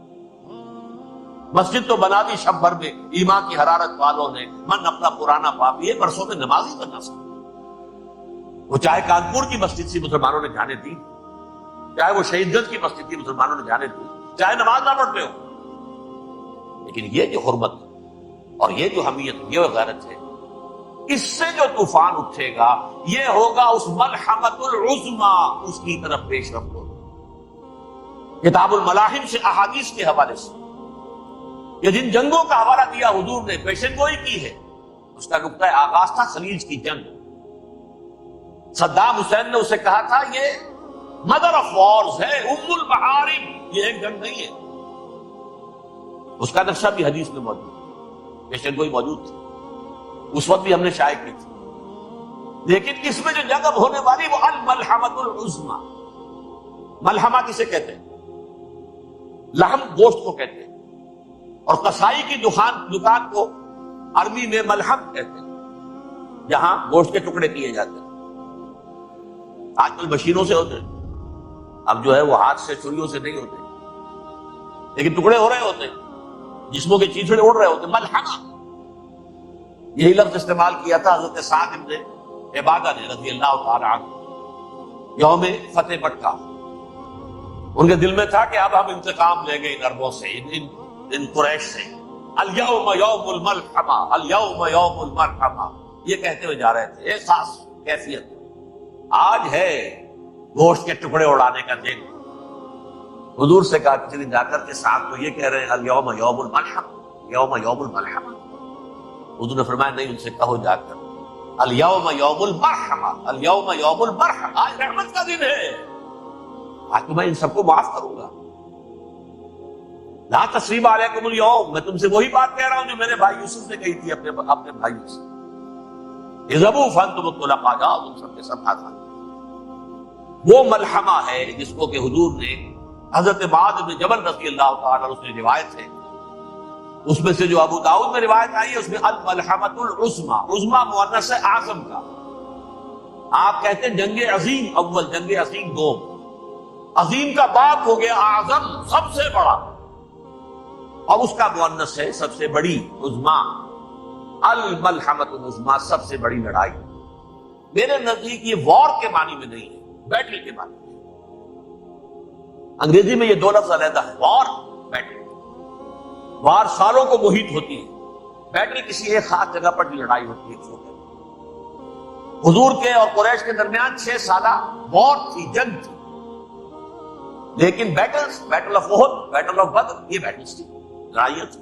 مسجد تو بنا دی شب بھر میں، ایمان کی حرارت والوں نے، من اپنا پرانا پاپی ہے، برسوں میں نماز ہی بنا سکتا۔ وہ چاہے کانپور کی مسجد سی مسلمانوں نے جانے دی، چاہے وہ شہید گنج کی مسجد کی مسلمانوں نے جانے دی، چاہے نماز نہ پڑھتے ہو، لیکن یہ جو حرمت اور یہ جو حمیت، یہ غیرت ہے، اس سے جو طوفان اٹھے گا یہ ہوگا اس ملحمۃ العظمی، اس کی طرف پیش رفت ہوگی۔ کتاب الملاحم سے احادیث کے حوالے سے یہ جن جنگوں کا حوالہ دیا حضور نے، پیشن گوئی کی ہے، اس کا نقطہ آغاز تھا خلیج کی جنگ۔ صدام حسین نے اسے کہا تھا یہ مدر آف وارز ہے، ام المحارب، یہ ایک جنگ نہیں ہے۔ اس کا نقشہ بھی حدیث میں موجود ہے، پیشن گوئی موجود تھی، اس وقت بھی ہم نے شائع کی تھی۔ لیکن اس میں جو جنگ اب ہونے والی وہ الملحمۃ العظمی۔ ملحمہ کسے کہتے ہیں؟ لحم گوشت کو کہتے ہیں، اور قصائی کی دکان کو عربی میں ملحم کہتے ہیں، جہاں گوشت کے ٹکڑے کیے جاتے ہیں۔ آج کل مشینوں سے ہوتے ہیں، اب جو ہے وہ ہاتھ سے چھریوں سے نہیں ہوتے، لیکن ٹکڑے ہو رہے ہوتے ہیں، جسموں کے چیچڑے اڑ رہے ہوتے ہیں۔ ملحمہ، یہی لفظ استعمال کیا تھا حضرت سعد بن عبادہ نے رضی اللہ تعالی عنہ یوم فتح مکہ۔ ان کے دل میں تھا کہ اب ہم انتقام لیں گے ان عربوں سے، ان قریش سے۔ الیوم یوم الملحمہ، الیوم یوم الملحمہ، یہ کہتے ہوئے جا رہے تھے۔ ایک خاص کیفیت، آج ہے گوشت کے ٹکڑے اڑانے کا دن۔ حضور سے کہا کہ جا کر کے ساتھ تو یہ کہہ رہے ہیں الیوم یوم الملحمہ، یوم یوم الملحمہ۔ حضور نے فرمایا نہیں، ان سے کہو جا کر الیوم یوم المرحمہ، الیوم یوم المرحمہ، آج رحمت کا دن ہے، آج تو میں ان سب کو معاف کروں گا۔ لا تثریب علیکم اليوم، میں تم سے وہی بات کہہ رہا ہوں جو میں نے بھائی یوسف سے کہی تھی اپنے بھائیوں سے۔ اذهبوا فانتم الطلقاء، جاؤ تم سب کے سب آزاد۔ وہ ملحمہ ہے جس کو کہ حضور نے حضرت معاذ بن جبل رضی اللہ تعالیٰ عنہ سے روایت ہے، اس میں سے جو ابو داؤد میں روایت آئی ہے اس میں الملحمۃ العظمی، عظمی مؤنث ہے اعظم کا، آپ کہتے ہیں جنگ عظیم اول، جنگ عظیم دوم، عظیم کا باب ہو گیا اعظم سب سے بڑا، اور اس کا مؤنث ہے سب سے بڑی، عظمی، الملحمۃ العظمی سب سے بڑی لڑائی۔ میرے نزدیک یہ وار کے معنی میں نہیں ہے، بیٹل کے معنی میں۔ انگریزی میں یہ دو لفظ علیحدہ ہے، وار، بیٹل۔ وار سالوں کو محیط ہوتی ہے، بیٹل کسی ایک خاص جگہ پر لڑائی ہوتی ہے۔ حضور کے اور قریش کے درمیان 6 سالہ وار تھی، جنگ تھی، لیکن battles, battle of Uhud, battle of Badr, یہ بیٹلز تھی، لڑائیاں تھی۔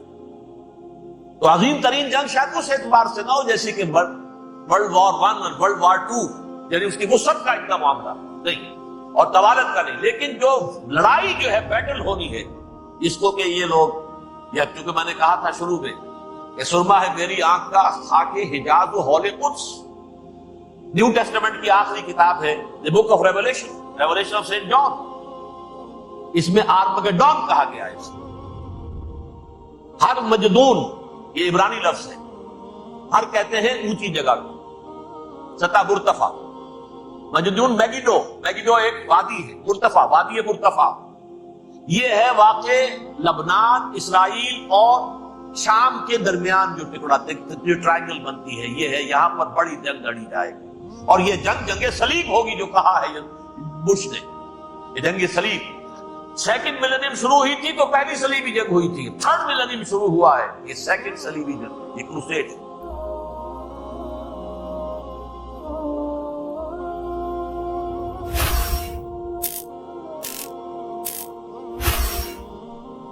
تو عظیم ترین جنگ شاید اس اعتبار سے نہ ہو جیسے کہ ورلڈ وار 1 اور ورلڈ وار 2، یعنی اس کی وسعت کا اتنا معاملہ نہیں اور طوالت کا نہیں، لیکن جو لڑائی جو ہے بیٹل ہونی ہے، جس کو کہ یہ لوگ، یا چونکہ میں نے کہا تھا شروع میں کہ سرما ہے میری آنکھ کا خاک حجاز و ہول قدس، نیو ٹیسٹمنٹ کی آخری کتاب ہے the book of revelation, revelation of saint John, اس میں آرمگڈون کہا گیا ہے۔ ہر مجدون، یہ عبرانی لفظ ہے، ہر کہتے ہیں اونچی جگہ کو، سطح مرتفع، مجدون میگیڈو، میگیڈو ایک وادی ہے، مرتفع، وادی مرتفع، یہ ہے واقع لبنان، اسرائیل اور شام کے درمیان جو ٹکڑا ٹرائنگل بنتی ہے، یہ ہے، یہاں پر بڑی جنگ لڑی جائے گی، اور یہ جنگ صلیب ہوگی جو کہا ہے بش نے، یہ جنگ صلیب۔ سیکنڈ ملینیم شروع ہوئی تھی تو پہلی صلیبی جنگ ہوئی تھی، تھرڈ ملینیم شروع ہوا ہے، یہ سیکنڈ صلیبی جنگ، یہ کروسیڈ۔